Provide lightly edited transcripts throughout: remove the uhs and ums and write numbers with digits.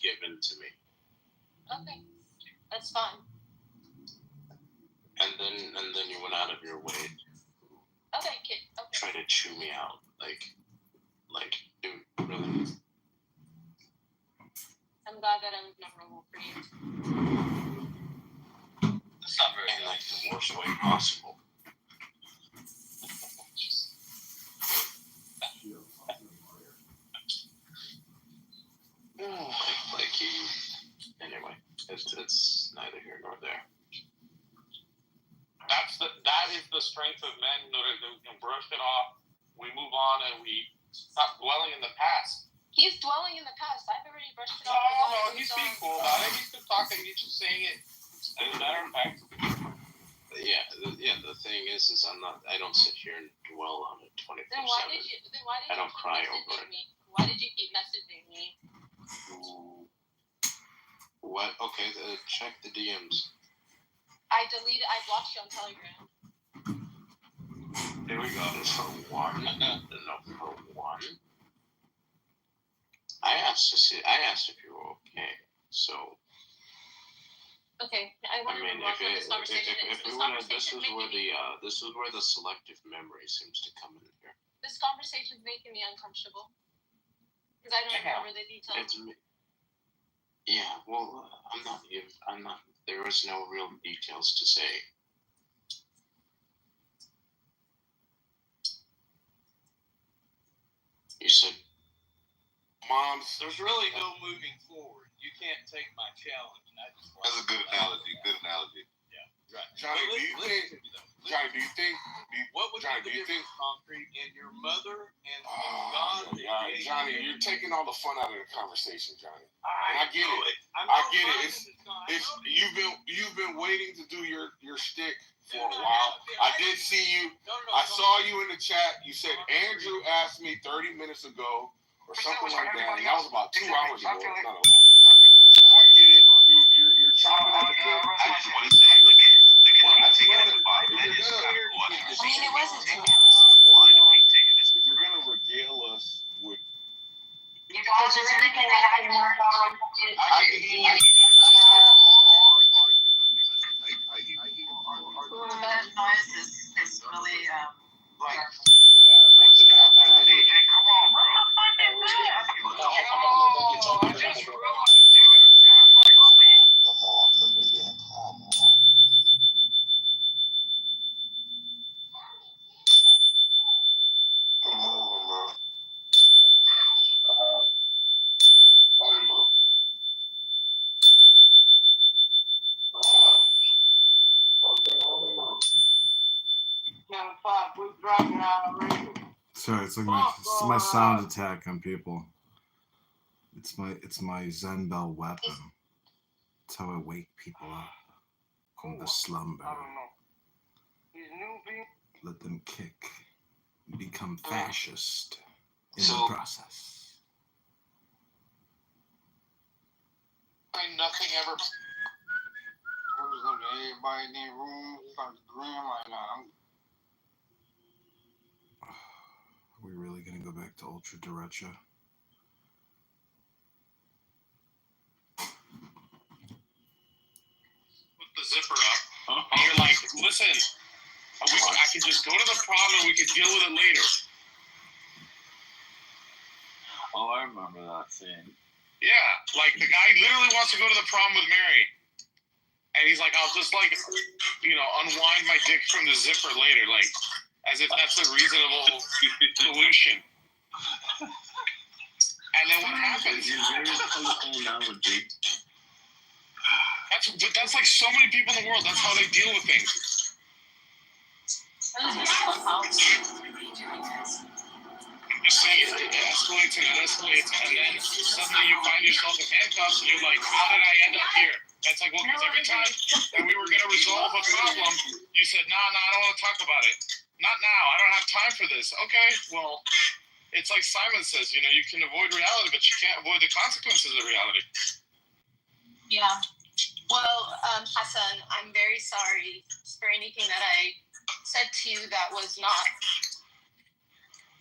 given to me. Okay, that's fine. And then you went out of your way to try to chew me out, like, dude, really. I'm glad that I'm memorable for you. That's not very good. Like the worst way possible. Like he. Anyway, it's neither here nor there. That is the strength of men. We can brush it off. We move on and we stop dwelling in the past. He's dwelling in the past. I've already brushed it off. No, he's being cool about it. He's just talking. He's just saying it. As a matter of fact. Yeah. The thing is I don't sit here and dwell on it 24/7. Then why did you? I don't cry over it. Why did you keep messaging me? What? Okay, check the DMs. I blocked you on Telegram. There we go. For one. No, for one. I asked if you were okay. So. Okay, I want to move on from this conversation. This is where the selective memory seems to come in here. This conversation is making me uncomfortable because I don't remember the details. Yeah, well, I'm not. There is no real details to say. You said, Moms, there's really no moving forward. You can't take my challenge. That's a good analogy. Yeah, right. Johnny, do you think? What would be the difference, Concrete, in your mother and God? Johnny, you're taking all the fun out of the conversation, Johnny. And I get it. It's you've been waiting to do your shtick for a while. I did see you. I saw you in the chat. You said Andrew asked me 30 minutes ago or something like that. And that was about 2 hours ago. I get it. You're chopping at the bit. It wasn't 2 hours. If you're gonna regale us with, You guys are really going to have your work on. That noise is really like, what's it now? DJ, come on, bro. What the fuck is that? I just realized you guys have like. Come on, comedian. Come on. Sorry, it's like my sound attack on people. It's my Zen Bell weapon. It's how I wake people up from the slumber. Let them kick, become fascist in the process. Nothing ever. Everybody in their room, green right now. Are we really gonna go back to Ultra Derecha? Put the zipper up, and you're like, listen, I can just go to the prom and we can deal with it later. Oh, I remember that scene. Yeah, like the guy literally wants to go to the prom with Mary. And he's like, I'll just unwind my dick from the zipper later, like, as if that's a reasonable solution. And then what happens? That's like so many people in the world. That's how they deal with things. I'm just saying, it escalates and it escalates, and then suddenly you find yourself in handcuffs, and you're like, how did I end up here? And it's like, well, because every time that we were going to resolve a problem, you said, no, I don't want to talk about it. Not now. I don't have time for this. Okay, well, it's like Simon says, you can avoid reality, but you can't avoid the consequences of reality. Yeah. Well, Hassan, I'm very sorry for anything that I said to you that was not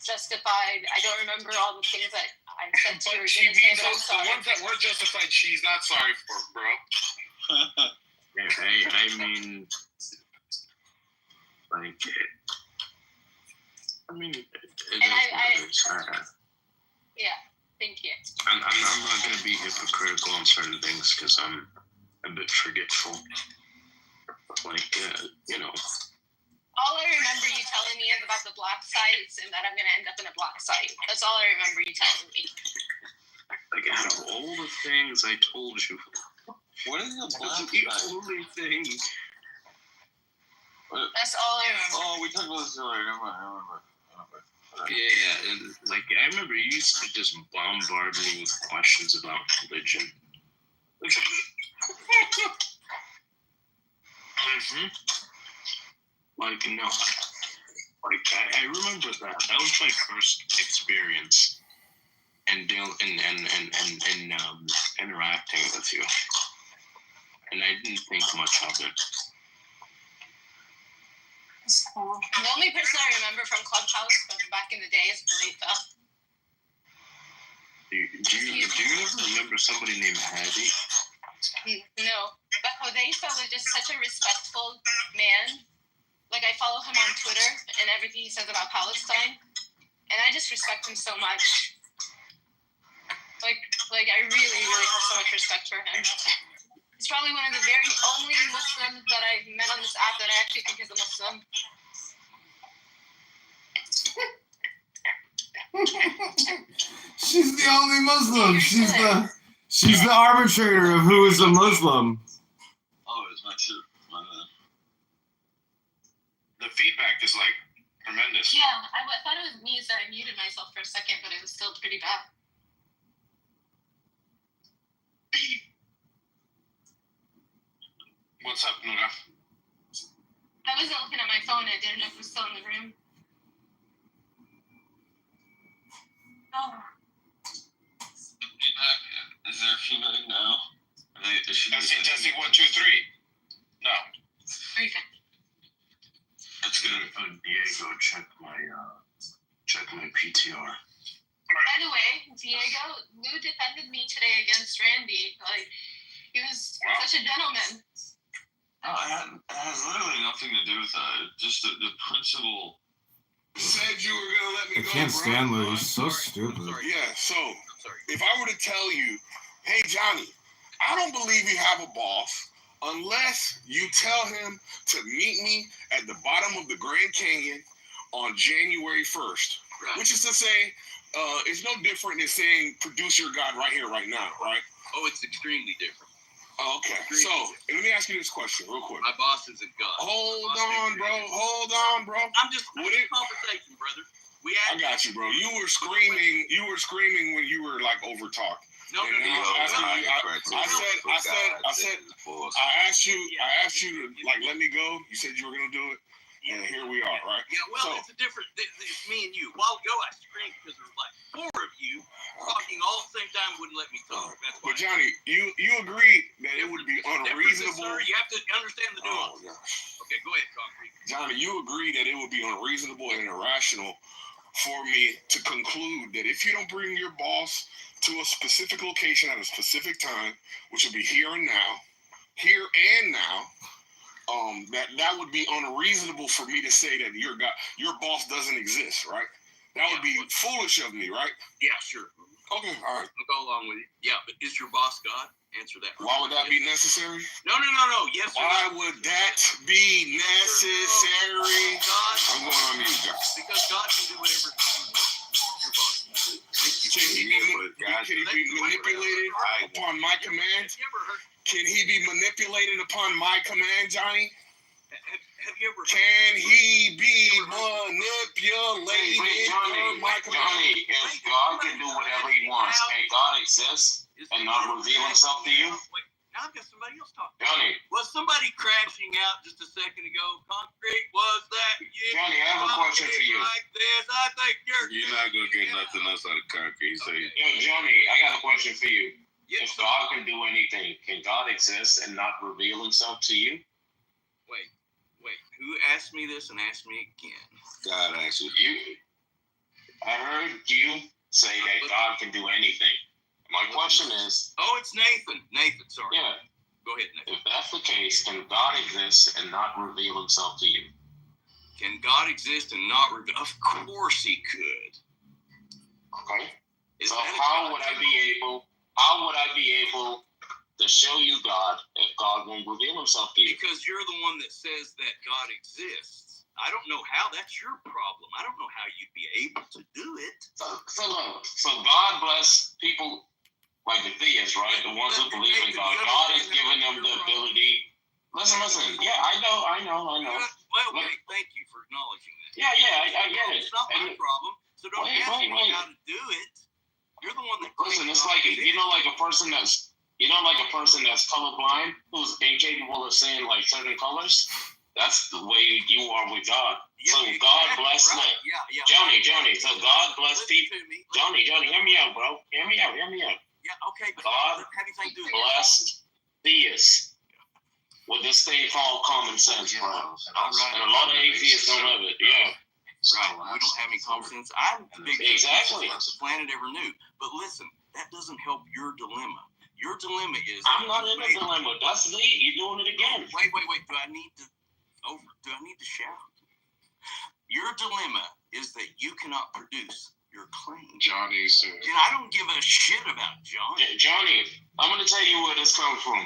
justified. I don't remember all the things that I said to her, But she "Didn't say means that I'm the sorry." ones that were justified, she's not sorry for, bro. I mean, like, I mean, it is And what it is. Yeah, thank you. I'm not gonna be hypocritical on certain things because I'm a bit forgetful. Like, you know. All I remember you telling me is about the block sites and that I'm gonna end up in a block site. That's all I remember you telling me. Like, out of all the things I told you, What is the black the site? only thing. That's all I remember. Oh, we talked about this earlier. Never mind. I remember. Yeah, and like I remember you used to just bombard me with questions about religion. Mm-hmm. Like no, like I remember that. That was my first experience and interacting with you, and I didn't think much of it. That's cool. The only person I remember from Clubhouse from back in the day is Khalifa. Do you ever remember somebody named Hattie? No, but Khalifa was just such a respectful man. Like, I follow him on Twitter and everything he says about Palestine, and I just respect him so much. Like I really, really have so much respect for him. He's probably one of the very only Muslims that I've met on this app that I actually think is a Muslim. She's the only Muslim. She's the arbitrator of who is a Muslim. Oh, it's not true. The feedback is like tremendous. Yeah, I thought it was me, so I muted myself for a second, but it was still pretty bad. What's up, Nuna? I wasn't looking at my phone. I didn't know if it was still in the room. Oh. Is there feedback now? Testing 1, 2, 3. No. Very good. That's good. Diego, check my PTR. By the way, Diego, Lou defended me today against Randy. Like, he was such a gentleman. No, it has literally nothing to do with that. Just the principle. Said you were gonna let me I go. can't bro. stand Lou. He's so stupid. Yeah. So if I were to tell you, hey Johnny, I don't believe you have a boss unless you tell him to meet me at the bottom of the Grand Canyon on January 1st, which is to say, it's no different than saying produce your God right here, right now, right? Oh, it's extremely different. Oh, okay. So let me ask you this question real quick. My boss is a god. Hold on, bro. I'm just Would it- conversation, brother. I got you, bro. You were screaming when you were like over talked. No. I asked you to like let me go. You said you were gonna do it, and here we are, right? Yeah, well, So- it's a different. It's me and you. A while ago, I screamed because there was like 4 of you talking all at the same time. Wouldn't let me talk. That's why. But Johnny, you agreed that it would be unreasonable. Sir, you have to understand the Oh, nuance. gosh. Okay, go ahead, Concrete. Johnny, you agreed that it would be unreasonable and irrational for me to conclude that if you don't bring your boss to a specific location at a specific time, which will be here and now, that would be unreasonable for me to say that your boss doesn't exist, right? That would be foolish of me, right? Yeah, sure. Okay, all right. I'll go along with you. Yeah, but is your boss God? Answer that. Why would that be necessary? No. Yes or Why no? would that be necessary? God. I'm going on mute, guys. Because God can do whatever He wants. Your boss. Can he be manipulated upon my command? Have you ever heard? Can he be manipulated upon my command, Johnny? Have you ever? Can he be manipulated upon my command? If God can do whatever He wants, can God exist and not reveal Himself to you? Wait, now I've got somebody else talking. Johnny, Was somebody crashing out just a second ago? Concrete, was that you? Johnny, I have a question for you. Like this, I think you're not gonna get nothing else out of concrete. So Yo, Johnny, I got a question for you. Yes, If God can do anything, can God exist and not reveal Himself to you? Wait. Who asked me this and asked me again? God asked you. I heard you say that God can do anything. My question is, Oh, it's Nathan. Nathan, sorry. yeah, Go ahead, Nathan. if that's the case, can God exist and not reveal himself to you? Can God exist and not reveal? Of course he could. Okay. Is So that a how God? would I be able to show you God if God won't reveal himself to you? Because you're the one that says that God exists. I don't know how. That's your problem. I don't know how you'd be able to do it. So God bless people like the theists, right? The ones who believe in God. God has given them the ability. Listen. Yeah, I know. Well, okay, thank you for acknowledging that. Yeah, I get it. It's not my problem. So don't ask me how to do it. You're the one that. Listen, it's like like a person that's colorblind who's incapable of seeing like certain colors. That's the way you are with God. Yeah, So exactly God bless right. them. Yeah. Johnny. So God bless Listen people. to me. Johnny, hear me out, bro. Hear me out. Yeah, okay, but God have anything to do with Bless theists with this thing called common sense, bro. And a lot of atheists don't have it. Yeah. Right, we don't have any common sense. I'm the biggest Exactly. the planet ever knew. But listen, that doesn't help your dilemma. Your dilemma is I'm not in a dilemma. That's Lee. You're doing it again. Wait. Do I need to shout? Your dilemma is that you cannot produce your claim. Johnny said. And I don't give a shit about Johnny. Johnny, I'm going to tell you where this comes from.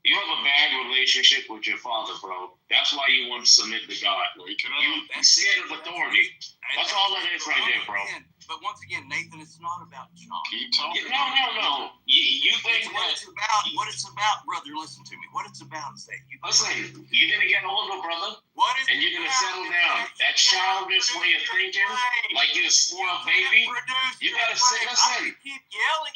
You have a bad relationship with your father, bro. That's why you want to submit to God. You're scared of authority. That's all it is right there, bro. But once again, Nathan, it's not about John. Keep talking. No. You think what that... it's about, brother, listen to me. What it's about is that Listen, you're going to get older, brother. What is And you're going to settle down. That childish way of thinking, like you're a spoiled baby, you got to sit, listen. Keep yelling.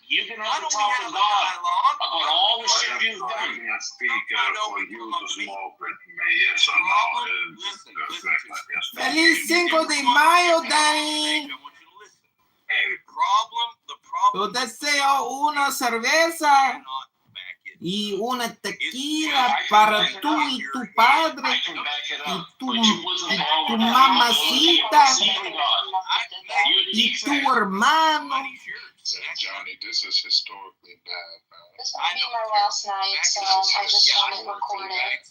You're going to have to talk to God about all the shit you've done. Speak for you, the small print may yes or no is the Feliz Cinco de Mayo, Danny. Yo deseo una cerveza y una tequila para tú y tu padre y tu mamacita y tu hermano. Johnny, this is historically bad, man. This might be my last night, so I just want to record it.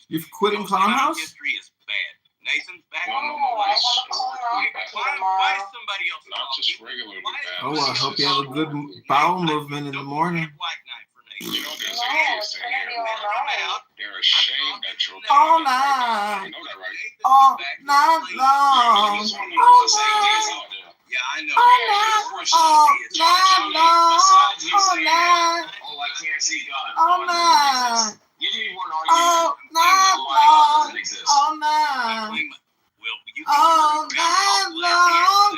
You've quitting Clownhouse? History is bad. Nathan, back Oh, on I have a colonoscopy Why tomorrow. is somebody else Not just talking? regularly Why is bad. Oh, I hope you have a good bowel movement in the morning. White night for Nathan. You know, there's No, atheists it's in gonna be here. alright. They're ashamed that you're. All night. You know that, right? All night long. There's one of All those atheists out there. Yeah, I know. All night. All night long. All night. Oh, I can't see God. All God doesn't night. exist. Give me one All argument. night why God long. doesn't exist. All night. Well, you All night long.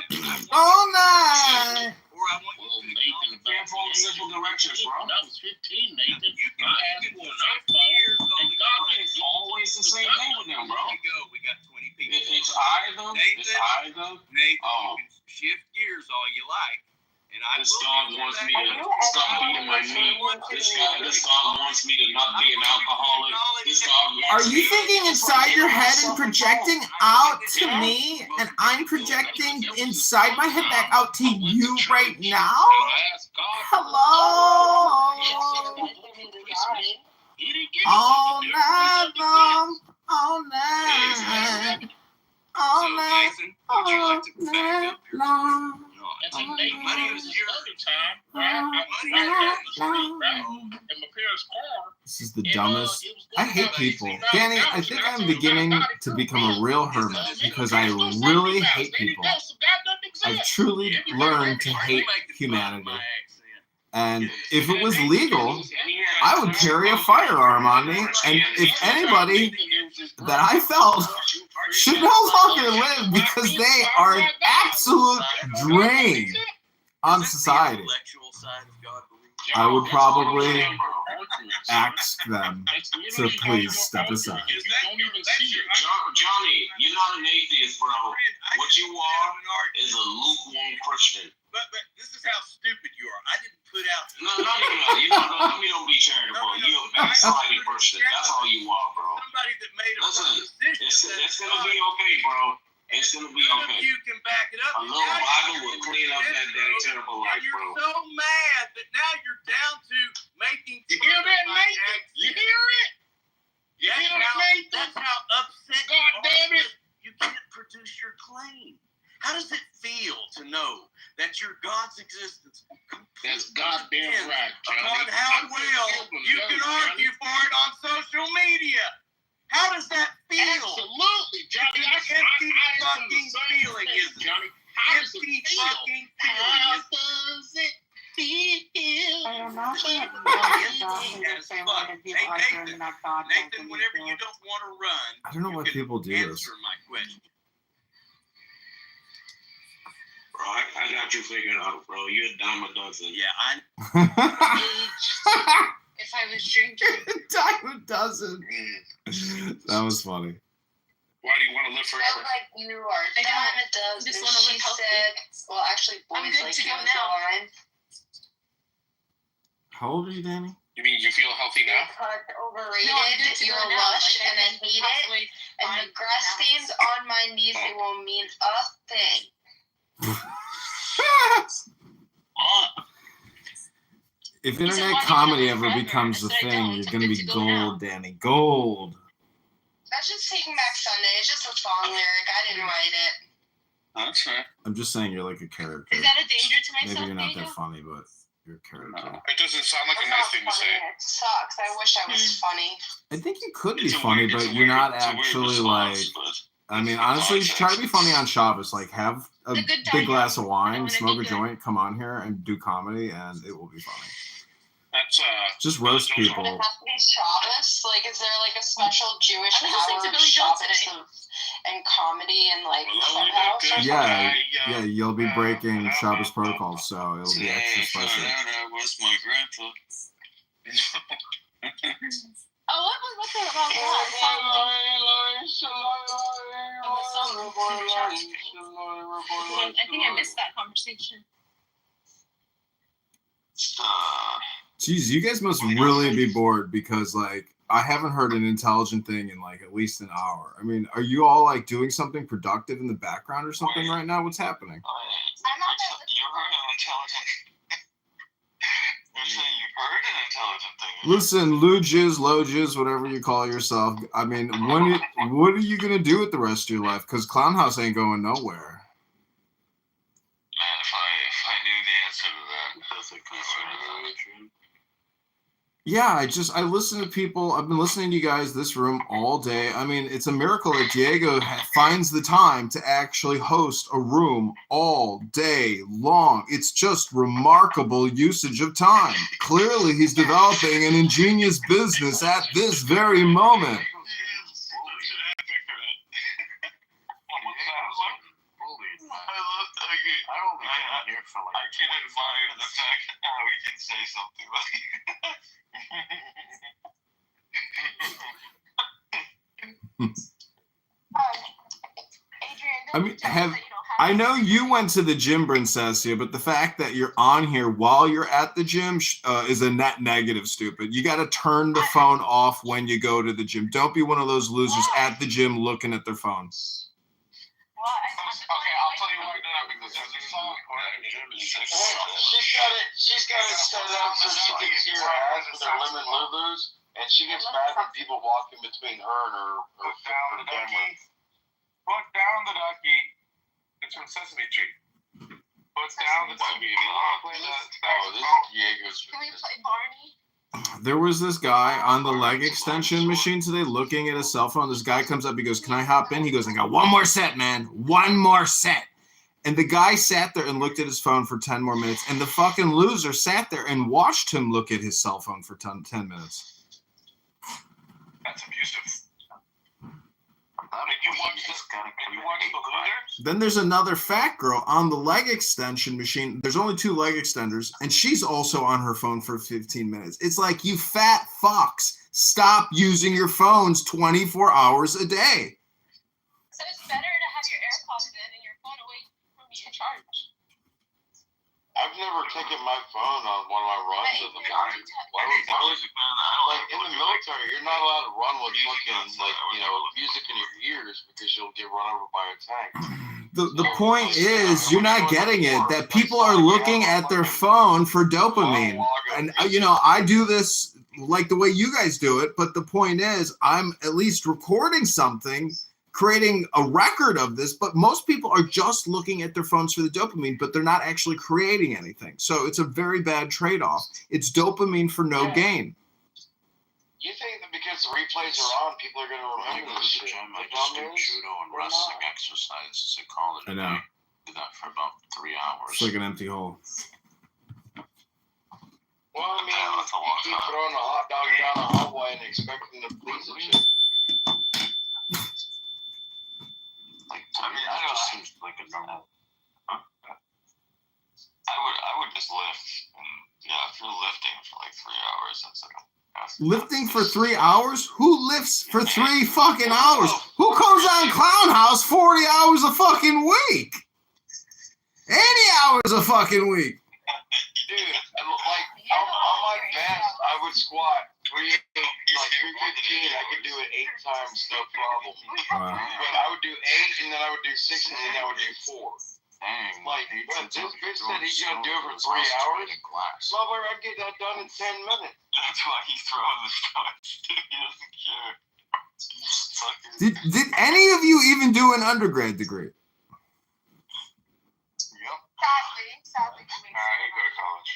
All night. Or I want Well, you to Nathan, can't follow simple directions, bro. That was 15, Nathan. You can I asked you for can an 50 years iPhone, old and God again. It's always the same thing with them, bro. Here we go. We got 20 people. It's either. Nathan, Oh. you can shift gears all you like. And I This will dog give you wants back me to stop beating my knee. This dog wants me to not be an alcoholic. This dog wants Are you me- thinking inside your head and projecting out to me, and I'm projecting inside my head back out to you right now? Hello? All night long, all night, all So, night, Nathan, would you all like to back night up your long. That's No, a Nate money Money is was your other time, right? I was right down the street, right? In my parents' car. This is the And, dumbest. it was I going hate about people. 18 Danny, miles I an think hour. I'm beginning to become a real hermit because I really hate people. I've truly learned to hate humanity. And if it was legal, I would carry a firearm on me. And if anybody that I felt should no longer live because they are an absolute drain on society, I would probably ask them to please step aside. Johnny, you're not an atheist, bro. What you are is a lukewarm Christian. But this is how stupid you are. I didn't put out. No, let me don't be charitable. You're a backsliding Christian. That's all you are, bro. Somebody that made a Listen, decision. it's gonna be okay, bro. It's gonna be None of okay. you can back it up. A little Bible will clean up that damn terrible And life, you're bro. so mad that now you're down to making. You hear that, fun of my Nathan? accent. You hear it? You That's hear it, how, Nathan? that's how upset God you are damn it. that you can't produce your claim. How does it feel to know that your God's existence That's goddamn depends right, Johnny. upon how I'm gonna well give him you those, can Johnny. argue for it on social media? How does that feel? Absolutely, Johnny. It's an empty fucking feeling, isn't it? Johnny. How does it Empty feel? fucking How feeling. does it feel? I don't know if they have Empty the as same fuck. way that people Hey, arguing about God. Nathan, whenever you don't want to run, I don't know you why can people do this. answer my question. Bro, I got you figured out, bro. You're a dime a dozen. Yeah, I If I was drinking. Dime a dozen. That was funny. Why do you want to live Sounds forever? like you are I don't. dime a dozen. Just wanna She live healthy. said, well, actually, I'm boys good like to you go as now. well. How old are you, Danny? You mean you feel healthy You're now? cut overrated, No, I'm good to you're go now. lush, Like, and I can hate it. possibly And find the grass now. stains on my knees, it won't mean a thing. If He said, internet "Why do you comedy live ever forever?" becomes I a said, "I thing, don't. you're I'm gonna good be to go now." gold, Danny. Gold. That's just Taking Back Sunday. It's just a song lyric. I didn't write it. That's fair. I'm just saying you're like a character. Is that a danger to myself, Maybe you're not Diego? that funny, but you're a character. It doesn't sound like a It's nice not thing to funny. say. It sucks. I wish I was funny. I think you could be It's a funny, weird- it's but a you're weird- not it's a weird actually like. response, but I mean, it's honestly, you should try to be funny on context. Shabbos. Like, have a The good big time. glass of I wine, wanna smoke be a good. joint, come on here and do comedy, and it will be funny. That's Just roast those people. Does it have to be Shabbos? Like, is there like a special Jewish I was listening power to of Billy Joel Shabbos today. and comedy and like Well, Clubhouse or something? Yeah, you'll be breaking Shabbos protocols, so it'll be extra spicy. That was my grandpa. Oh, what's that about I think I missed that conversation. Jeez, you guys must really be bored because, like, I haven't heard an intelligent thing in, like, at least an hour. I mean, are you all, like, doing something productive in the background or something right now? What's happening? You heard an intelligent. You're saying you heard an intelligent thing. Listen, Luges, Loges, whatever you call yourself. I mean, what are you going to do with the rest of your life? Because Clown House ain't going nowhere. Man, if I knew the answer to that, does it concern you? Yeah, I listen to people. I've been listening to you guys this room all day. I mean, it's a miracle that Diego finds the time to actually host a room all day long. It's just remarkable usage of time. Clearly, he's developing an ingenious business at this very moment. I can't admire the fact that now we can say something like I mean, I know you went to the gym, Brincesia, but the fact that you're on here while you're at the gym is a net negative, stupid. You got to turn the phone off when you go to the gym. Don't be one of those losers at the gym looking at their phones. Okay, I'll tell you why not, because there's a song She's got it set up so she can see her ass with her lemon Lulus, and she gets mad when people walk in between her and her camera. Put down the ducky. It's from Sesame Street. Put down the ducky. Oh, this is Diego's. Can we play Barney? There was this guy on the leg extension machine today looking at his cell phone. This guy comes up. He goes, "Can I hop in?" He goes, "I got one more set, man. One more set." And the guy sat there and looked at his phone for 10 more minutes. And the fucking loser sat there and watched him look at his cell phone for 10 minutes. That's abusive. You watch the Hooters? Then there's another fat girl on the leg extension machine. There's only 2 leg extenders, and she's also on her phone for 15 minutes. It's like, you fat fucks, stop using your phones 24 hours a day. So it's better to have your AirPods in and your phone away from being charged. I've never taken my phone on one of my runs in the morning. Like in the military, you're not allowed to run with fucking music in your ears because you'll get run over by a tank. The point is, you're not getting it, that people are looking at their phone for dopamine. And, I do this like the way you guys do it, but the point is, I'm at least recording something, creating a record of this, but most people are just looking at their phones for the dopamine, but they're not actually creating anything. So it's a very bad trade-off. It's dopamine for no gain. You think that because the replays are on, people are going to remember this shit? I just do judo and wrestling exercises at college. I know. Did that for about 3 hours. It's like an empty hole. Well, I mean, you keep throwing a hot dog down a hallway and expecting to please and shit. I don't seems like a normal. I would just lift, and if you're lifting for like 3 hours, that's like Lifting for 3 hours? Who lifts for 3 fucking hours? Who comes on Clown House 40 hours a fucking week? 80 hours a fucking week. Dude, on my best, I would squat 315. I could do it 8 times, no problem. Wow. But I would do 8, and then I would do 6, and then I would do 4. dang. This bitch said he's gonna do it for 3 hours. Motherfucker, I get that done in 10 minutes. That's why he's throwing the shots. He doesn't care. Did any of you even do an undergrad degree? Sadly. I didn't go to college.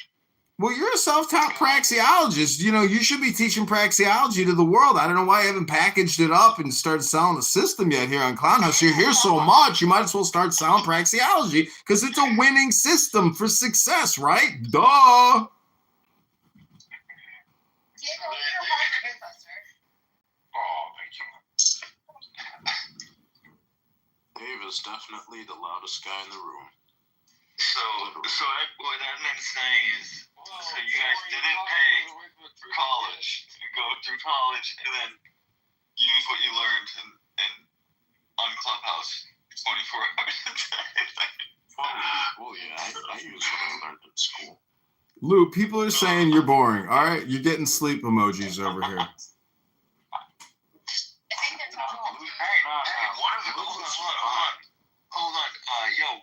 Well, you're a self-taught praxeologist. You should be teaching praxeology to the world. I don't know why you haven't packaged it up and started selling the system yet here on Clown House. You're here so much, you might as well start selling praxeology because it's a winning system for success, right? Duh. Dave is definitely the loudest guy in the room. So what that meant saying is, so you guys didn't pay for college to go through college and then use what you learned on Clubhouse 24 hours a day. Well, yeah, I use what I learned at school. Lou, people are saying you're boring. All right, you're getting sleep emojis over here. Hold on.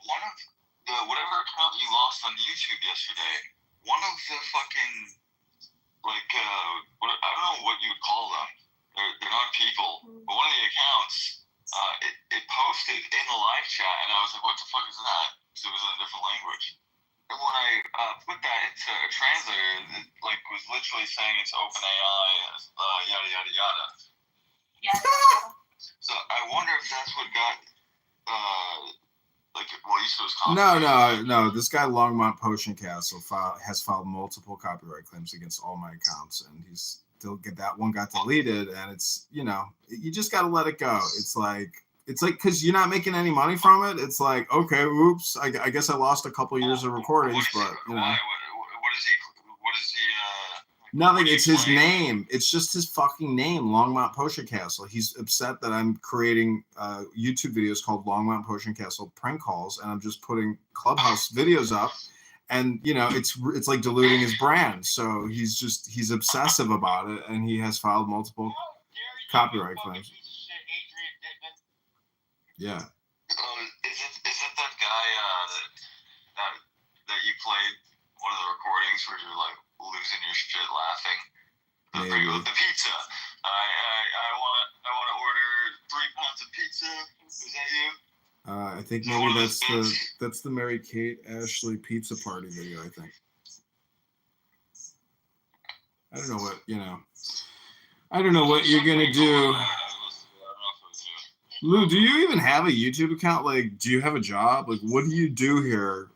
One of the whatever account you lost on YouTube yesterday, one of the fucking I don't know what you would call them. They're not people, but one of the accounts, it posted in the live chat, and I was like, what the fuck is that? Because it was in a different language. And when I put that into a translator, it was literally saying it's OpenAI, yada yada yada. Yeah. So I wonder if that's what got No. This guy Longmont Potion Castle has filed multiple copyright claims against all my accounts, and that one got deleted. And it's you just got to let it go. It's like because you're not making any money from it. It's like, okay, oops, I guess I lost a couple years of recordings, but What is he? Nothing. It's his name. It's just his fucking name, Longmont Potion Castle. He's upset that I'm creating YouTube videos called Longmont Potion Castle prank calls, and I'm just putting Clubhouse videos up, and it's like diluting his brand. So he's obsessive about it, and he has filed multiple copyright claims. Yeah. Is it that guy that you played one of the recordings where you're like losing your shit laughing? The pizza. I want to order 3 pounds of pizza. Is that you? I think maybe that's the Mary Kate Ashley pizza party video. I think. I don't know what you're gonna do. Lou, do you even have a YouTube account? Do you have a job? What do you do here?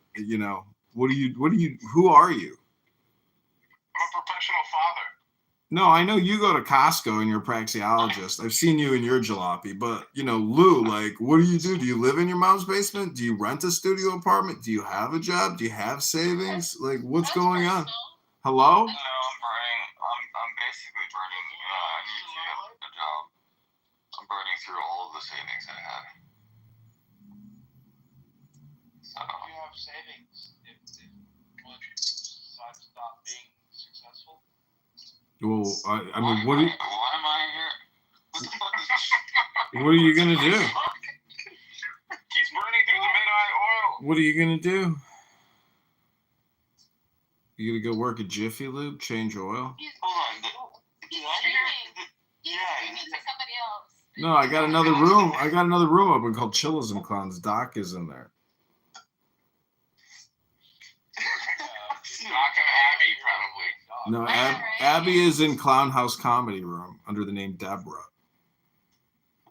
Who are you? I'm a professional father. No, I know you go to Costco and you're a praxeologist. I've seen you in your jalopy, but Lou, what do you do? Do you live in your mom's basement? Do you rent a studio apartment? Do you have a job? Do you have savings? What's going on? Hello? No, I'm basically burning. I need to get a job. I'm burning through all of the savings I have. So. You have savings if one decides to stop being successful. Well, I mean, what do you? Why am What are you gonna do? He's burning through the mid-eye oil. What are you gonna do? You gonna go work at Jiffy Lube, change oil? He's Hold on. he's Did I screaming. He's Yeah. screaming to somebody else. No, I got another room. I got another room open called Chillas and Clowns. Doc is in there. Not gonna have me, probably. No, Abby is in Clown House Comedy Room under the name Deborah. I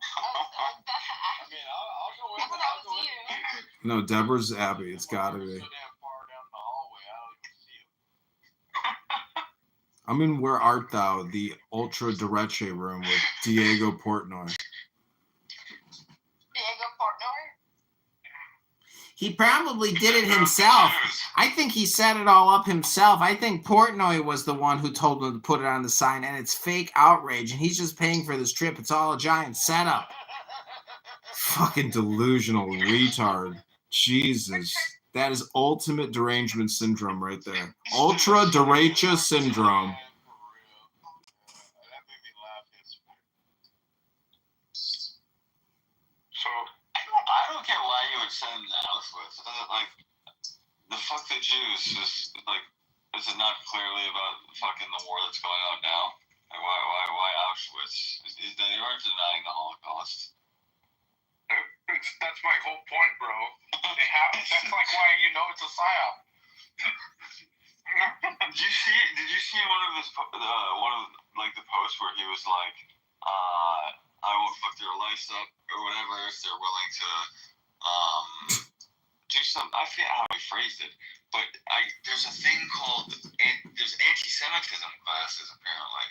mean, I'll go in. That was you. No, Deborah's Abby. It's gotta be. So damn far down the hallway, I don't even see him. I'm in Where Art Thou, the Ultra Dereche room with Diego Portnoy. Diego Portnoy? He probably did it himself. I think he set it all up himself. I think Portnoy was the one who told him to put it on the sign, and it's fake outrage, and he's just paying for this trip. It's all a giant setup. Fucking delusional retard. Jesus. That is ultimate derangement syndrome right there. Ultra derecha syndrome. That made me laugh yesterday. So I don't get why you would send him to Auschwitz. Like the fuck the Jews is like. Is it not clearly about fucking the war that's going on now? Like why Auschwitz? They aren't denying the Holocaust. That's my whole point, bro. That's like why you know it's a psyop. Did you see one of the posts where he was like, I won't fuck their lives up or whatever if they're willing to do some. I forget how he phrased it, but there's a thing called there's anti-Semitism classes apparently.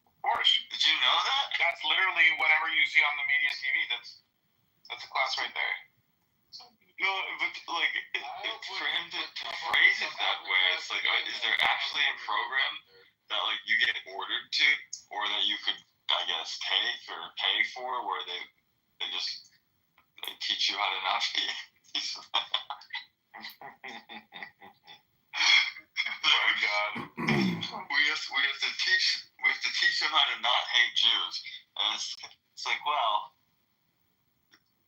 Of course. Did you know that? That's literally whatever you see on the media TV. That's a class right there. No, but like for him to phrase it that way, it's like, is there actually a program that like you get ordered to, or that you could, I guess, take or pay for, where they teach you how to not be? Oh God. we have to teach them how to not hate Jews, and it's like, well.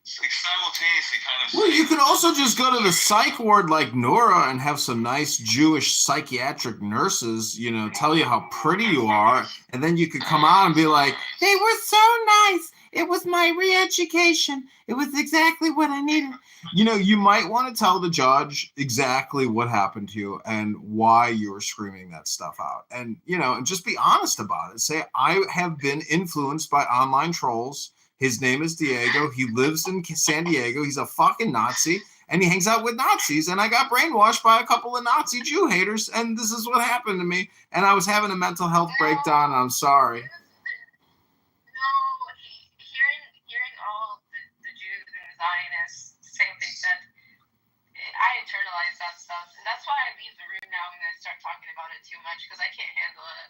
It's like simultaneously kind of. Well, you could also just go to the psych ward like Nora and have some nice Jewish psychiatric nurses, tell you how pretty you are, and then you could come out and be like, "They were so nice. It was my re-education. It was exactly what I needed." You might want to tell the judge exactly what happened to you and why you were screaming that stuff out, and and just be honest about it. Say, "I have been influenced by online trolls. His name is Diego. He lives in San Diego. He's a fucking Nazi, and he hangs out with Nazis. And I got brainwashed by a couple of Nazi Jew haters, and this is what happened to me. And I was having a mental health breakdown, and I'm sorry." No, hearing all the Jews and the Zionists say what they said, I internalize that stuff. And that's why I leave the room now when I start talking about it too much, because I can't handle it.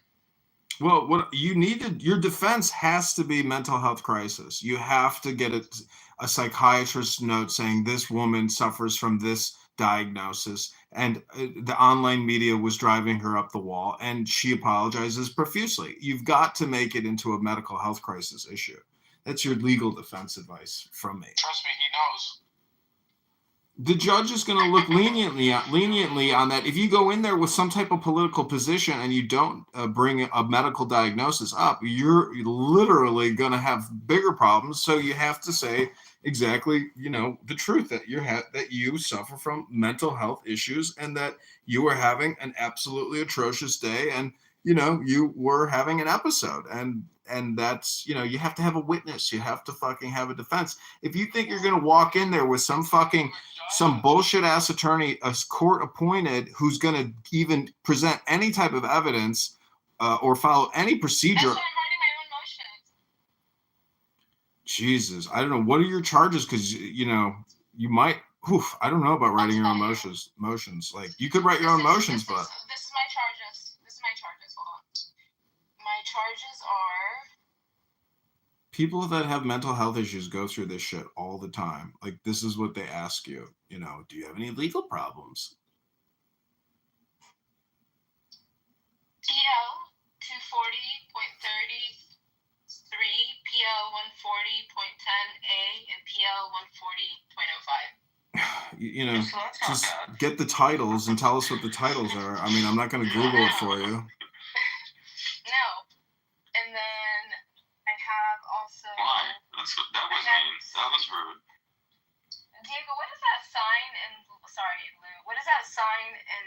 Well, what you need your defense has to be mental health crisis. You have to get a psychiatrist's note saying this woman suffers from this diagnosis, and the online media was driving her up the wall, and she apologizes profusely. You've got to make it into a medical health crisis issue. That's your legal defense advice from me. Trust me, he knows. The judge is going to look leniently on that. If you go in there with some type of political position and you don't bring a medical diagnosis up, you're literally going to have bigger problems. So you have to say exactly, the truth, that you suffer from mental health issues and that you were having an absolutely atrocious day, and you were having an episode, and that's, you have to have a witness. You have to fucking have a defense. If you think you're going to walk in there with some bullshit ass attorney, a court appointed, who's going to even present any type of evidence or follow any procedure. That's why I'm writing my own motions. Jesus, I don't know. What are your charges? Because, you might, I don't know about writing your own motions. Like, you could write your own motions, but. This is my charges. Hold on. My charges are. People that have mental health issues go through this shit all the time. Like, this is what they ask you. Do you have any legal problems? PL 240.33, PL 140.33, you know, So that's not just bad. get the titles and tell us what the titles are. I mean, I'm not going to Google it for you. No. And then I have also. Why? That was mean. That was rude. Diego, what is that sign in? Sorry, Lou. What is that sign in?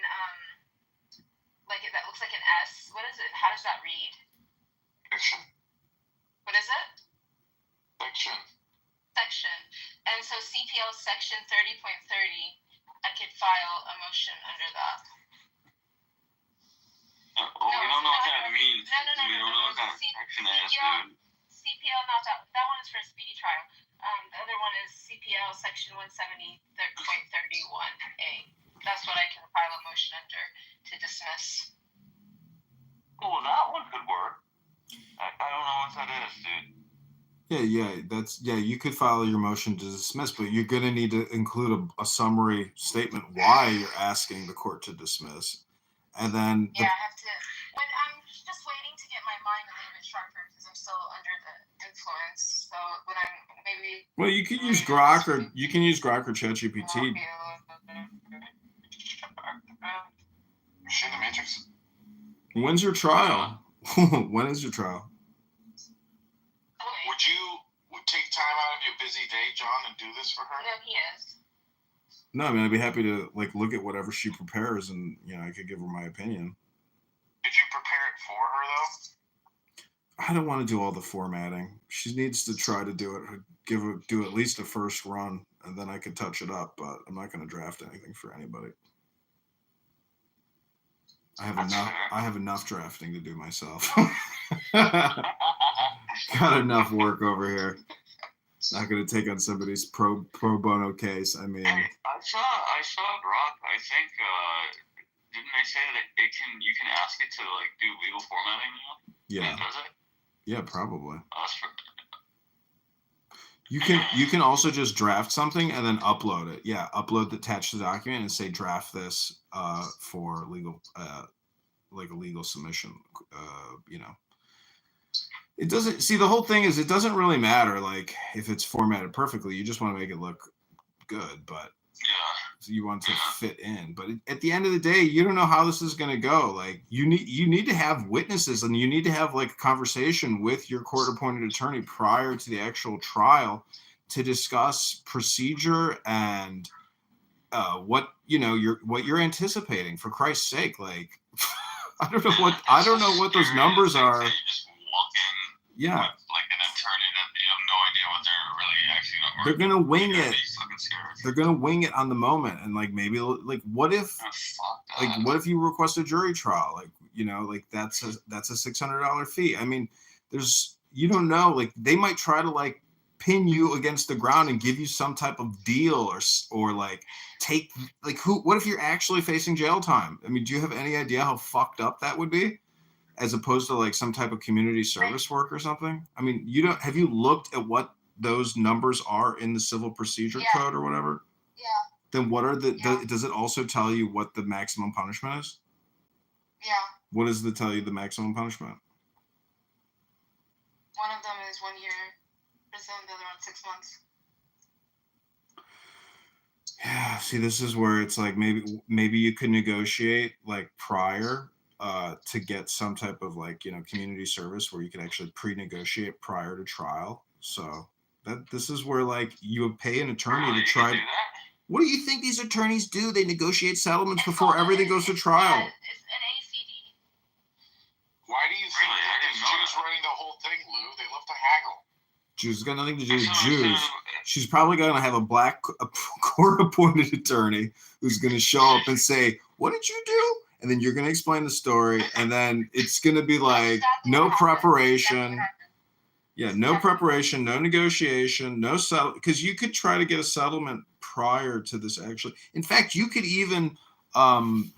Like that looks like an S. What is it? How does that read? Fiction. What is it? Fiction. Section. And so CPL section 30.30, I could file a motion under that. Well, we don't know what that means. No. We don't know what that section is, dude. CPL, not that. That one is for a speedy trial. The other one is CPL section 170.31A. That's what I can file a motion under to dismiss. Oh, that one could work. I don't know what that is, dude. Yeah, you could file your motion to dismiss, but you're going to need to include a summary statement why you're asking the court to dismiss. And then I have to. When I'm just waiting to get my mind a little bit sharper because I'm still under the influence. So when I'm maybe. Well, you can use Grok or ChatGPT. Is she in the Matrix? When's your trial? When is your trial? Would you take time out of your busy day, John, and do this for her? No, he is. No, I mean, I'd be happy to look at whatever she prepares, and I could give her my opinion. Did you prepare it for her though? I don't want to do all the formatting. She needs to try to do it. Do at least a first run, and then I could touch it up. But I'm not going to draft anything for anybody. I have enough drafting to do myself. Got enough work over here. Not going to take on somebody's pro bono case. I mean, I saw Grok. I think didn't they say that you can ask it to do legal formatting now? Yeah. Does it? Yeah, probably. That's for. You can also just draft something and then upload it. Yeah, attach the document and say draft this for legal like a legal submission. It doesn't the whole thing is it doesn't really matter if it's formatted perfectly. You just want to make it look good, but you want to fit in. But at the end of the day, you don't know how this is going to go. You need to have witnesses, and you need to have a conversation with your court-appointed attorney prior to the actual trial to discuss procedure and what you're anticipating. For Christ's sake, I don't know what those numbers are. You just walk in Yeah. with an attorney that you have no idea what they're really actually going to They're gonna wing it. Be fucking scared. They're gonna wing it on the moment, and maybe what if what if you request a jury trial? That's a $600 fee. I mean, you don't know. They might try to pin you against the ground and give you some type of deal or take what if you're actually facing jail time? I mean, do you have any idea how fucked up that would be? As opposed to some type of community service work or something? I mean, have you looked at what those numbers are in the Civil Procedure Code or whatever? Yeah. Then what are does it also tell you what the maximum punishment is? Yeah. What does it tell you the maximum punishment? One of them is 1 year prison, the other one 6 months. Yeah, see, this is where it's maybe you could negotiate prior to get some type of community service where you can actually pre-negotiate prior to trial. So this is where you would pay an attorney to try. What do you think these attorneys do? They negotiate settlements before everything goes to trial. It's an ACD. Why do you think that there's Jews running the whole thing, Lou? They love to haggle. Jews got nothing to do with Jews. She's probably going to have a black court-appointed attorney who's going to show up and say, "What did you do?" And then you're going to explain the story, and then it's going to be no preparation. Yeah, no preparation, no negotiation, no settle. Because you could try to get a settlement prior to this. Actually, in fact, you could even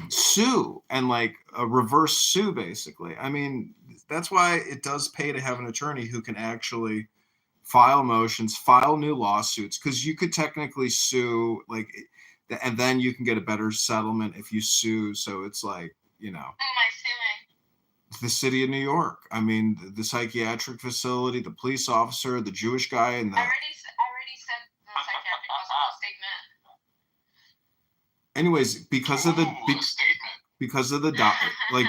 sue and a reverse sue. Basically, I mean, that's why it does pay to have an attorney who can actually file motions, file new lawsuits. Because you could technically sue and then you can get a better settlement if you sue. So it's Who am I suing? the city of New York. I mean, the psychiatric facility, the police officer, the Jewish guy, and I already said the psychiatric hospital statement. Anyways, because of the statement. because of the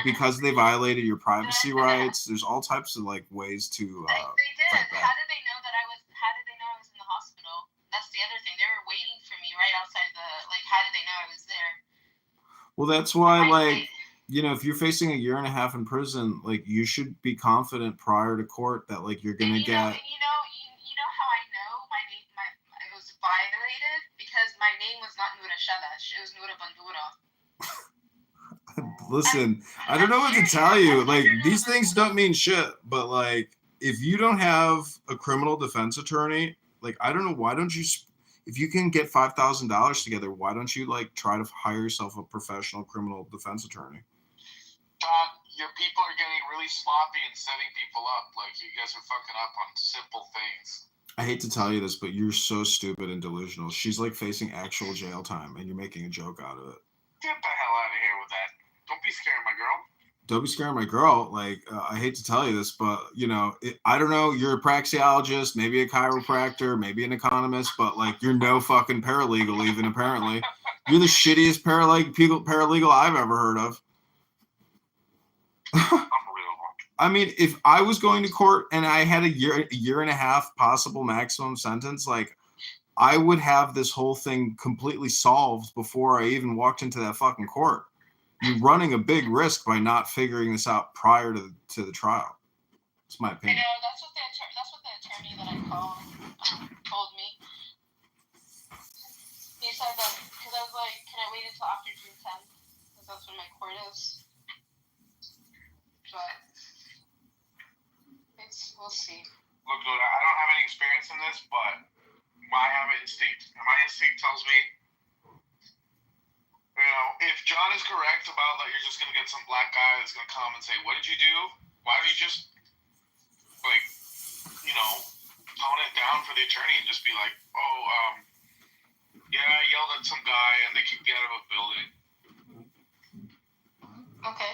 because they violated your privacy rights, there's all types of like ways to They did. fight back. How did they know that I was? How did they know I was in the hospital? That's the other thing. They were waiting for me right outside the. Like, how did they know I was there? Well, that's why, like, you know, if you're facing a 1.5 years in prison, like, you should be confident prior to court that like you're gonna You get. know how I know my name. It was violated because my name was not Nura Shadash. It was Nura Bandura. Listen, I don't know what to tell you. Like, these things don't mean shit, but like, if you don't have a criminal defense attorney, like, I don't know, why don't you, if you can get $5,000 together, why don't you like try to hire yourself a professional criminal defense attorney? John, your people are getting really sloppy and setting people up. Like, you guys are fucking up on simple things. I hate to tell you this, but you're so stupid and delusional. She's like facing actual jail time, and you're making a joke out of it. Get the hell out of here with that. Don't be scared, my girl. Don't be scared, my girl. Like, I hate to tell you this, but, you know, I don't know. You're a praxeologist, maybe a chiropractor, maybe an economist, but, like, you're no fucking paralegal even, apparently. You're the shittiest paralegal I've ever heard of. I mean, if I was going to court and I had a year and a half possible maximum sentence, like, I would have this whole thing completely solved before I even walked into that fucking court. You're running a big risk by not figuring this out prior to the trial. It's my I opinion. know that's what the attorney that I called told me. He said that because I was like, can I wait until after June 10th? Because that's when my court is. But we'll see. Look, dude, I don't have any experience in this, but I have an instinct. And my instinct tells me, you know, if John is correct about that, you're just going to get some black guy that's going to come and say, what did you do? Why don't you just, like, you know, tone it down for the attorney and just be like, yeah, I yelled at some guy and they kicked me out of a building. Okay.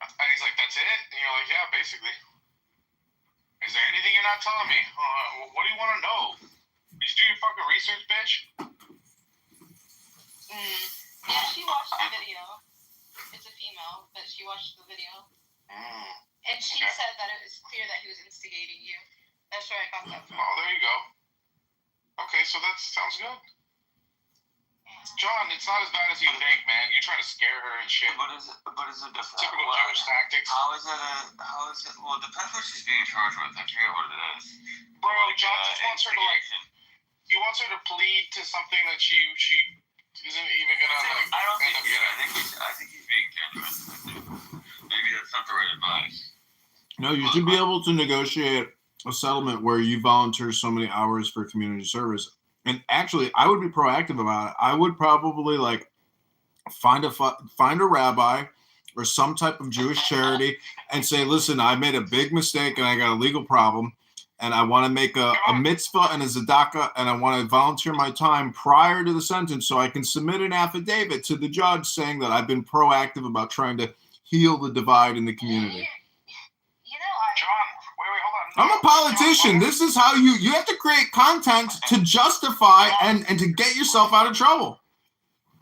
And he's like, that's it? And you're like, yeah, basically. Is there anything you're not telling me? What do you want to know? Did you do your fucking research, bitch? Yeah, she watched the video. It's a female, but she watched the video. And she said that it was clear that he was instigating you. That's where I got that from. Oh, there you go. Okay, so that sounds good. John, it's not as bad as you think, man. You're trying to scare her and shit. But is it different? Typical Jewish tactics. How is it? Well, it depends what she's being charged with. I forget what it is. Bro, John just wants her to, like, he wants her to plead to something that she isn't even gonna, like, I don't think end up getting. I think he's being genuine. Maybe that's not the right advice. No, you should be able to negotiate a settlement where you volunteer so many hours for community service. And actually, I would be proactive about it. I would probably like find a rabbi or some type of Jewish charity and say, listen, I made a big mistake and I got a legal problem. And I want to make a mitzvah and a tzedakah, and I want to volunteer my time prior to the sentence so I can submit an affidavit to the judge saying that I've been proactive about trying to heal the divide in the community. John, wait, hold on. I'm a politician. This is how you have to create content to justify and to get yourself out of trouble.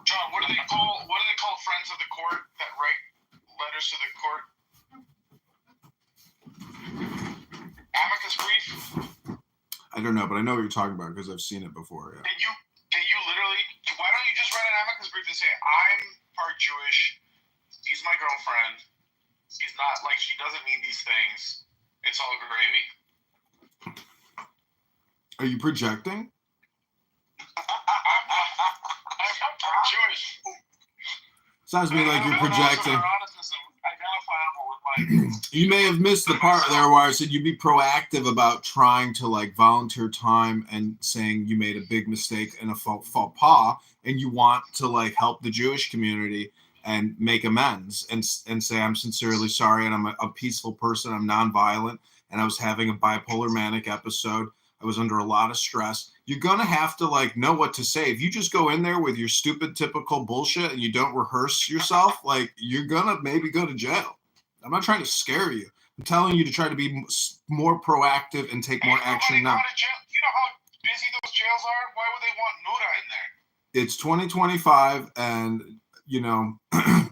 John, what do they call friends of the court that write letters to the court? Amicus brief? I don't know, but I know what you're talking about because I've seen it before. Yeah. Can you literally? Why don't you just write an amicus brief and say, I'm part Jewish. He's my girlfriend. He's not, like, she doesn't mean these things. It's all gravy. Are you projecting? I'm part Jewish. Sounds to me like you're projecting. Identifiable with my. You may have missed the part there where I said you'd be proactive about trying to like volunteer time and saying you made a big mistake and a faux pas, and you want to like help the Jewish community and make amends and say, I'm sincerely sorry and I'm a peaceful person. I'm nonviolent and I was having a bipolar manic episode. I was under a lot of stress. You're going to have to like know what to say. If you just go in there with your stupid, typical bullshit and you don't rehearse yourself, like you're going to maybe go to jail. I'm not trying to scare you. I'm telling you to try to be more proactive and take more action now. You know how busy those jails are? Why would they want Nura in there? it's 2025, and you know,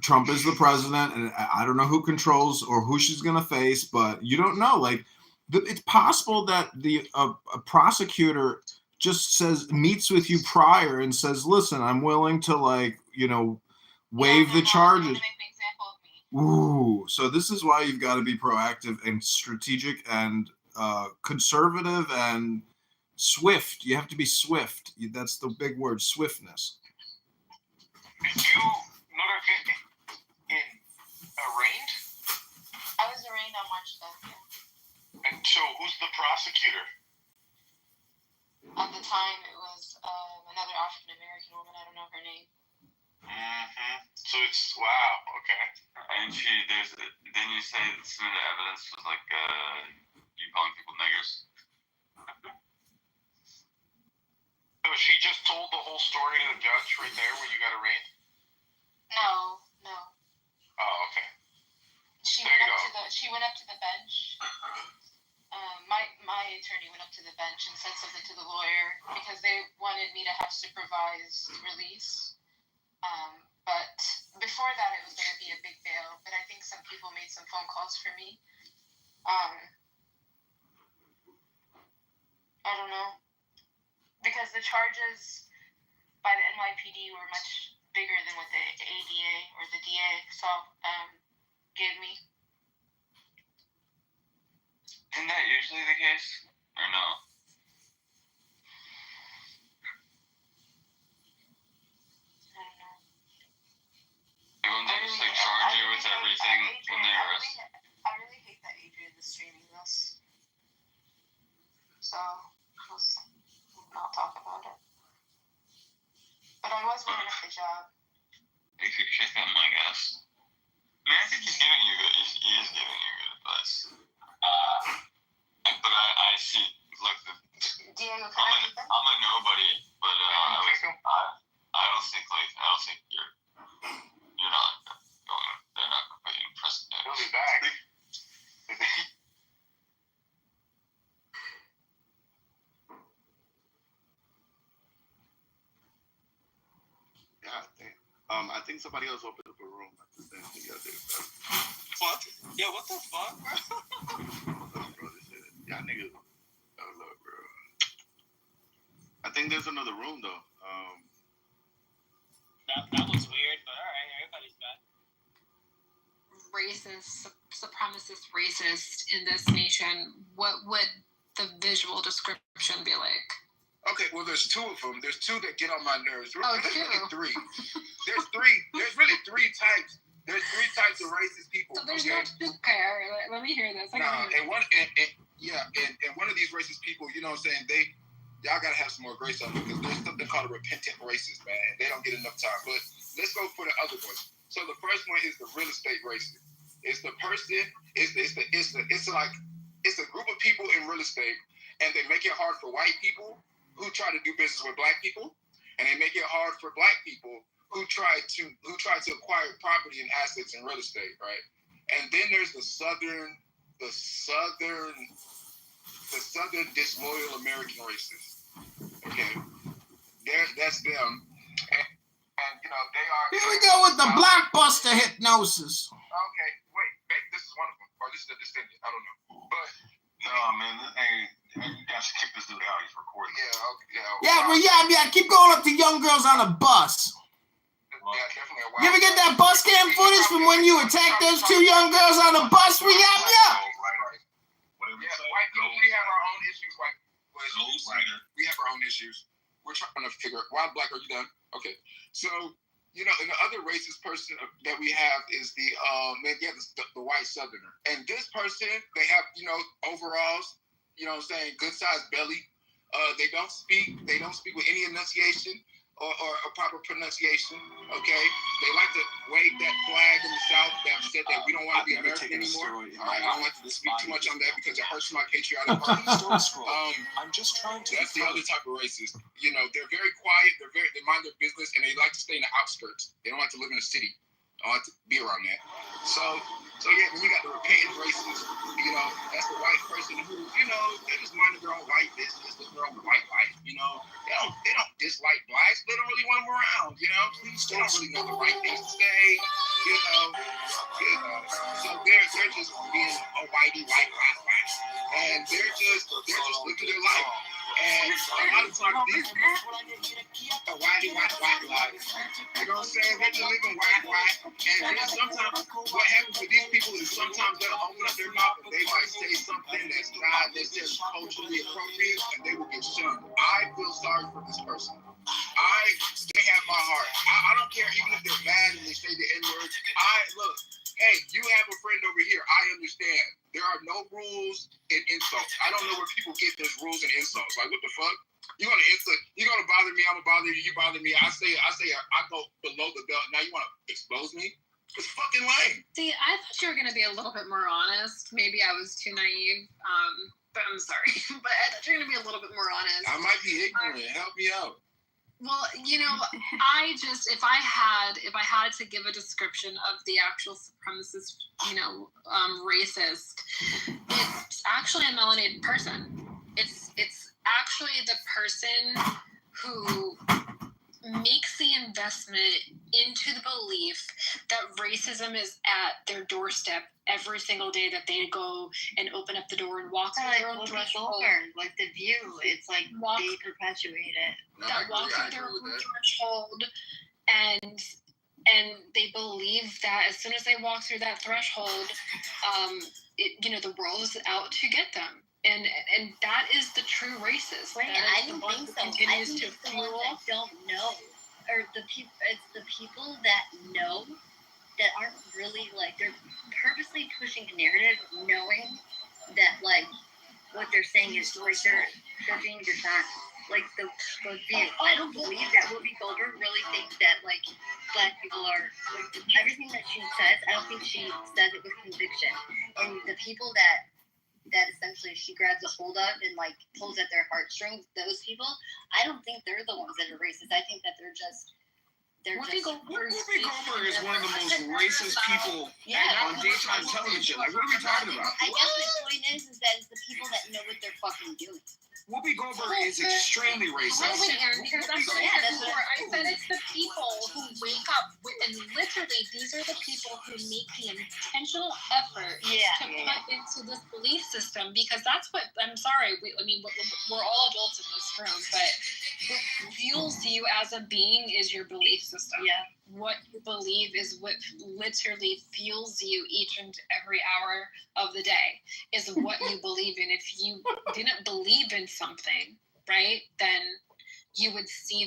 Trump is the president, and I don't know who controls or who she's going to face, but you don't know. Like, it's possible that a prosecutor just meets with you prior and says, "Listen, I'm willing to, like, you know, waive the charges." Make an example of me. Ooh, so this is why you've got to be proactive and strategic and conservative and swift. You have to be swift. That's the big word, swiftness. Did you not get arraigned? I was arraigned on March 10th. Yeah. And so, who's the prosecutor? At the time, it was another African American woman. I don't know her name. So it's wow. Okay. And then you say some of the evidence was like you calling people niggers. So she just told the whole story to the judge right there when you got arraigned? No. Oh, okay. She went up to the bench. My attorney went up to the bench and said something to the lawyer because they wanted me to have supervised release. But before that, it was going to be a big bail. But I think some people made some phone calls for me. I don't know. Because the charges by the NYPD were much bigger than what the ADA or the DA gave me. Isn't that usually the case? Or no? I don't know. Wouldn't they just like charge you with everything when they arrest? I really hate that Adrian is streaming this. So let's not talk about it. But I was wearing a hijab. You could kick him, I guess. I mean, I think he's giving you good. He is giving you good advice. But I see. Look, Diego, I'm a nobody, but I don't think you're not going. They're not going to put you in prison. He'll be back. God damn. I think somebody else opened up a room. I just didn't think y'all did it. What? Yeah, what the fuck, bro? What's up, bro? This shit. Y'all niggas. Oh, look, bro. I think there's another room, though. That was weird, but alright, everybody's back. Racist, supremacist racist in this nation, what would the visual description be like? Okay, well, there's two of them. There's two that get on my nerves. Oh, There's two. really three. There's really three types. There's three types of racist people. So there's okay? okay, all right, let me hear this. I gotta hear And one of these racist people, you know what I'm saying, y'all gotta have some more grace on them because there's something called a repentant racist, man. They don't get enough time. But let's go for the other one. So the first one is the real estate racist. It's the person, it's a group of people in real estate, and they make it hard for white people who try to do business with black people, and they make it hard for black people who try to acquire property and assets in real estate, right? And then there's the southern disloyal American racists. Okay, that's them, and you know they are. Here we go with the blockbuster hypnosis. Okay, wait, maybe this is one of them, or this is a descendant. I don't know, but no, man, you guys kick this dude out. He's recording. Yeah. Keep going up to young girls on a bus. Yeah, definitely. You ever get that bus cam footage from when you attacked those two young girls on a bus? Yeah, white people, we have our own issues. We have our own issues. We're trying to figure out why black. Are you done? Okay. So, you know, and the other racist person that we have is the white southerner. And this person, they have, you know, overalls, you know what I'm saying, good sized belly. They don't speak with any enunciation or a proper pronunciation. Okay. They like to wave that flag in the South that said that we don't want to be American anymore. All right, I don't like to speak too much on that because it hurts my patriotic heart. I'm just trying to. That's the other type of racist. You know, they're very quiet. They mind their business, and they like to stay in the outskirts. They don't like to live in a city. to be around that. So yeah, when you got the repentant racists, you know, that's the white person who, you know, they just minding their own white business, living their own white life, you know. They don't dislike blacks, they don't really want them around, you know. They don't really know the right things to say, you know. So they're just being a whitey white black, and they're just living their life. And a lot of times these a whitey white life. You know what I'm saying? They're just living white. And then sometimes what happens with these people is sometimes they'll open up their mouth and they might say something that's not necessarily culturally appropriate, and they will get shunned. I feel sorry for this person. They have my heart. I don't care even if they're mad and they say the N-word. Look, hey, you have a friend over here. I understand. There are no rules in insults. I don't know where people get those rules and insults. Like, what the fuck? You're gonna bother me, I'm gonna bother you, you bother me. I go below the belt. Now you wanna expose me? It's fucking lame. See, I thought you were gonna be a little bit more honest. Maybe I was too naive. But I'm sorry. But I thought you were gonna be a little bit more honest. I might be ignorant. Help me out. Well, you know, if I had to give a description of the actual supremacist, you know, racist, it's actually a melanated person. It's actually the person who makes the investment into the belief that racism is at their doorstep every single day that they go and open up the door and walk through their own threshold. Like the view, it's like they perpetuate it. That walk through their own threshold, and they believe that as soon as they walk through that threshold, you know, the world is out to get them. And that is the true racist. Right, I don't think so. Continues I think to it's the fuel. ones that don't know, or it's the people that know that aren't really like, they're purposely pushing a narrative, knowing that like what they're saying is like they're being dishonest. Like the view. I don't believe that Whoopi Goldberg really thinks that like black people are like, everything that she says. I don't think she says it with conviction. And the people that essentially she grabs a hold of and like pulls at their heartstrings, those people, I don't think they're the ones that are racist. I think that they're just Whoopi Goldberg is one of the most racist people on daytime television. Like, what are we talking about? I guess the point is that it's the people that know what they're fucking doing. Whoopi Goldberg is extremely racist. Wait, Aaron, because that's what I said before. I said it's the people who wake up and literally these are the people who make the intentional effort to put into this belief system, because that's what, I'm sorry, we're all adults in this room, but what fuels you as a being is your belief system. Yeah. What you believe is what literally fuels you each and every hour of the day, is what you believe in. If you didn't believe in something, right, then you would see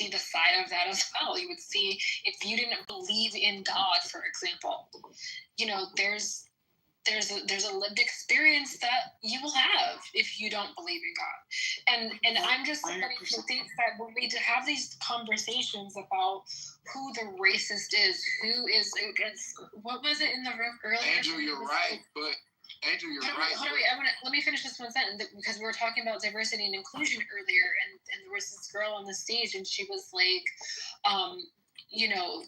the side of that as well. You would see, if you didn't believe in God, for example, you know, there's a lived experience that you will have if you don't believe in God. And I'm just starting to think that when we have these conversations about who the racist is, who is against, what was it in the room earlier? Andrew, you're right. Let me finish this one sentence, because we were talking about diversity and inclusion earlier, and there was this girl on the stage, and she was like, you know,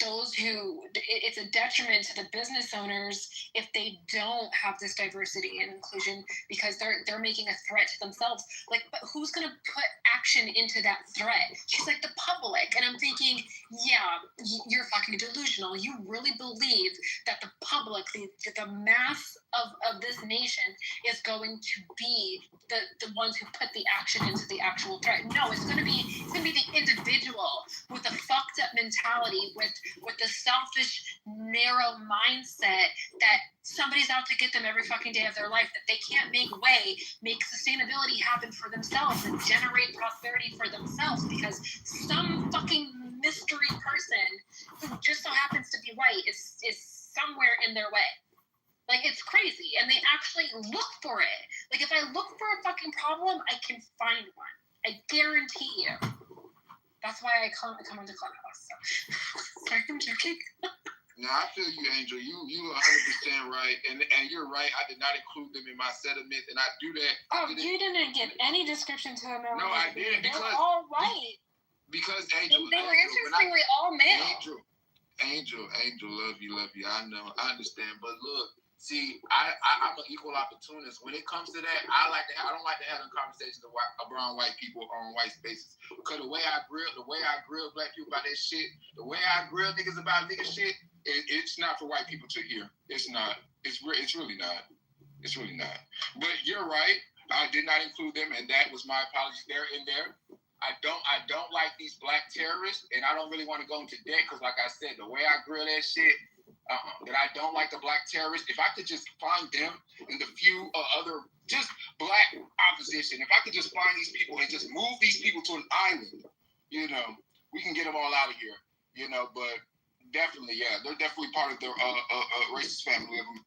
those who, it's a detriment to the business owners if they don't have this diversity and inclusion, because they're making a threat to themselves. Like, but who's going to put action into that threat? She's like, the public. And I'm thinking, yeah, you're fucking delusional. You really believe that the public, the mass of this nation is going to be the ones who put the action into the actual threat. No, it's gonna be the individual with a fucked up mentality, with the selfish, narrow mindset that somebody's out to get them every fucking day of their life, that they can't make sustainability happen for themselves and generate prosperity for themselves because some fucking mystery person who just so happens to be white is somewhere in their way. Like, it's crazy. And they actually look for it. Like, if I look for a fucking problem, I can find one. I guarantee you. That's why I come into Clubhouse. So. Sorry, I'm joking. No, I feel you, Angel. You 100% right. And you're right. I did not include them in my sediment, and I do that. Oh, you didn't give any description to them. No, I didn't. They're all white. Because, Angel, they were interestingly all male. Angel, love you. I know, I understand. But look, see, I'm an equal opportunist. When it comes to that, I don't like to have conversations around white people or on white spaces. Because the way I grill black people about that shit, the way I grill niggas about nigga shit, it's not for white people to hear. It's not. It's really not. It's really not. But you're right. I did not include them, and that was my apology. They're in there. I don't like these black terrorists, and I don't really want to go into debt because, like I said, the way I grill that shit, that I don't like the black terrorists. If I could just find them and the few other just black opposition, if I could just find these people and just move these people to an island, we can get them all out of here, But definitely, yeah, they're definitely part of the racist family of them.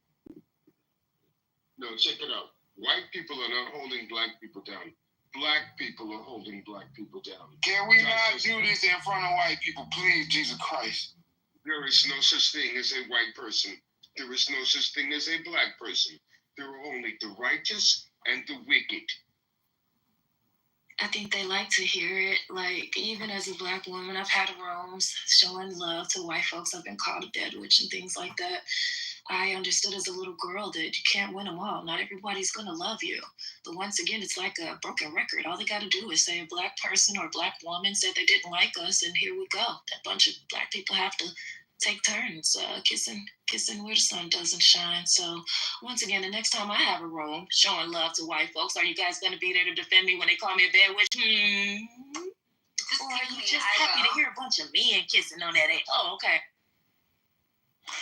No, check it out. White people are not holding black people down. Black people are holding black people down. Can we not do this in front of white people, please, Jesus Christ? There is no such thing as a white person. There is no such thing as a black person. There are only the righteous and the wicked. I think they like to hear it. Like, even as a black woman, I've had rooms showing love to white folks. I've been called a dead witch and things like that. I understood as a little girl that you can't win them all. Not everybody's going to love you. But once again, it's like a broken record. All they got to do is say a black person or a black woman said they didn't like us, and here we go. That bunch of black people have to take turns kissing where the sun doesn't shine. So once again, the next time I have a room showing love to white folks, are you guys going to be there to defend me when they call me a bad witch? Or are you just happy to hear a bunch of men kissing on that? Oh, okay.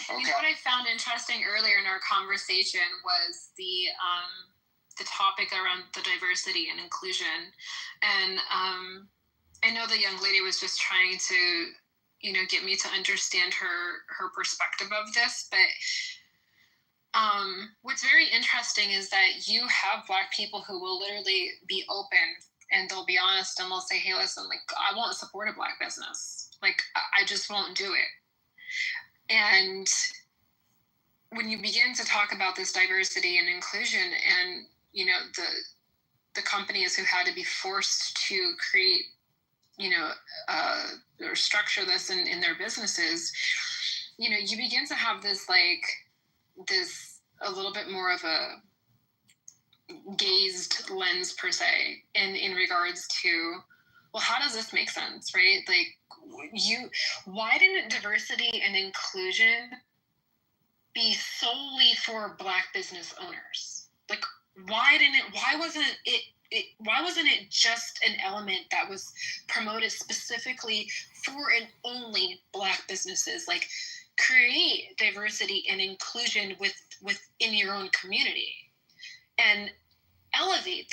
You know what I found interesting earlier in our conversation was the topic around the diversity and inclusion, and I know the young lady was just trying to, get me to understand her perspective of this, but what's very interesting is that you have black people who will literally be open and they'll be honest and they'll say, hey, listen, like, I won't support a black business. Like, I just won't do it. And when you begin to talk about this diversity and inclusion and, the companies who had to be forced to create, or structure this in their businesses, you begin to have this a little bit more of a gazed lens per se in regards to, well, how does this make sense, right? Like, why didn't diversity and inclusion be solely for black business owners? Like, why wasn't it just an element that was promoted specifically for and only black businesses? Like, create diversity and inclusion within your own community and elevate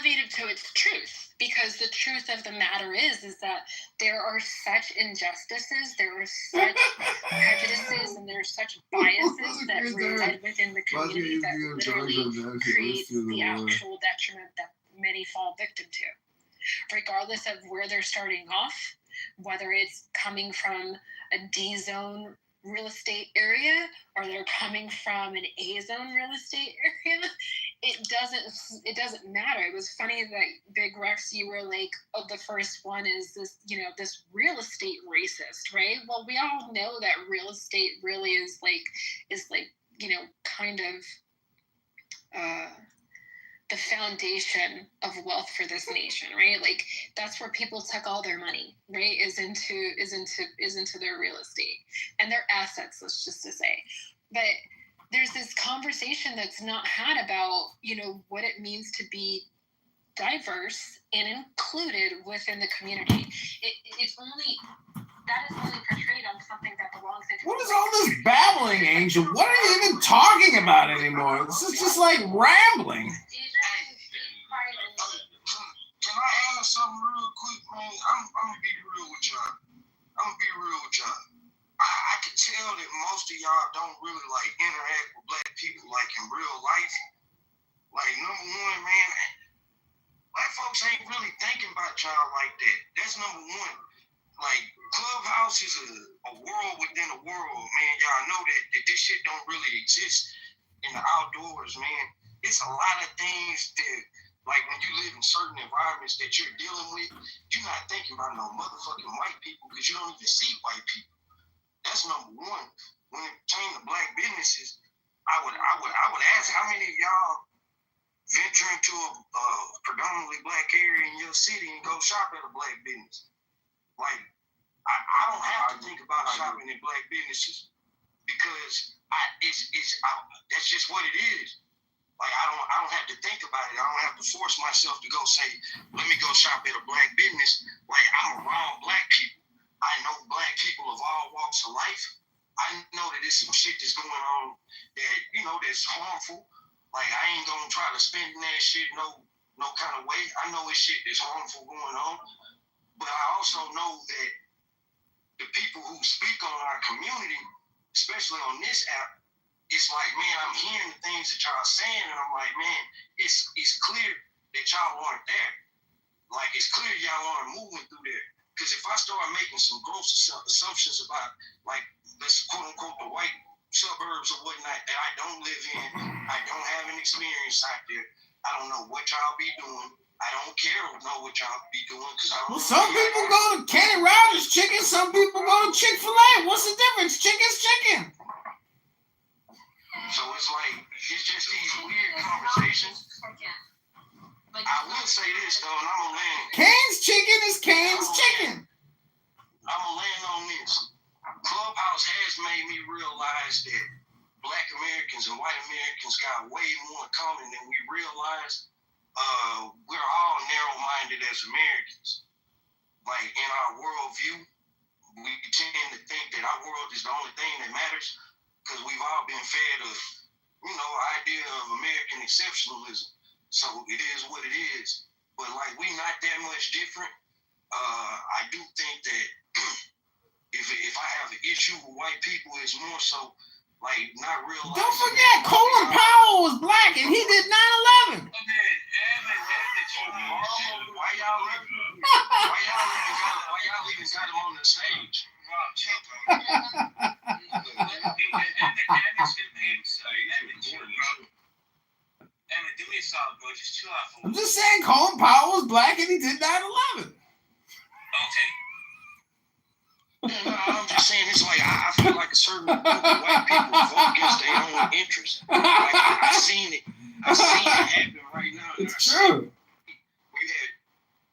it to its truth, because the truth of the matter is that there are such injustices, there are such prejudices, and there are such biases that reside within the community that literally creates the actual detriment that many fall victim to, regardless of where they're starting off, whether it's coming from a D-zone real estate area or they're coming from an A-zone real estate area. It doesn't matter. It was funny that Big Rex, you were like, oh, the first one is this, this real estate racist, right? Well, we all know that real estate really is kind of the foundation of wealth for this nation, right? Like, that's where people took all their money, right? Is into their real estate and their assets, let's just to say. But there's this conversation that's not had about, what it means to be diverse and included within the community. That is only portrayed on something that belongs into. What is all this babbling, Angel? What are you even talking about anymore? This is just like rambling. Can I add something real quick, man? I'm gonna be real with y'all. I can tell that most of y'all don't really interact with black people in real life. Number one, man, black folks ain't really thinking about y'all like that. That's number one. Clubhouse is a world within a world, man. Y'all know that this shit don't really exist in the outdoors, man. It's a lot of things that, when you live in certain environments that you're dealing with, you're not thinking about no motherfucking white people because you don't even see white people. That's number one. When it came to black businesses, I would ask how many of y'all venture into a predominantly black area in your city and go shop at a black business. Like, I don't have to think about shopping in black businesses because that's just what it is. Like, I don't have to think about it. I don't have to force myself to go say, let me go shop at a black business. Like, I'm around black people. I know black people of all walks of life. I know that there's some shit that's going on that, that's harmful. Like, I ain't gonna try to spend that shit no kind of way. I know it's shit that's harmful going on. But I also know that the people who speak on our community, especially on this app, it's like, man, I'm hearing the things that y'all saying, and I'm like, man, it's clear that y'all aren't there. Like, it's clear y'all aren't moving through there. Because if I start making some gross assumptions about, like, let's quote unquote the white suburbs or whatnot that I don't live in, I don't have an experience out there. I don't know what y'all be doing. I don't care to know what y'all be doing because I don't. Well, some people go to Kenny Rogers Chicken, some people go to Chick-fil-A. What's the difference? Chicken's chicken. So it's like, it's just these weird conversations. I will say this though, and I'm gonna land. Cane's chicken is Cane's chicken. I'm gonna land on this. Clubhouse has made me realize that black Americans and white Americans got way more in common than we realize. We're all narrow-minded as Americans. Like, in our worldview, we tend to think that our world is the only thing that matters because we've all been fed a, idea of American exceptionalism. So it is what it is. But, like, we not that much different. I do think that if I have an issue with white people, it's more so, like, not realizing. Don't forget, Colin Powell was black and he did 9/11. Why y'all even got him on the stage? Do me a solid, bro. Just chill out for I'm just saying, Colin Powell was black and he did 9/11. Okay. No, I'm just saying, it's like I feel like a certain group of white people vote against their own interests. Like, I seen it happen right now. It's true. We had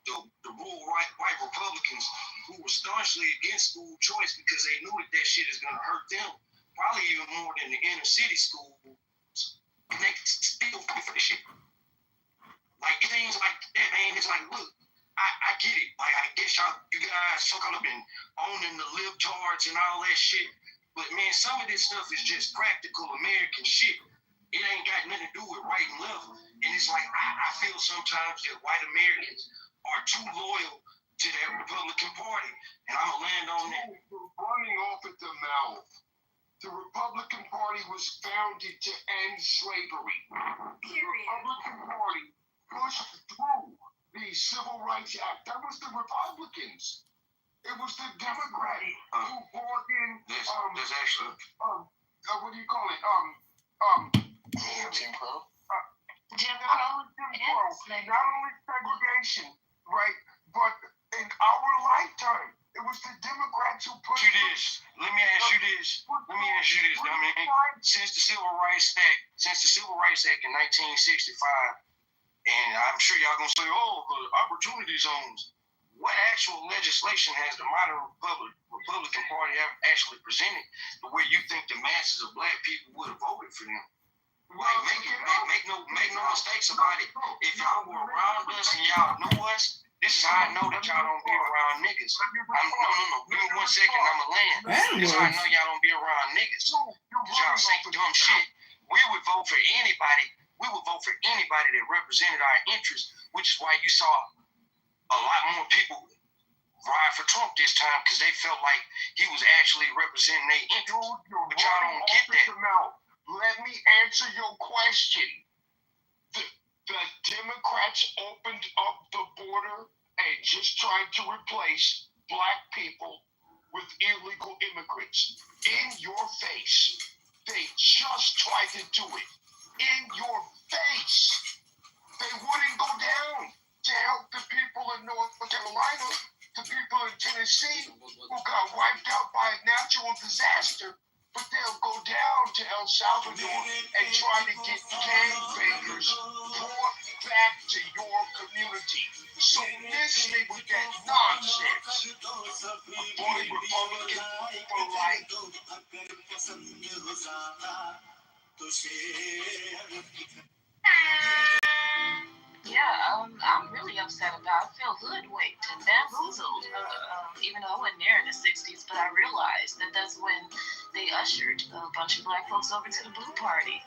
the rural white Republicans who were staunchly against school choice because they knew that shit is going to hurt them, probably even more than the inner city schools. And they still fight for the shit. Like, things like that, man. It's like, look, I get it. Like, I guess you guys so caught up in owning the libtards and all that shit. But, man, some of this stuff is just practical American shit. It ain't got nothing to do with right and left. And it's like, I feel sometimes that white Americans are too loyal to that Republican Party. And I'm going to land on that. Running off at the mouth. The Republican Party was founded to end slavery. The Republican Party pushed through the Civil Rights Act. That was the Republicans. It was the Democrats who brought in there's actually what do you call it? Jim Crow. Not only segregation, right? But in our lifetime, it was the Democrats who pushed this. Let me ask you this. I mean, since the Civil Rights Act in 1965, and I'm sure y'all gonna say, oh, the opportunity zones. What actual legislation has the modern Republican Party actually presented to where you think the masses of black people would have voted for them? Like, make no mistakes about it. If y'all were around us and y'all know us, this is how I know that y'all don't be around niggas. No. Give me 1 second, I'ma land. This is how I know y'all don't be around niggas. Because y'all say dumb shit. We would vote for anybody. We would vote for anybody that represented our interests, which is why you saw a lot more people ride for Trump this time because they felt like he was actually representing their interests. But y'all don't get that. Let me answer your question. The Democrats opened up the border and just tried to replace black people with illegal immigrants. In your face. They just tried to do it. In your face. They wouldn't go down to help the people in North Carolina. the people in Tennessee who got wiped out by a natural disaster, but they'll go down to El Salvador and try to get gangbangers brought back to your community. So miss me with that nonsense. Boy, Republican for life. Yeah, I'm really upset about it. I feel hoodwinked and bamboozled, even though I wasn't there in the 60s, but I realized that that's when they ushered a bunch of black folks over to the Blue Party.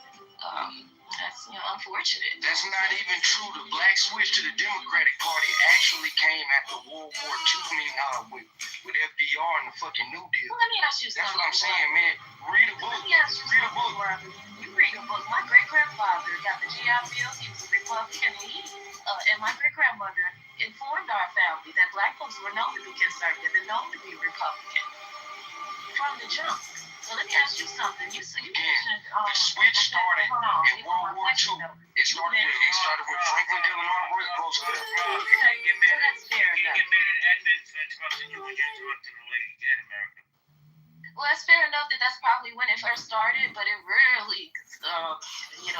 That's, unfortunate. That's not even true. The black switch to the Democratic Party actually came after World War II, with FDR and the fucking New Deal. Well, let me ask you something. That's what I'm saying, man. Read a book. Let me ask you Read a book. You read a book. My great-grandfather got the GI Bill. He was a Republican. And my great-grandmother informed our family that black folks were known to be conservative and known to be Republican from the jump. So let me ask you something. You mentioned the switch started in World War II. It started with Franklin Delano Roosevelt. That's fair enough. Well, that's fair enough that that's probably when it first started, but it really,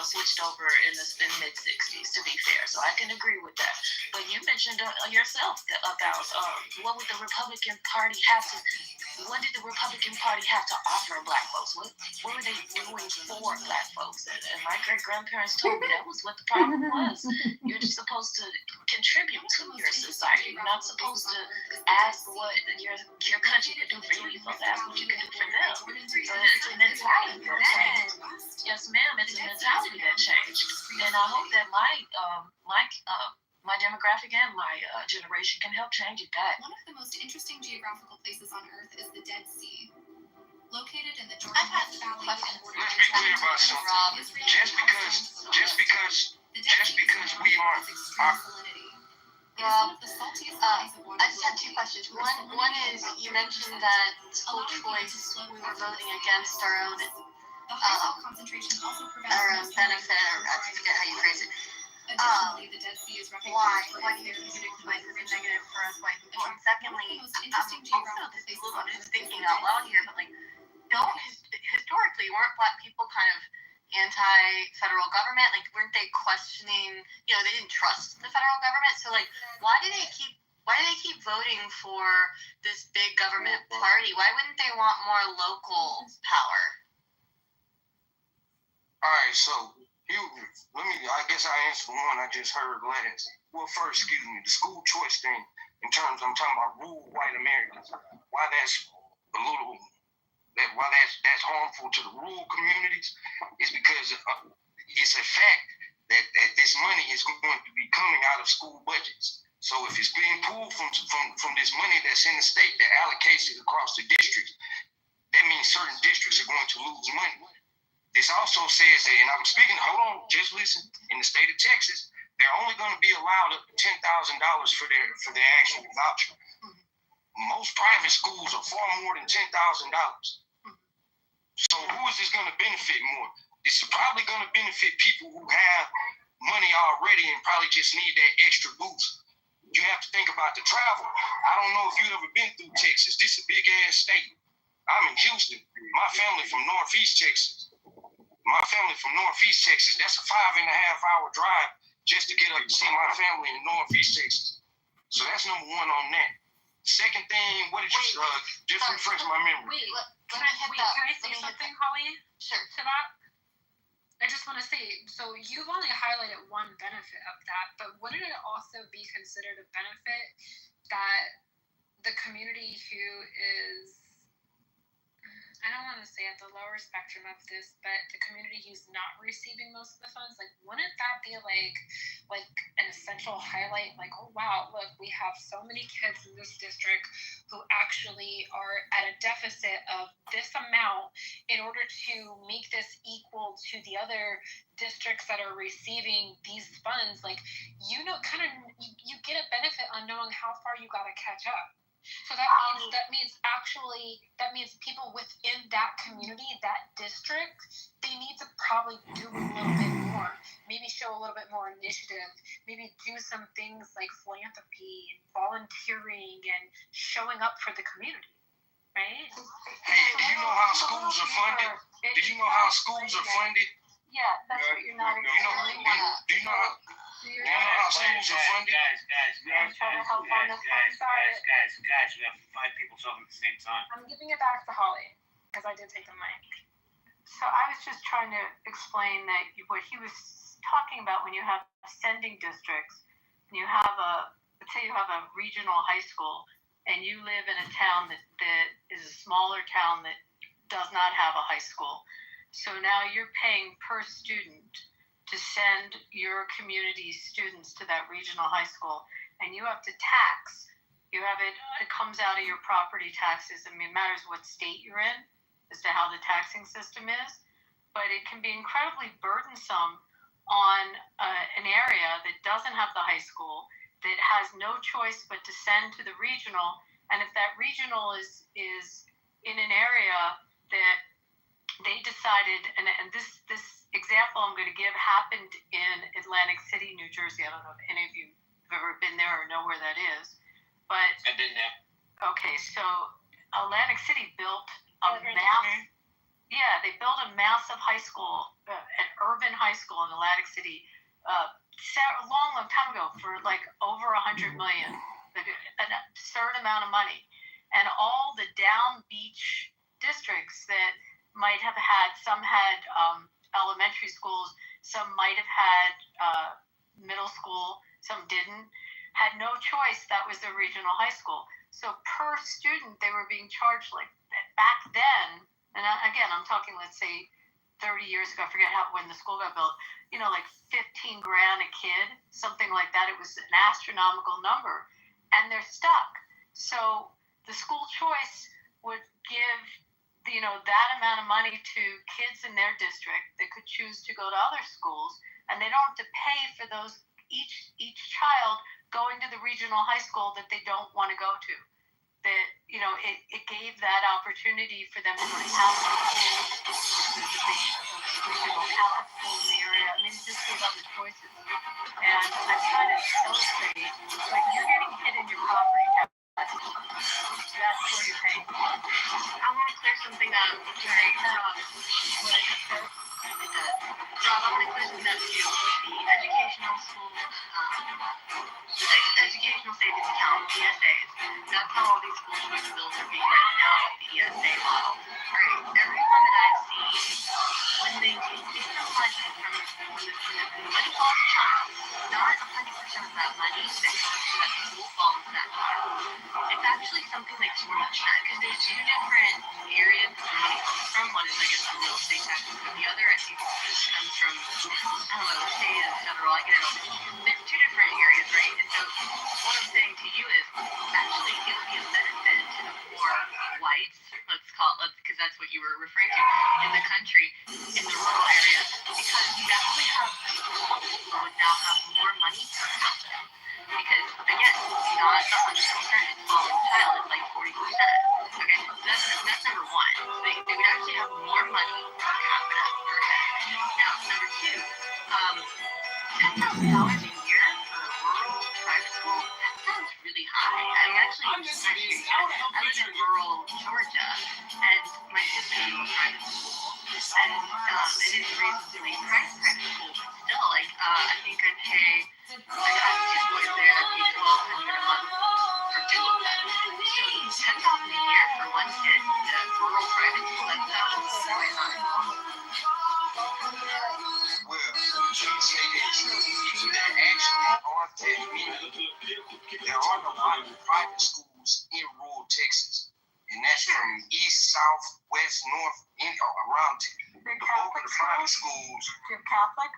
switched over in the mid-60s, to be fair. So I can agree with that. But you mentioned yourself about what did the Republican Party have to offer black folks? What were they doing for black folks? And my great-grandparents told me that was what the problem was. You're just supposed to contribute to your society. You're not supposed to ask what your country can do for you. You're supposed to ask what you can do for them. So it's a mentality that changed. Yes, ma'am, it's a mentality that changed. And I hope that my demographic and my generation can help change it back. One of the most interesting geographical places on Earth is the Dead Sea. Located in the Jordan Valley and bordered Let's be clear about something. Just because we are Rob, I just had two questions. One is you mentioned that school choice we were voting against our own benefit, or I forget how you phrase it. Why do you think it might be negative for us white people? And secondly, I'm just thinking out loud here, but historically weren't black people kind of anti-federal government? Like, weren't they questioning? They didn't trust the federal government. So, why do they keep voting for this big government party? Why wouldn't they want more local power? All right, so I guess I answer for one I just heard last. Well, first, the school choice thing, in terms, I'm talking about rural white Americans. Why that's that's harmful to the rural communities is because it's a fact that this money is going to be coming out of school budgets. So if it's being pulled from this money that's in the state that allocates it across the districts, that means certain districts are going to lose money. This also says that, and I'm speaking, hold on, just listen, in the state of Texas, they're only going to be allowed up to $10,000 for their actual voucher. Most private schools are far more than $10,000. So who is this going to benefit more? This is probably going to benefit people who have money already and probably just need that extra boost. You have to think about the travel. I don't know if you've ever been through Texas. This is a big ass state. I'm in Houston. My family from Northeast Texas. That's a 5.5-hour drive just to get up to see my family in Northeast Texas. So that's number one on that. Second thing, what did you just refresh my memory? Can I say something, Holly? Sure. To that? I just want to say, so you've only highlighted one benefit of that, but wouldn't it also be considered a benefit that the community who is, I don't want to say at the lower spectrum of this, but the community who's not receiving most of the funds, wouldn't that be like an essential highlight? Oh wow, look, we have so many kids in this district who actually are at a deficit of this amount in order to make this equal to the other districts that are receiving these funds. You get a benefit on knowing how far you got to catch up. So that means people within that community, that district, they need to probably do a little bit more. maybe show a little bit more initiative, maybe do some things like philanthropy and volunteering and showing up for the community, right? Hey, do you know how schools are funded? Do you know how schools are funded? Yeah, that's what you're not Do you know how schools are funded? Guys, we have 5 people talking at the same time. I'm giving it back to Holly because I did take the mic. So I was just trying to explain that what he was talking about when you have sending districts, and you have let's say you have a regional high school, and you live in a town that is a smaller town that does not have a high school. So now you're paying per student to send your community's students to that regional high school, and you have to tax. You have it comes out of your property taxes. I mean, it matters what state you're in as to how the taxing system is, but it can be incredibly burdensome on an area that doesn't have the high school, that has no choice but to send to the regional. And if that regional is in an area that they decided, and this example I'm going to give happened in Atlantic City, New Jersey. I don't know if any of you have ever been there or know where that is, but I've been there. Okay, so Atlantic City built they built a massive high school, an urban high school in Atlantic City, a long time ago for like over $100 million, like an absurd amount of money, and all the down beach districts that might have had, some had elementary schools, some might have had middle school, some didn't, had no choice. That was their regional high school. So per student, they were being charged like back then. And again, I'm talking, let's say 30 years ago, I forget when the school got built, like $15,000 a kid, something like that. It was an astronomical number, and they're stuck. So the school choice would give that amount of money to kids in their district that could choose to go to other schools, and they don't have to pay for those each child going to the regional high school that they don't want to go to. That it gave that opportunity for them to have schools, regional Catholic school in the area. I mean, it just gave other choices. And I'm trying to illustrate, like, you're getting hit in your property tax. That's where you're paying. I want to clear something up. Right? What I just said. Rob, I want to clear something up too. The educational school, educational savings account, ESAs. That's how all these school choice bills are being written out, the ESA model. Right? Everyone that I've seen, when they take the money from the money falls to child, not 100% of that money that goes to that school falls to that child. It's actually something like 40%, because there's 2 different areas that the money comes from. One is, I guess, the real estate taxes, and the other, I think, comes from, I don't know, state and federal. I get it all. There's 2 different areas, right? And so what I'm saying to you is, actually, it would be a benefit to the poor whites, because that's what you were referring to, in the country, in the rural areas, because you actually have people who would now have more money per capita. Because, again, not 100%, it's all in child, it's like 40%. Okay, so that's number one. So they would actually have more money per capita per head. Now, number 2, $10,000 a year for a rural private school, that sounds really high. I was in rural Georgia, and my sister went to a private school, and it is reasonably priced private school, but still, I think I pay, I have 2 boys there, I pay $1,200 a month for 2 of them. So $10,000 a year for 1 kid in a rural private school, that's way high. Well, you say that actually are telling me there are a lot of private schools in rural Texas, and that's from east, south, west, north, around Texas. The bulk of the private schools. You're Catholic?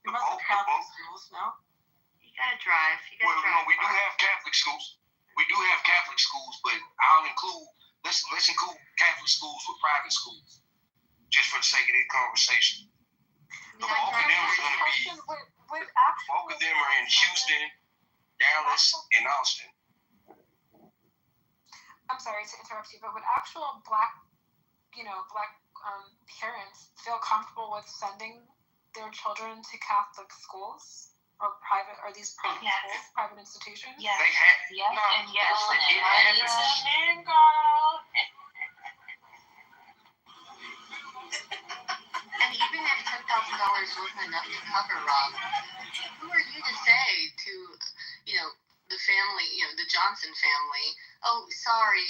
You must have Catholic schools, no? You gotta drive. No, we do have Catholic schools. We do have Catholic schools, but I'll include, let's include Catholic schools with private schools, just for the sake of this conversation. The bulk of them are going to be, bulk of them are in Houston, Dallas, and Austin. I'm sorry to interrupt you, but would actual black parents feel comfortable with sending their children to Catholic schools or private? Are these private schools, private institutions? Yes. They have. Yes, No, and yes. it happens. And girl. And even if $10,000 wasn't enough to cover, Rob, who are you to say to, the family, the Johnson family, oh, sorry,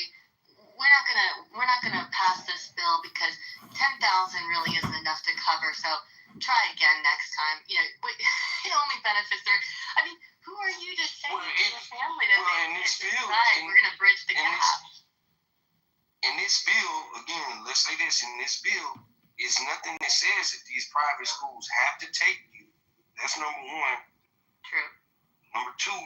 we're not gonna pass this bill because 10,000 really isn't enough to cover. So try again next time. It only benefits their. I mean, who are you to say to your family that we're gonna bridge the gap? In this bill, again, let's say this: in this bill, is nothing that says that these private schools have to take you. That's number one. True. Number two,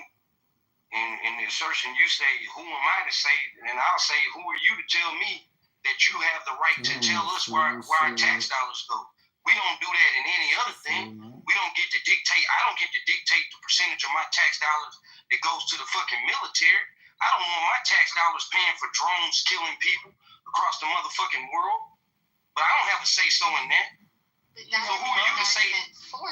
in the assertion you say, who am I to say? And I'll say, who are you to tell me that you have the right to tell us where our tax dollars go? We don't do that in any other thing. We don't get to dictate. I don't get to dictate the percentage of my tax dollars that goes to the fucking military. I don't want my tax dollars paying for drones killing people across the motherfucking world. But I don't have a say so in that. So who are you to say? No.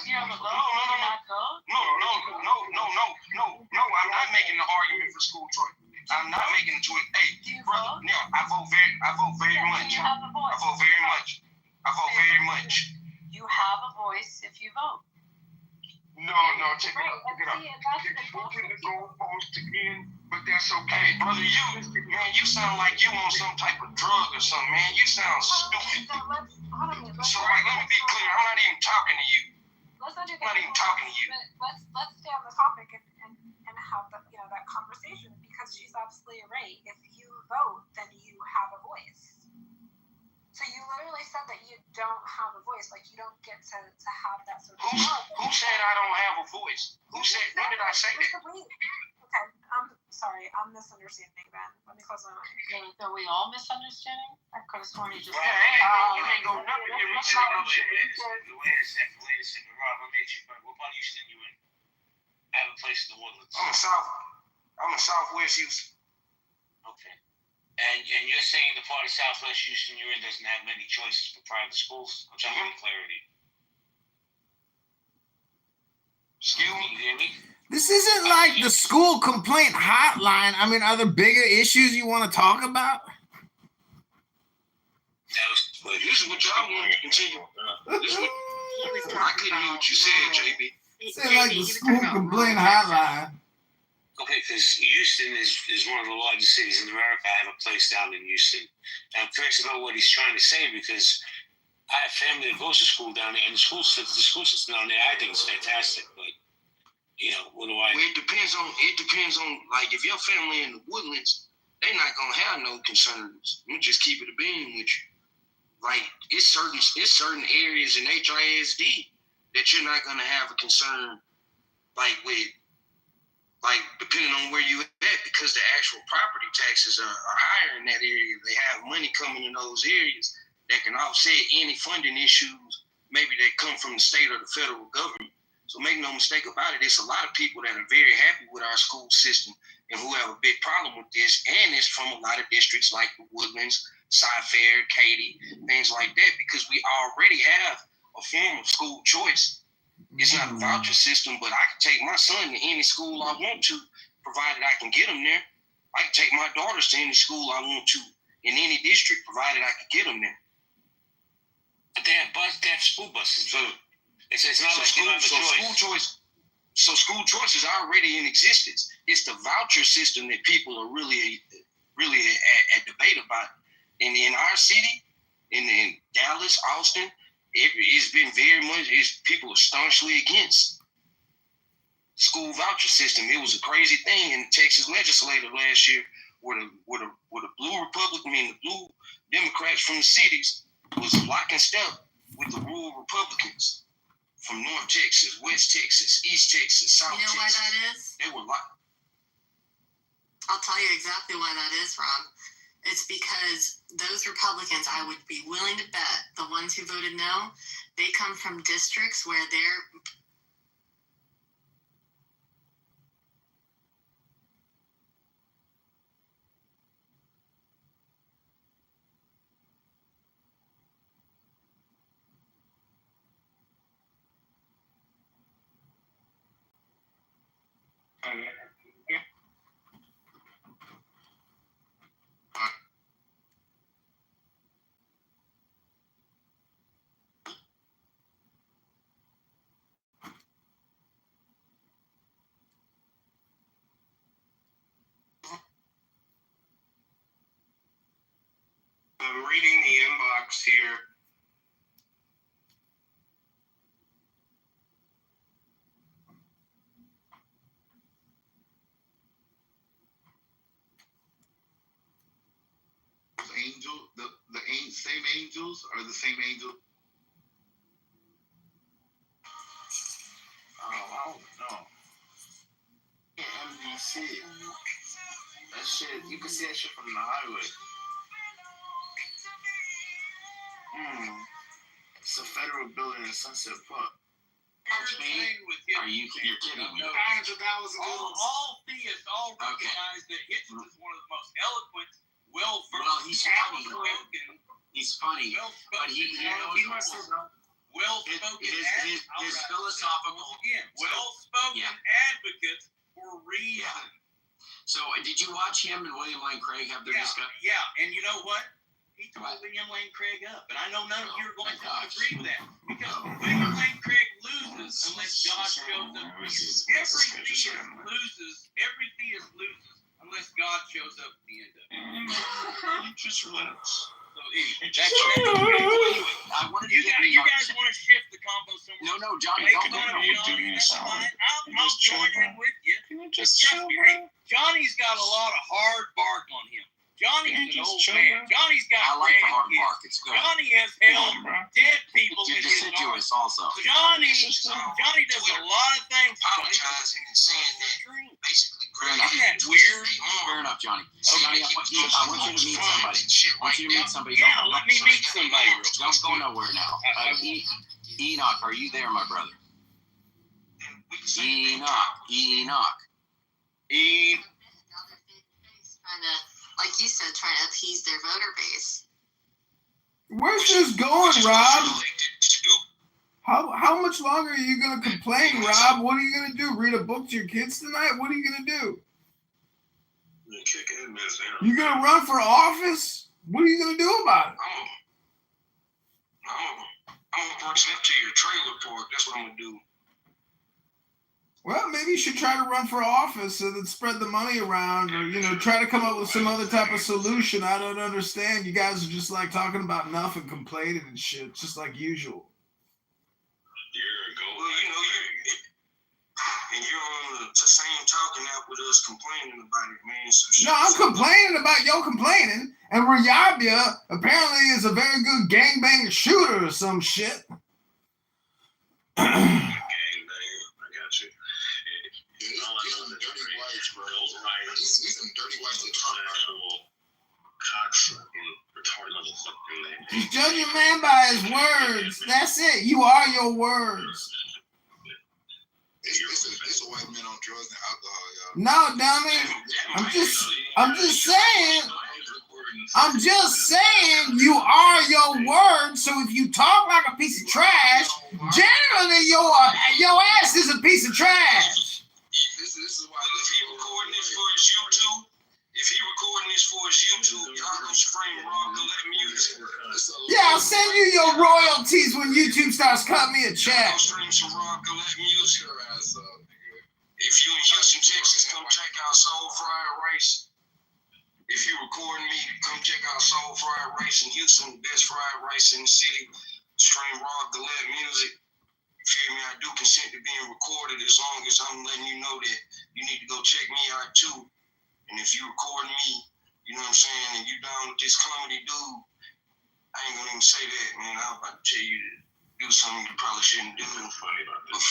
I'm not making the argument for school choice. I'm not making the choice. Hey, brother, no, I vote very much. I vote very much. You have a voice if you vote. No, check it out. People tend to go post again, but that's okay. Brother, you sound like you on some type of drug or something, man. You sound stupid. So, let me be clear. I'm not even talking to you. Let's not do I'm not even talking to you. Let's stay on the topic and have that conversation, because she's absolutely right. If you vote, then you have a voice. So you literally said that you don't have a voice, like you don't get to have that sort of. Who said I don't have a voice? When did I say that? Okay, I'm sorry, I'm misunderstanding then. Let me close my mic. Are we all misunderstanding? I could have sworn you just said. You ain't going nothing. Wait a second, Rob. I met you. What part of Houston you in? I have a place in the Woodlands. I'm in Southwest Houston. Okay. And you're saying the part of Southwest Houston you're in doesn't have many choices for private schools? I'm trying to get clarity. Excuse me? Can you hear me? This isn't like the school complaint hotline. I mean, are there bigger issues you want to talk about? But this is what y'all want to continue. This is what I couldn't hear what you said, JB. It's like the school complaint hotline. Okay, because Houston is one of the largest cities in America. I have a place down in Houston. And I'm curious about what he's trying to say, because I have family that goes to school down there, and the school system down there, I think it's fantastic. But what do I? Well, it depends on like if your family in the Woodlands, they're not gonna have no concerns. Let me just keep it a bean with you. Like it's certain areas in HISD that you're not gonna have a concern, like depending on where you at, because the actual property taxes are higher in that area. They have money coming in those areas that can offset any funding issues maybe that come from the state or the federal government. So make no mistake about it, it's a lot of people that are very happy with our school system and who have a big problem with this, and it's from a lot of districts like the Woodlands, Cy-Fair, Katy, things like that, because we already have a form of school choice. It's not a voucher system, but I can take my son to any school I want to, provided I can get him there. I can take my daughters to any school I want to in any district, provided I can get them there. But they have school buses. So it's not like you have a choice. School choice is already in existence. It's the voucher system that people are really at debate about. And in our city, in Dallas, Austin, it's been very much. People are staunchly against school voucher system. It was a crazy thing in the Texas legislature last year, where the blue Republican and the blue Democrats from the cities was lock and step with the rural Republicans from North Texas, West Texas, East Texas, South Texas. You know why that is? They were locked. I'll tell you exactly why that is, Rob. It's because those Republicans, I would be willing to bet, the ones who voted no, they come from districts where they're I'm reading the inbox here. Same angels are the same angel. Oh, I don't know. NBC. That shit, you can see that shit from the highway. It's a federal building in Sunset Park. Are you? You're kidding me? All theists all recognize that Hitchens is one of the most eloquent, he's funny. He's funny, but he must have well-spoken his philosophical well-spoken advocates for reason. Yeah. So, did you watch him and William Lane Craig have their discussion? Yeah, and you know what? He tore William Lane Craig up, but I know none of you are going to agree with that because William Lane Craig loses unless God shows up. Every theist loses unless God shows up at the end of it. Just relax. So anyway, that's I wanted to you guys want to shift the combo somewhere? No, Johnny, I'll join in with you. Johnny's got a lot of hard bark on him. Johnny's an old man. Johnny's got I like the hard grandkids. bark. It's good. Johnny has held dead people in his deciduous arms. also. Johnny does a lot of things. Apologizing and saying that basically Fair enough. Isn't that weird? Fair enough, Johnny. Johnny, I want you to meet somebody. I want you to meet somebody. Yeah, let me meet somebody. Don't go nowhere now. Enoch, are you there, my brother? Enoch. Like you said, trying to appease their voter base. Where's this going, Rob? How much longer are you gonna complain, Rob? What are you gonna do? Read a book to your kids tonight? What are you gonna do? You gonna run for office? What are you gonna do about it? I'm gonna bring it to your trailer park. That's what I'm gonna do. Well, maybe you should try to run for office and then spread the money around, or try to come up with some other type of solution. I don't understand. You guys are just like talking about nothing, complaining and shit, just like usual. You're on the same talking app with us complaining about it, man. So No, I'm complaining about your complaining, and Rayabia apparently is a very good gangbanger shooter or some shit. Just judge a man by his words. That's it. You are your words. It's a white man on drugs and alcohol, y'all. No, dummy. I'm just saying you are your words. So if you talk like a piece of trash, generally your ass is a piece of trash. This is why if he recording this for his YouTube, y'all gonna scream Rob Gillette music. Yeah, I'll send you your royalties when YouTube starts cutting me a check. Stream some Rob Gillette music. If you in Houston, Texas, come check out Soul Fried Rice. If you recording me, come check out Soul Fried Rice in Houston, best fried rice in the city. Stream Rob Gillette music. You feel me? I do consent to being recorded as long as I'm letting you know that you need to go check me out too. And if you recording me, you know what I'm saying, and you down with this comedy dude, I ain't gonna even say that, man. I'm about to tell you to do something you probably shouldn't do. Funny about this.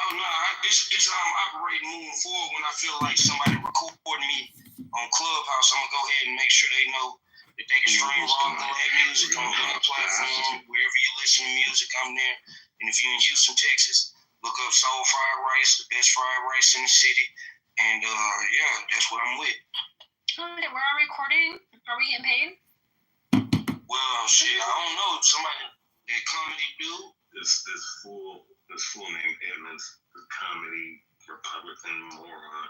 Oh no, this is how I'm operating moving forward. When I feel like somebody recording me on Clubhouse, I'm gonna go ahead and make sure they know that they can stream Rob Gillette music on any platform. Wherever you listen to music, I'm there. And if you're in Houston, Texas, look up Soul Fried Rice, the best fried rice in the city. And yeah, that's what I'm with. Okay, we're on recording. Are we getting paid? Well, shit, I don't know. Somebody, that comedy dude, this fool named Edmonds, the comedy Republican moron.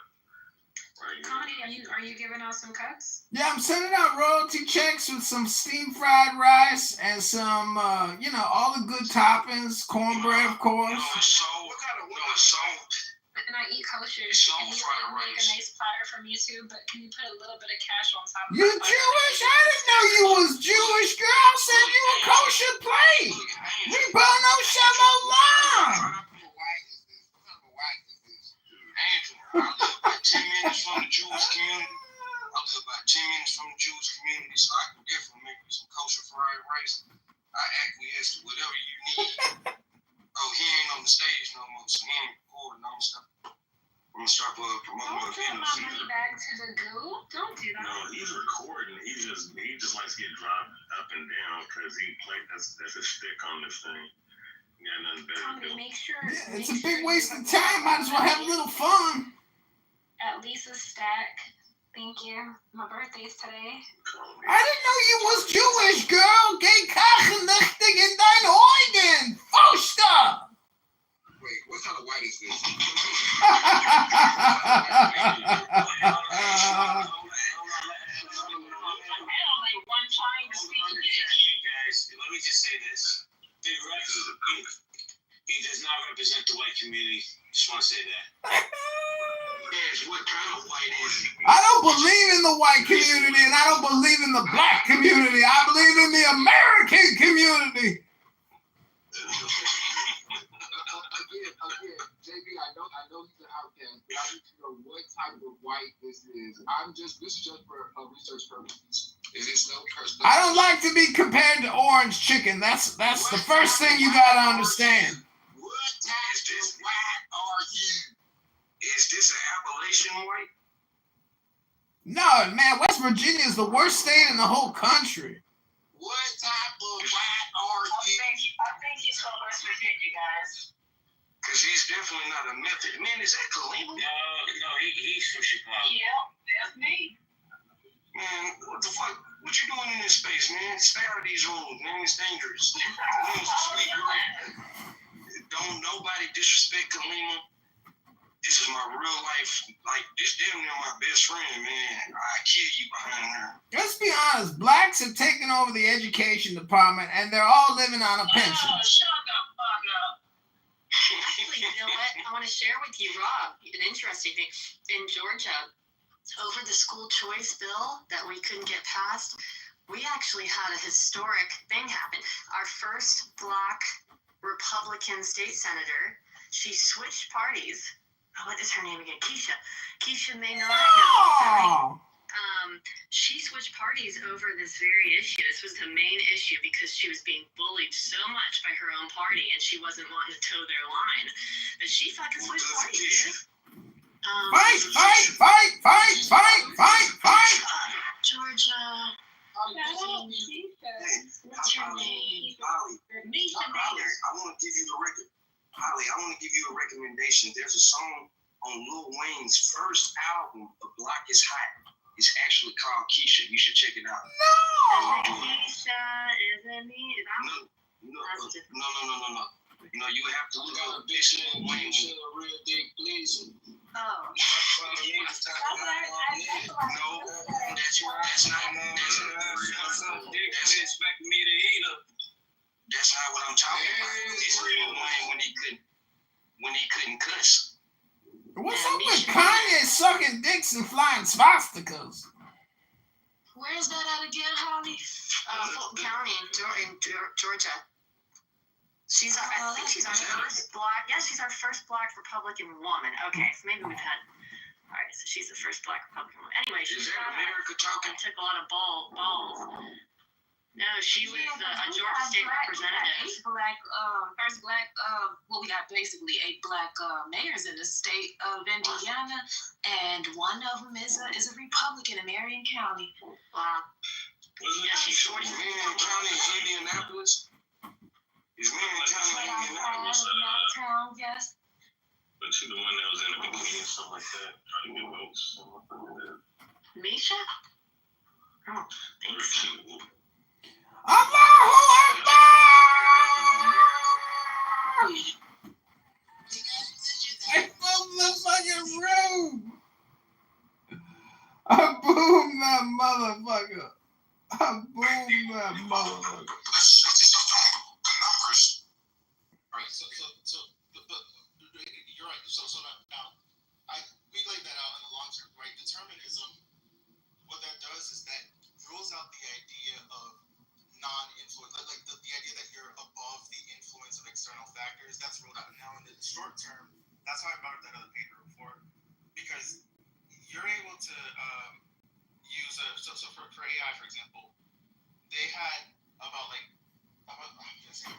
Right here. Connie, are you giving out some cuts? Yeah, I'm sending out royalty checks with some steamed fried rice and some, all the good toppings, cornbread, of course. And I eat kosher. And you make a nice platter for me too, but can you put a little bit of cash on top of it? You Jewish? I didn't know you was Jewish, girl. Send you a kosher plate. We burn no shalom. I live about 10 minutes from the Jewish community. So I can definitely make you some kosher fried rice. I acquiesce to whatever you need. Oh, he ain't on the stage no more, so he ain't recording. I'm gonna start promoting my Don't videos. give my money back to the goo. Don't do that. No, he's recording. He just likes to get dropped up and down because that's his stick on this thing. He got nothing better to do. Make sure. Yeah, it's a big waste of time. Might as well have a little fun. At least a stack. Thank you. My birthday's today. I didn't know you was Jewish, girl. Geh kachelichtig in dein Eugen. Foster. Wait, what kind of white is this? Let me just say this. Big Rex, he does not represent the white community. Just want to say that. Yes, what kind of white is he? I don't believe in the white community, and I don't believe in the black community. I believe in the American community. Again, JB, I know he's an outcast, but I need to know what type of white this is. This is just for research purposes. Is this no person? I don't like to be compared to orange chicken. That's the first thing you gotta understand. What type of white are you? Is this an Appalachian white? No, man, West Virginia is the worst state in the whole country. What type of white are you? I think he's from West Virginia, guys. Because he's definitely not a method. Man, is that Kalima? No, he's from Chicago. Yeah, that's me. Man, what the fuck? What you doing in this space, man? Stay out of these rooms, man. It's dangerous. It's a sweet girl. Don't nobody disrespect Kalima. This is my real life. Like, this damn near my best friend, man. I kill you behind her. Let's be honest, blacks have taken over the education department, and they're all living on a pension. Oh, shut the fuck up. Actually, you know what? I want to share with you, Rob, an interesting thing. In Georgia, over the school choice bill that we couldn't get passed, we actually had a historic thing happen. Our first black Republican state senator, she switched parties. What is her name again? Keisha may not know. She switched parties over this very issue. This was the main issue because she was being bullied so much by her own party and she wasn't wanting to toe their line. But she fucking switched parties, dude. Fight! Georgia. What's your name? Holly. I want to give you the record. Holly, I want to give you a recommendation. There's a song on Lil Wayne's first album, The Block Is Hot. It's actually called Keisha. You should check it out. No! Keisha, isn't me? No. You know, you have to look up this Lil Wayne. Real dick, please. Oh. That's not expecting me to eat her. That's not what I'm talking about. It's Lil Wayne when he couldn't cuss. What's up with Kanye sucking dicks and flying swastikas? Where's that at again, Holly? Fulton County in Georgia. I think she's our first black. Yeah, she's our first black Republican woman. Okay, so maybe we've had. All right, so she's the first black Republican woman. Anyway, she's America talking. Took a lot of balls. No, she was a Georgia state representative. First black, well, we got basically 8 black mayors in the state of Indiana, and one of them is a Republican in Marion County. Wow. Yeah, she's 40. Marion County is Indianapolis. Is Marion County Indianapolis? Yes. But she's the one that was in the bikini and stuff like that, trying to get votes. Misha? I don't think so. Allahu Akbar! I boomed the fucking room. I boomed that motherfucker. Right. So, but you're right. So now, we laid that out in the long term, right? Determinism. What that does is that rules out the idea of non-influence, like the idea that you're above the influence of external factors. That's ruled out. Now, in the short term, that's how I brought up that other paper before, because you're able to use for AI, for example, they had about 350 schemes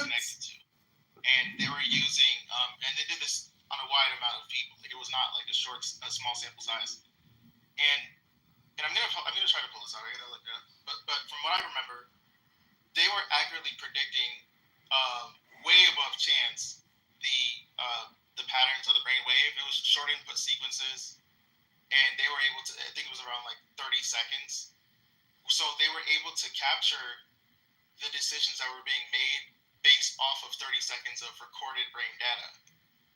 connected to, and they were using and they did this on a wide amount of people. Like, it was not like a small sample size. And I'm gonna try to pull this out. I gotta look it up. But from what I remember, they were accurately predicting way above chance the patterns of the brain wave. It was short input sequences, and they were able to. I think it was around like 30 seconds. So they were able to capture the decisions that were being made based off of 30 seconds of recorded brain data.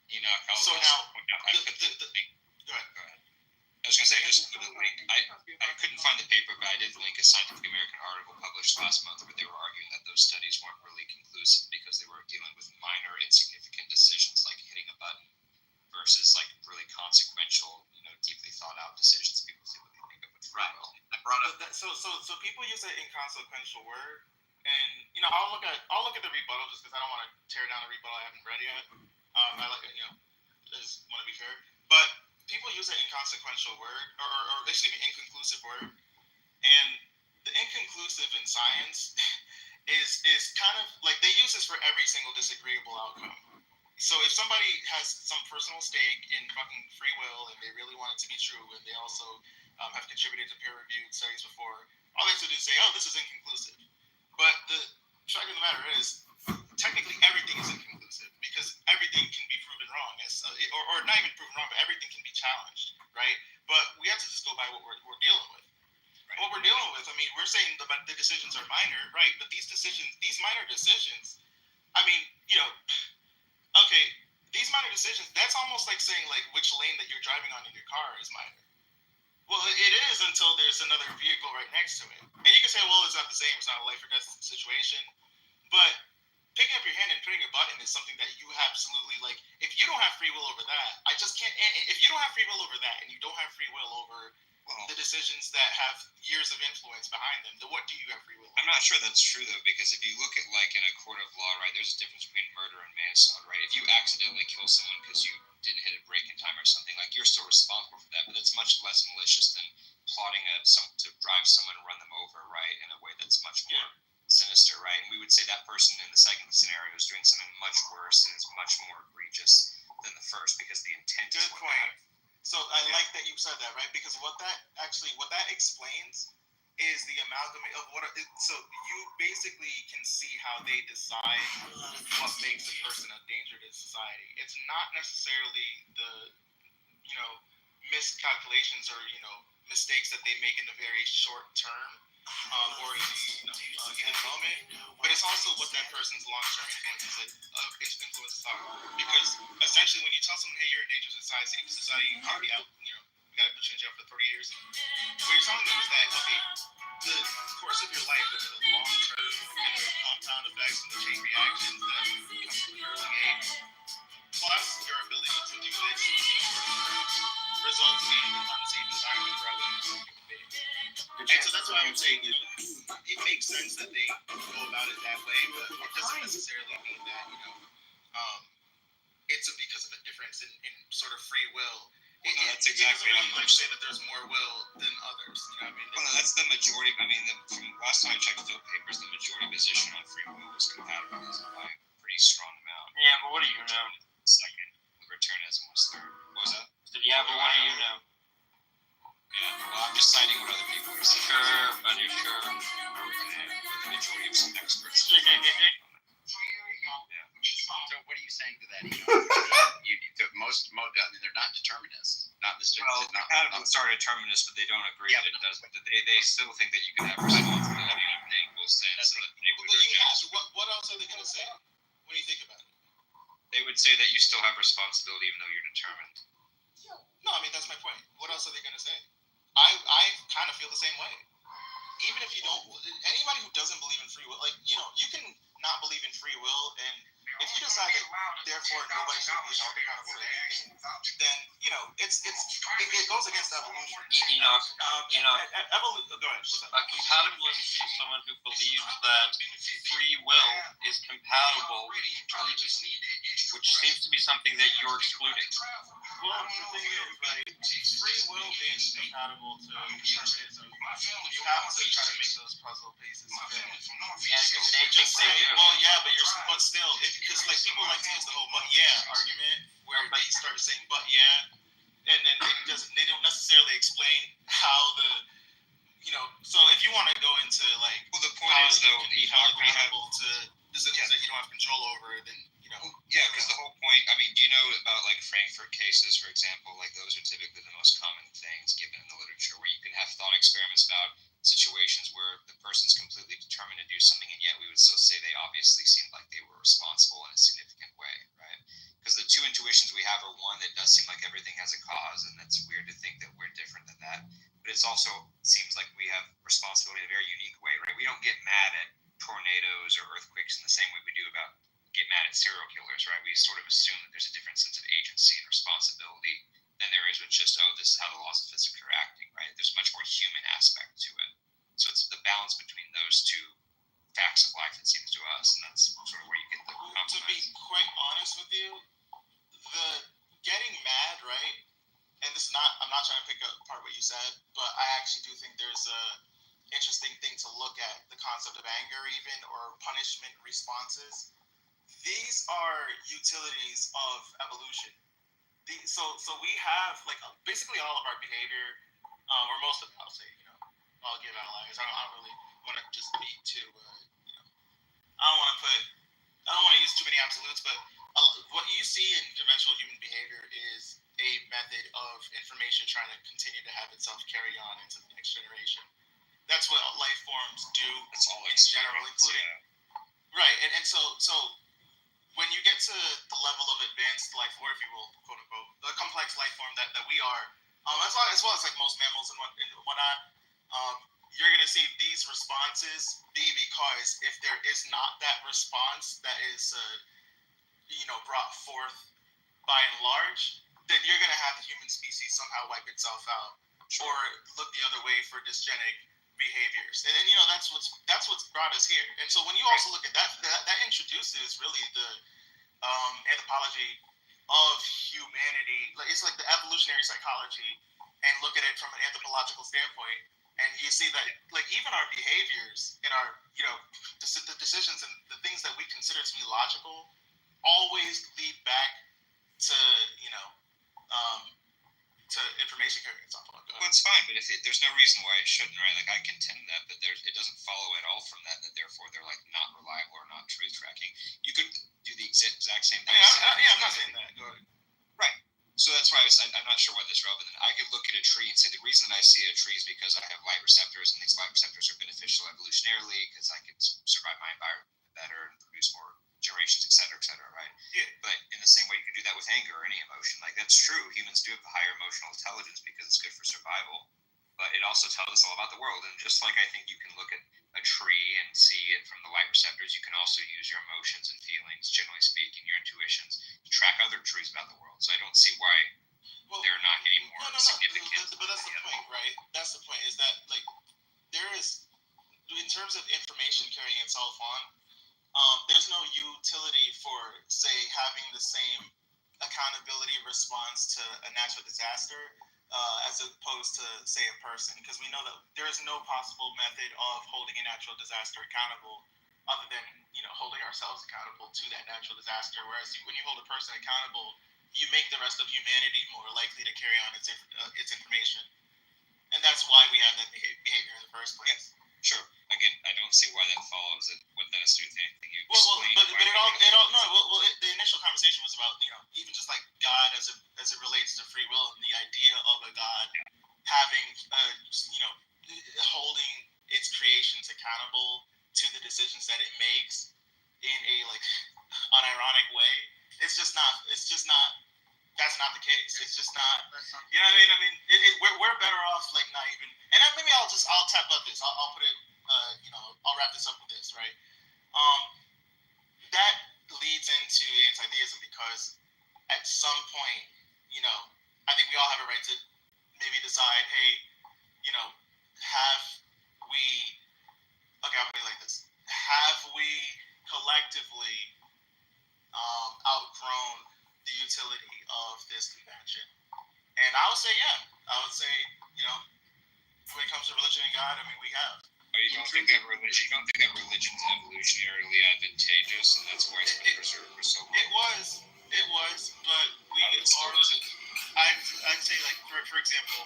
You know, so now, go ahead. I was going to say, just for the link, I couldn't find the paper, but I did link a Scientific American article published last month where they were arguing that those studies weren't really conclusive because they were dealing with minor, insignificant decisions like hitting a button versus like really consequential, deeply thought out decisions people see what they think of it. Right. I brought up that. So people use an inconsequential word, and I'll look at the rebuttal just because I don't want to tear down a rebuttal I haven't read yet. I like it, just want to be fair, but people use an inconsequential word, or excuse me, inconclusive word, and the inconclusive in science is kind of like they use this for every single disagreeable outcome. So if somebody has some personal stake in fucking free will and they really want it to be true, and they also have contributed to peer-reviewed studies before, all they have to do is say, "Oh, this is inconclusive." But the fact of the matter is, technically everything is inconclusive because everything can be proven wrong, or not even proven wrong, but everything can be challenged, right? But we have to just go by what we're dealing with. Right. What we're dealing with, I mean, we're saying the decisions are minor, right? But these minor decisions, I mean, okay, these minor decisions, that's almost like saying like which lane that you're driving on in your car is minor. Well, it is until there's another vehicle right next to it. And you can say, well, it's not the same, it's not a life or death situation. But picking up your hand and putting a button is something that you absolutely, like, if you don't have free will over that, if you don't have free will over that, and you don't have free will over the decisions that have years of influence behind them, then what do you have free will over? I'm not sure that's true, though, because if you look at, like, in a court of law, right, there's a difference between murder and manslaughter, right? If you accidentally kill someone because you didn't hit a brake in time or something, like, you're still responsible for that, but it's much less malicious than plotting to drive someone and run them over, right, in a way that's much more sinister, right? And we would say that person in the second scenario is doing something much worse and is much more egregious than the first because the intent is what matters. So I like that you said that, right? Because what that explains is the amalgamate of so you basically can see how they decide what makes a person a danger to society. It's not necessarily the miscalculations or mistakes that they make in the very short term or in the moment, but it's also what that person's long-term influences are. Because essentially, when you tell someone, "Hey, you're a danger to society, you're already out. We gotta put you in jail for 30 years." What you're telling them is that the course of your life over the long term and the compound effects and the chain reactions that come from an early age, plus your ability to do this, results in an unsafe environment for other human beings. And so that's why I would say it makes sense that they go about it that way, but it doesn't necessarily mean that it's because of a difference in sort of free will. That's exactly how you say that there's more will than others. You know what I mean? Well, no, that's the majority. I mean, from last time I checked Phil papers, the majority position on free will was compatible by a pretty strong amount. Yeah, but what do you know? Second, libertarianism was third. What was that? Yeah, but what do you know? Yeah, well, I'm just citing what other people are saying. Sure, buddy, sure. The majority of some experts. Yeah. So what are you saying to that? Most they're not determinists. Not the compatibilists are determinists, but they don't agree that it does. They still think that you can have responsibility in an equal sense. So that they would reject. say when you think about it? They would say that you still have responsibility even though you're determined. No, I mean that's my point. What else are they gonna say? I kind of feel the same way. Even if you don't, anybody who doesn't believe in free will, like you can not believe in free will, and if you decide that therefore nobody should be held accountable to anything, then it goes against evolution. Go ahead. A compatibilist is someone who believes that free will is compatible with determinism, which seems to be something that you're excluding. Well, the thing is, right, free will being compatible to determinism, you have to try to make those puzzle pieces fit. And they just say, well, yeah, but still, because like people like to use the whole "but yeah" argument, where they start saying "but yeah," and then they don't necessarily explain how the, So if you want to go into like, well, the point is though, you can be held accountable to decisions that you don't have control over, then. Yeah, because the whole point, I mean, do you know about like Frankfurt cases, for example? Like those are typically the most common things given in the literature, where you can have thought experiments about situations where the person's completely determined to do something, and yet we would still say they obviously seemed like they were responsible in a significant way, right? Because the two intuitions we have are one that does seem like everything has a cause, and that's weird to think that we're different than that. But it's also seems like we have responsibility in a very unique way, right? We don't get mad at tornadoes or earthquakes in the same way we do about get mad at serial killers, right? We sort of assume that there's a different sense of agency and responsibility than there is with just, this is how the laws of physics are acting, right? There's a much more human aspect to it. So it's the balance between those two facts of life, it seems to us, and that's sort of where you get the compromise. To be quite honest with you, the getting mad, right? And I'm not trying to pick apart what you said, but I actually do think there's a interesting thing to look at, the concept of anger even, or punishment responses. These are utilities of evolution. So we have like basically all of our behavior, or most of it, I'll say. I'll give outliers. I don't really want to just be too. I don't want to use too many absolutes, but what you see in conventional human behavior is a method of information trying to continue to have itself carry on into the next generation. That's what life forms do. It's all in general, including right, and so. When you get to the level of advanced life, or if you will, quote unquote, the complex life form that we are, as well as like most mammals and whatnot, you're gonna see these responses be because if there is not that response that is, brought forth by and large, then you're gonna have the human species somehow wipe itself out, or look the other way for dysgenic behaviors, and that's what's brought us here. And so when you also look at that introduces really the anthropology of humanity. Like it's like the evolutionary psychology, and look at it from an anthropological standpoint, and you see that like even our behaviors and our the decisions and the things that we consider to be logical always lead back to to information carrying itself on. Well, it's fine, but there's no reason why it shouldn't, right? Like I contend that, but it doesn't follow at all from that therefore they're like not reliable or not truth tracking. You could do the exact same thing. I'm not saying that. Go ahead. Right. So that's why I'm not sure what this relevant. I could look at a tree and say the reason that I see a tree is because I have light receptors, and these light receptors are beneficial evolutionarily because I can survive my environment better and produce more generations, et cetera, right? Yeah. But in the same way, you can do that with anger or any emotion. Like that's true. Humans do have a higher emotional intelligence because it's good for survival. But it also tells us all about the world. And just like I think you can look at a tree and see it from the light receptors, you can also use your emotions and feelings, generally speaking, your intuitions, to track other truths about the world. So I don't see why they're not any more significant. But that's the point, right? That's the point. Is that like there is, in terms of information carrying itself on, there's no utility for, say, having the same accountability response to a natural disaster as opposed to, say, a person. Because we know that there is no possible method of holding a natural disaster accountable other than, holding ourselves accountable to that natural disaster. Whereas when you hold a person accountable, you make the rest of humanity more likely to carry on its information. And that's why we have that behavior in the first place. Sure. Again, I don't see why that follows. What that has to do with anything you but explained. the initial conversation was about even just like God as it relates to free will and the idea of a God having holding its creations accountable to the decisions that it makes. in a like unironic way. It's just not. That's not the case. It's just not. You know what I mean? I mean, we're better off like not even. And then maybe I'll tap up this. I'll put it. I'll wrap this up with this, right? That leads into anti-theism because at some point, I think we all have a right to maybe decide, hey, have we? Okay, I'll put it like this: have we collectively outgrown the utility of this convention? And I would say, yeah. I would say, when it comes to religion and God, I mean, we have. You don't think that religion's evolutionarily advantageous, and that's why it's been preserved for so long? It was, but we are. I'd say, like, for example,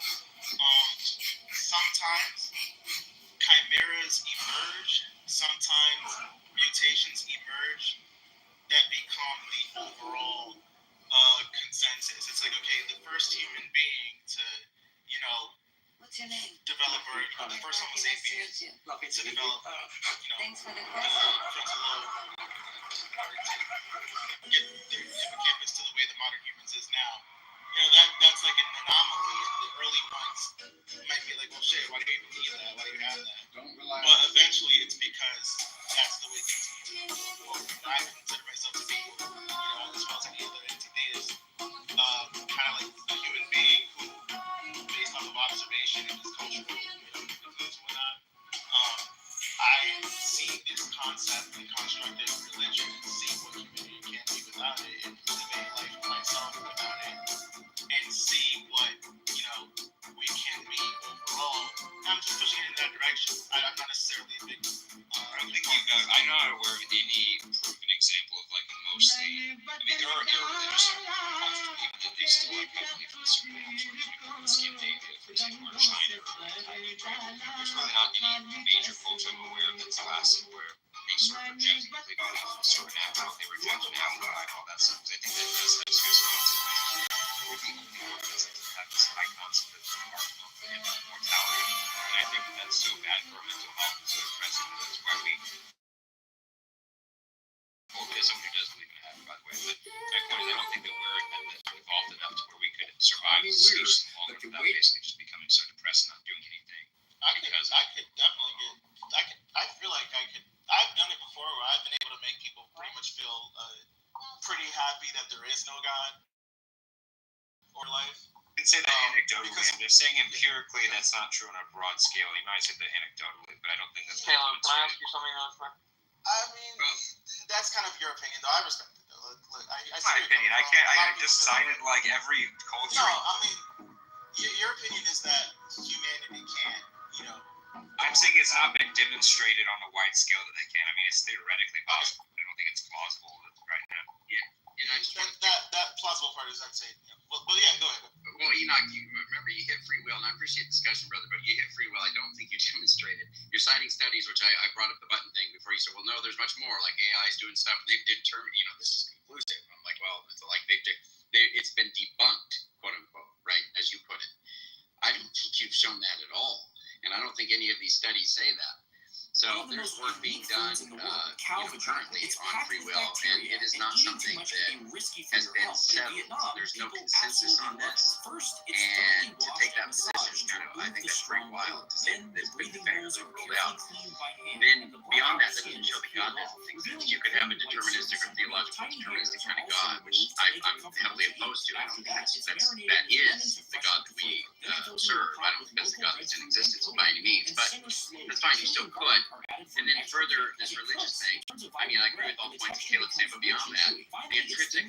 sometimes chimeras emerge, sometimes mutations emerge that become the overall consensus. It's like, okay, the first human being to, What's your name? develop, or the first Homo sapiens to develop, Thanks for the the question. frontal lobe, or to get their hippocampus to the way the modern humans is now. That's like an anomaly. The early ones might be like, well, shit, why do you even need that? Why do you have that? But eventually, it's because that's the way things need to move forward. I consider myself to be, as well as any other anti-theist, kind of like a human being who, based off of observation and this cultural influence and whatnot, I see this concept and construct of religion and see what humanity can be without it, and live a life for myself without it, and see what we can be overall. I'm just pushing it in that direction. I'm not necessarily a big. I'm not aware of any proven example of like a mostly. I mean, there are religious cultural people that they still like company for the certain cultures, people in Scandinavia, for example, or China. There's really not any major culture I'm aware of that's lasted where they sort of reject completely a certain how they reject an ally, all that stuff. I think that does have serious consequences. We're the only ones that have this high concept of mortality, and I think that's so bad for our mental health and so depressing. That's why we. Well, there's somebody who does believe in heaven, by the way. But my point is, I don't think that we're evolved enough to where we could survive this species long without basically just becoming so depressed and not doing anything. I could definitely get. I feel like I could. I've done it before, where I've been able to make people pretty much feel pretty happy that there is no God or life. You can say that anecdotally. I'm just saying empirically that's not true on a broad scale. You might say that anecdotally, but I don't think that's. Caleb, can I ask you something really quick? I mean, that's kind of your opinion, though. I respect it, though. Look, I see my where you're opinion. coming I can't. from. I just cited like every culture. No, I mean, your opinion is that humanity can't, I'm saying it's not been demonstrated on a wide scale that they can. I mean, it's theoretically possible. I don't think it's plausible right now. Yeah, and I just that plausible part is, I'd say, well, yeah, go ahead. Well, Enoch, you remember you hit free will, and I appreciate the discussion, brother, but you hit free will. I don't think you demonstrated. You're citing studies, which I brought up the button thing before. You said, well, no, there's much more. Like AI is doing stuff, and they've determined, this is conclusive. I'm like, well, it's like it's been debunked, quote unquote, right, as you put it. I don't think you've shown that at all, and I don't think any of these studies say that. So there's work being done currently on free will, and it is not something that has been settled. There's no consensus on this. And to take that position, I think that's pretty wild to say that it's been definitively ruled out. Then beyond that doesn't show that God doesn't exist. You could have a deterministic or theological deterministic kind of God, which I'm heavily opposed to. I don't think that is the God that we serve. I don't think that's the God that's in existence by any means. But that's fine, you still could. And then further, this religious thing, I mean, I agree with all the points Caleb's saying, but beyond that, the intrinsic,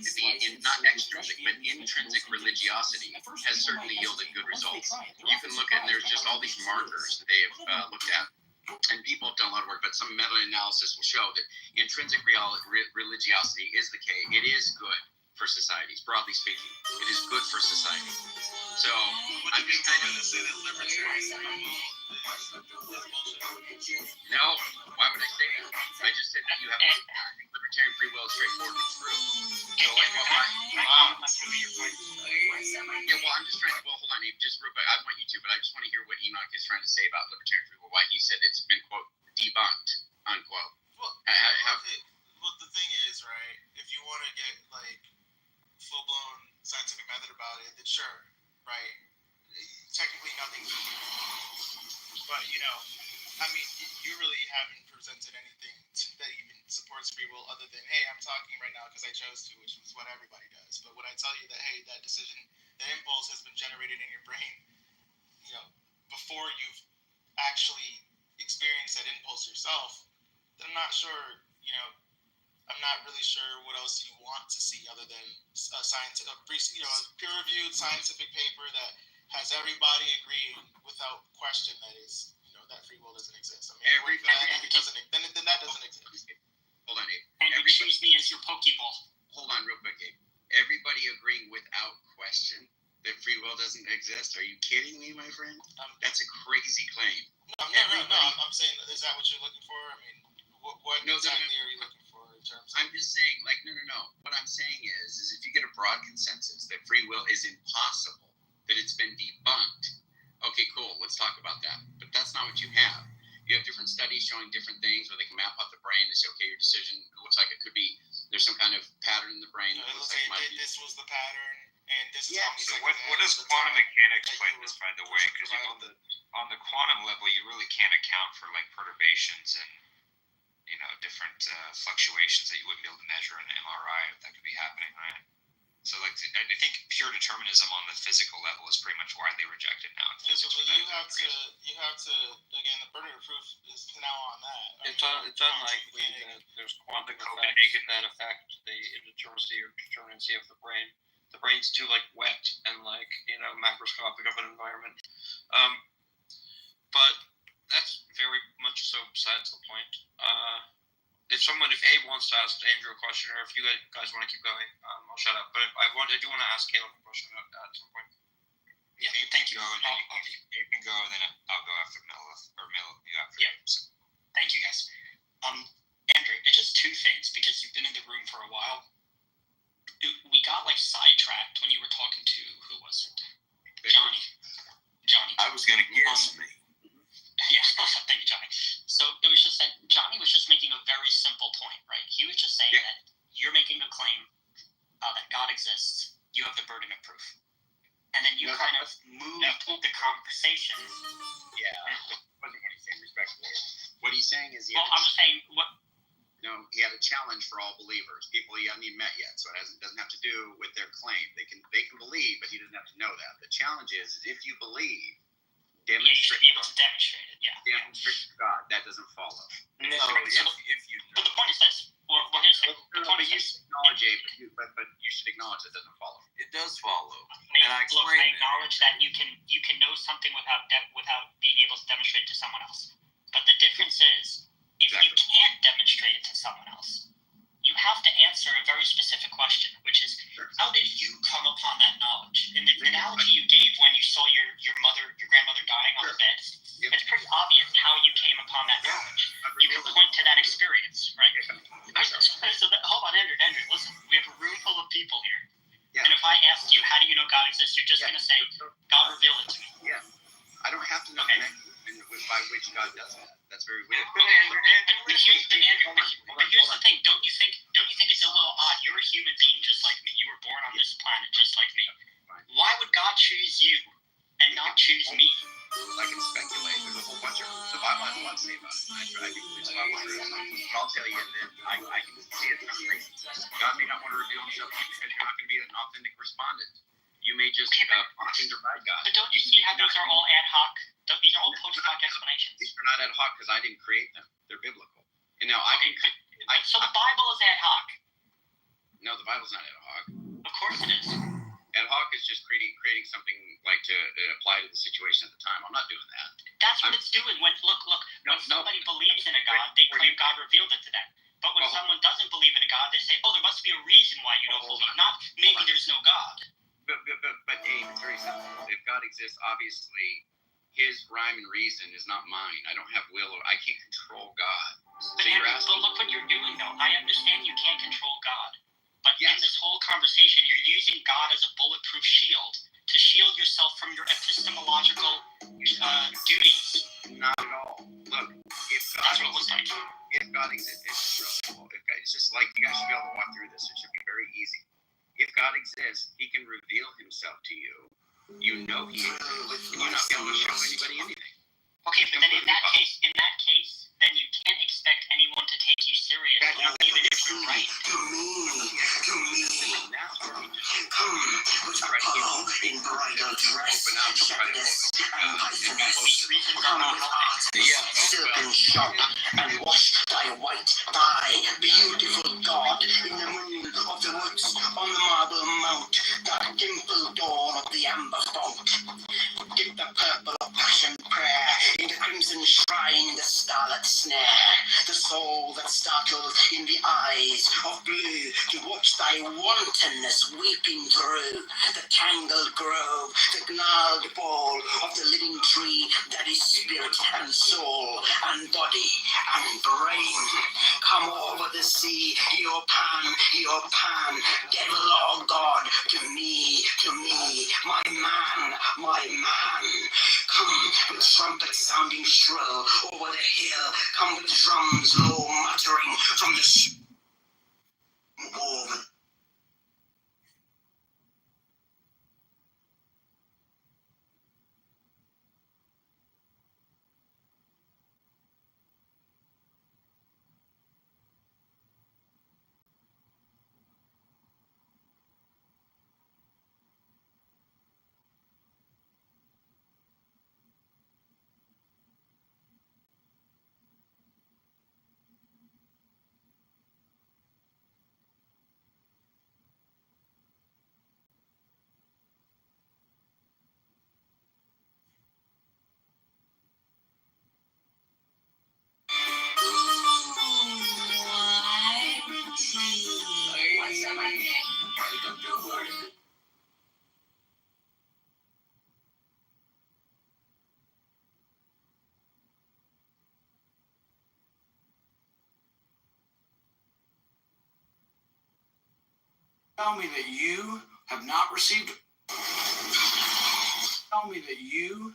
not extrinsic, but intrinsic religiosity has certainly yielded good results. You can look at, there's just all these markers that they have looked at, and people have done a lot of work, but some meta-analysis will show that intrinsic religiosity is the case. It is good for societies, broadly speaking. It is good for society. So, I'm just kind of say that libertarian. No, why would I say that? I just said that you have. I think libertarian free will is straightforward and true. So, like, that's really your point. Yeah, well, I'm just trying to. Well, hold on, Abe, just real quick. I want you to, but I just want to hear what Enoch is trying to say about libertarian free will. Why he said it's been quote debunked unquote. Well, How, well, towards free will other than, hey, I'm talking right now because I chose to, which is what everybody does. But when I tell you that, hey, that decision, that impulse has been generated in your brain, before you've actually experienced that impulse yourself, then I'm not sure, I'm not really sure what else you want to see other than a peer-reviewed scientific paper that has everybody agreeing without question that is, that free will doesn't exist. I mean, then that doesn't exist. Hold on, Abe. And choose me as your Pokeball. Hold on real quick, Abe. Everybody agreeing without question that free will doesn't exist? Are you kidding me, my friend? That's a crazy claim. No. I'm saying, is that what you're looking for? I mean, what exactly are you looking for in terms of... I'm just saying, no. What I'm saying is if you get a broad consensus that free will is impossible, that it's been debunked, okay, cool, let's talk about that. But that's not what you have. You have different studies showing different things where they can map out the brain and say, okay, your decision looks like it could be, there's some kind of pattern in the brain. It looks like this was the pattern, and this is how many So seconds what does quantum mechanics play this, by the way? Because on the quantum level, you really can't account for like perturbations and different fluctuations that you wouldn't be able to measure in an MRI if that could be happening, right? So I think pure determinism on the physical level is pretty much widely rejected now. Yeah, so you have to again, the burden of proof is now on that. It's unlikely that there's quantum effects that affect the indeterminacy or determinacy of the brain. The brain's too wet and macroscopic of an environment. But that's very much so besides the point. If Abe wants to ask Andrew a question, or if you guys want to keep going, I'll shut up. But I do want to ask Caleb a question at some point. Yeah, Abe, thank you. Abe can go, and then I'll go after Mel. You after. Yeah. Thank you, guys. Andrew, it's just two things because you've been in the room for a while. We got sidetracked when you were talking to who was it? Johnny. I was gonna guess me. Yeah, thank you, Johnny. So it was just that Johnny was just making a very simple point, right? He was just saying that you're making a claim that God exists. You have the burden of proof. And then you kind of moved the conversation. Yeah, wasn't what he's saying respectfully. What he's saying is I'm just saying what. No, he had a challenge for all believers, people he hasn't even met yet. So it doesn't have to do with their claim. They can believe, but he doesn't have to know that. The challenge is if you believe, you should be able to demonstrate it. Yeah. Demonstrate to God. That doesn't follow. No. If you. But the point is this. We're going to say. But you should acknowledge it. But you should acknowledge it doesn't follow. It does follow. And I acknowledge that you can know something without being able to demonstrate it to someone else. But the difference is, if you can't demonstrate it to someone else, you have to answer a very specific question, which is, how did you come upon that knowledge? And the analogy you gave when you saw your grandmother dying on the bed, it's pretty obvious how you came upon that knowledge. You can point to that experience, right? So hold on, Andrew, listen, we have a room full of people here. And if I asked you, how do you know God exists, you're just going to say, God revealed it to me. Yeah. I don't have to know the mechanism by which God does that. That's very weird. But here's the thing. Don't you think it's a little odd? You're a human being just like me. You were born on this planet just like me. Why would God choose you and not choose me? I can speculate. There's a whole bunch of the Bible has a lot to say about it. I think it's a lot more real. But I'll tell you that I can see it. God may not want to reveal himself to you because you're not going to be an authentic respondent. You may just provide God. But don't you see how these are all ad hoc? These are all post hoc explanations. These are not ad hoc because I didn't create them. They're biblical. And now so the Bible is ad hoc. No, the Bible's not ad hoc. Of course it is. Ad hoc is just creating something to apply to the situation at the time. I'm not doing that. That's what it's doing. When somebody believes in a God, they claim God revealed it to them. But when someone doesn't believe in a God, they say, there must be a reason why you don't believe. Not maybe there's no God. But Abe, it's very simple. If God exists, obviously, his rhyme and reason is not mine. I don't have will. I can't control God. But look what you're doing, though. I understand you can't control God. But in this whole conversation, you're using God as a bulletproof shield to shield yourself from your epistemological duties. Not at all. Look, if God exists, it's just real simple. It's just like you guys should be able to walk through this. It should be very easy. If God exists, he can reveal himself to you. You know he exists, and you're not going to show anybody anything. Okay, but then in that case, then you can't expect anyone to take you seriously, even sea, to me. Come with Apollo in bridal dress, shepherdess and pythoness. Come with Artemis, silken shod, and wash thy white thigh, beautiful God, in the moon of the woods, on the marble mount, the dimpled dawn of the amber fount. Dip the purple of passion prayer in the crimson shrine, in the scarlet snare, the soul that startles in the eyes of blue, to watch thy wantonness weeping through the tangled grove, the gnarled ball of the living tree that is spirit and soul and body and brain. Come over the sea, your pan, devil or God, to me, my man. Come with trumpets sounding shrill over the hill, come with drums low muttering from the over. Tell me that you have not received. Tell me that you.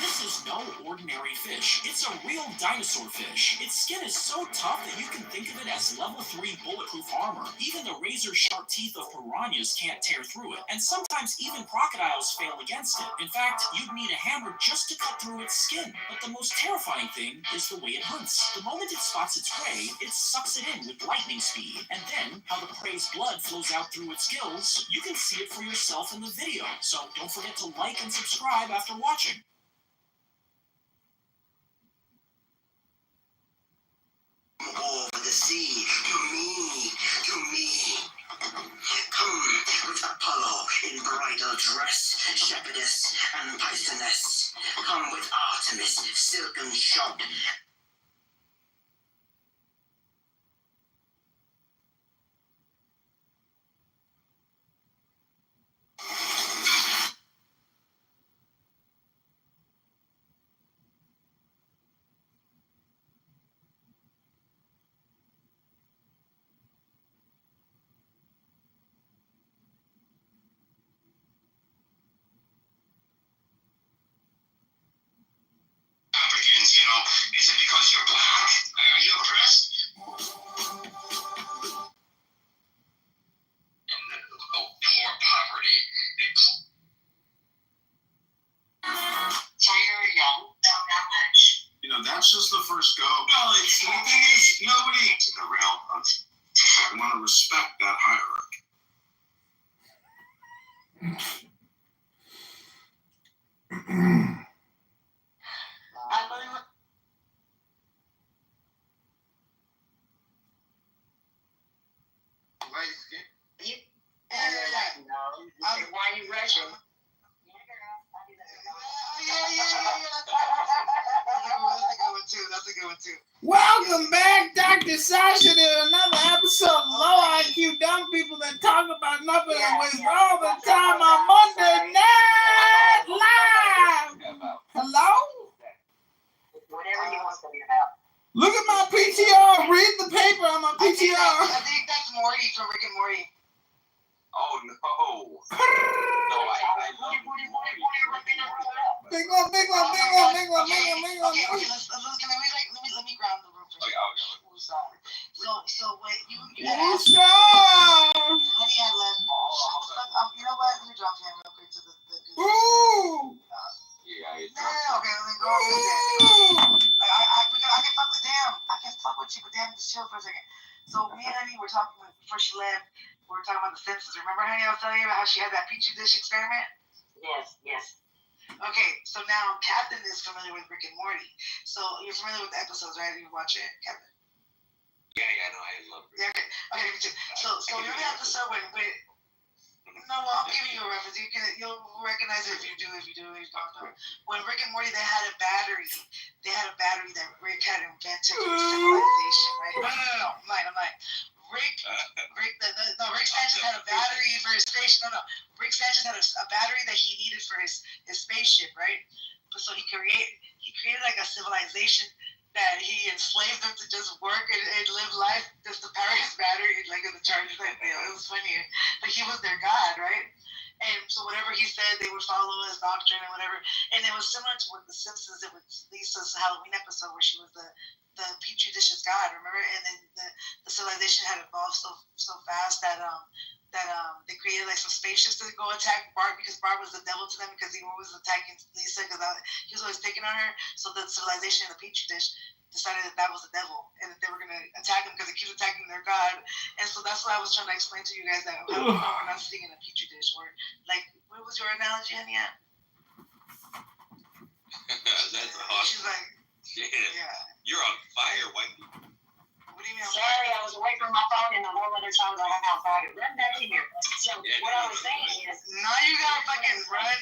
This is no ordinary fish. It's a real dinosaur fish. Its skin is so tough that you can think of it as level 3 bulletproof armor. Even the razor-sharp teeth of piranhas can't tear through it, and sometimes even crocodiles fail against it. In fact, you'd need a hammer just to cut through its skin. But the most terrifying thing is the way it hunts. The moment it spots its prey, it sucks it in with lightning speed. And then, how the prey's blood flows out through its gills, you can see it for yourself in the video. So don't forget to like and subscribe after watching. Over the sea, to me. Come with Apollo in bridal dress, shepherdess and pythoness. Come with Artemis, silken shod. Africans, is it because you're black? Are you oppressed? And poor poverty. So you're young, not that much. That's just the first go. Well, the thing is, nobody in the realm of I want to respect that hierarchy. Why you rushing? That's a good one too. Welcome back, Dr. Sasha, to another episode of Low IQ Dumb People that talk about nothing and waste all the time on Monday Night Live. Hello? Whatever you want to be about. Look at my PTR. Read the paper on my PTR. I think that's Morty from Rick and Morty. Oh no! No, I love Big one. Okay, let me ground the room for a second. So wait, you had Woosah! honey had left. You know what? Let me drop him real quick to the Ooh! Yeah, okay, let me go with it. Like I can fuck with damn. I can fuck with you, but damn, just chill for a second. So me and Honey were talking before she left. We were talking about the Simpsons. Remember, Honey, I was telling you about how she had that petri dish experiment? Yes. Okay, so now Captain is familiar with Rick and Morty. So you're familiar with the episodes, right? You watch it, Captain? Yeah, no, I love it. Yeah, okay, me too. So remember the episode when no, well, I'm giving you a reference. You'll recognize it if you do. If you don't know. When Rick and Morty, they had a battery that Rick had invented for civilization, right? No. I'm lying. Rick Sanchez had a battery for his spaceship. No. Rick Sanchez had a battery that he needed for his spaceship, right? So he created like a civilization that he enslaved them to just work and live life just to power his battery, like in the charge thing. It was funny. But he was their god, right? And so whatever he said, they would follow his doctrine and whatever. And it was similar to what The Simpsons did with Lisa's Halloween episode where she was the Petri dish's god, remember? And then the civilization had evolved so fast that they created like some spaceships to go attack Bart because Bart was the devil to them because he was attacking Lisa because he was always picking on her. So the civilization in the Petri dish decided that was the devil and that they were going to attack him because he keeps attacking their god. And so that's what I was trying to explain to you guys, that how we know we're not sitting in a Petri dish. Or like, what was your analogy, Anya? That's awesome. She's like, yeah. You're on fire, white people. What do you mean? Sorry, I was away from my phone and the whole other time I had my phone. Run back in here. So what I was saying is, now you gotta fucking run,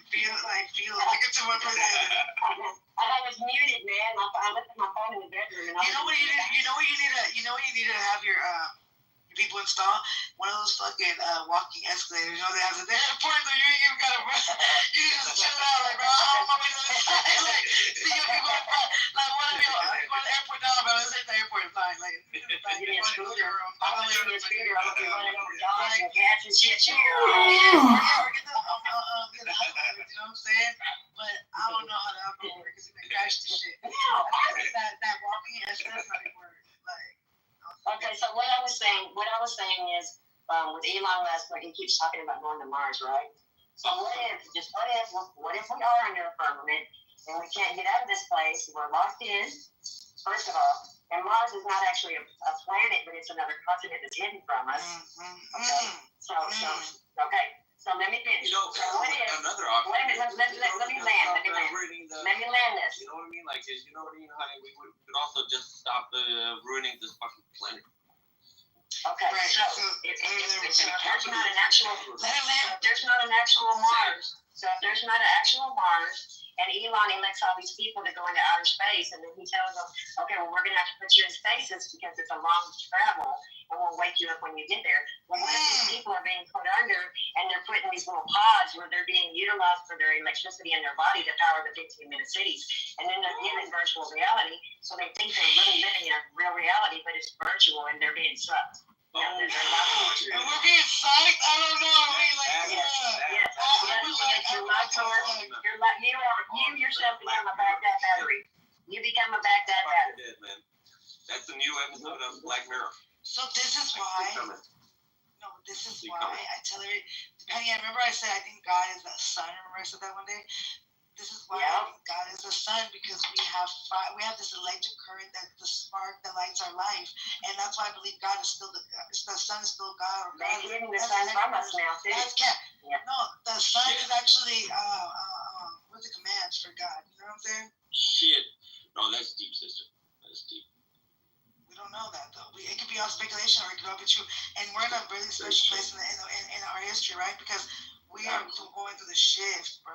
feel. Look at someone for I was muted, man. I left my phone in the bedroom. And You know what you need to have your people install? One of those fucking walking escalators. You know, they have the airport, so you ain't even gotta run. You just chill out, like, bro, I'm on my way to the side. Like, see your people, like, what if you go to the airport now, but let's say the airport is fine. Like, give me a scooter. I'm gonna give you a scooter. I'm gonna be running over dogs and cats and shit. Yeah, or get the you know what I'm saying? But I don't know how that will work because it can crash the shit. That walking escalator might work. Like, okay, so what I was saying is, with Elon Musk, he keeps talking about going to Mars, right? So what if we are under a firmament and we can't get out of this place? We're locked in, first of all, and Mars is not actually a planet, but it's another continent that's hidden from us. Okay. So let me finish. You know, so what if, another option. Wait a minute, let me land. Let me land this. You know what I mean? Like, you know what I mean? Honey, we could also just stop ruining this fucking planet. Okay, right. So if there's not an actual Mars, and Elon elects all these people to go into outer space, and then he tells them, okay, well, we're going to have to put you in stasis because it's a long travel, and we'll wake you up when you get there. Well, what if these people are being put under, and they're put in these little pods where they're being utilized for their electricity in their body to power the 15-minute cities, and then they're given virtual reality, so they think they're really living in a real reality, but it's virtual, and they're being sucked. And we're being psyched? I don't know. You yourself become a Baghdad battery. You become a Baghdad battery. Man. That's the new episode of Black Mirror. So this is why. No, this is why I tell her. Depending, I remember I said I think God is the sun. Remember I said that one day. This is why I think God is the sun, because we have this electric current, that the spark that lights our life, and that's why I believe God is still the sun is still God. They're getting the sun from us now too. No, the sun is actually what's the commands for God? You know what I'm saying? Shit. No, that's deep, sister. That's deep. We don't know that though. It could be all speculation, or it could all be true. And we're in a really special place in our history, right? Because we are going through the shift, bro.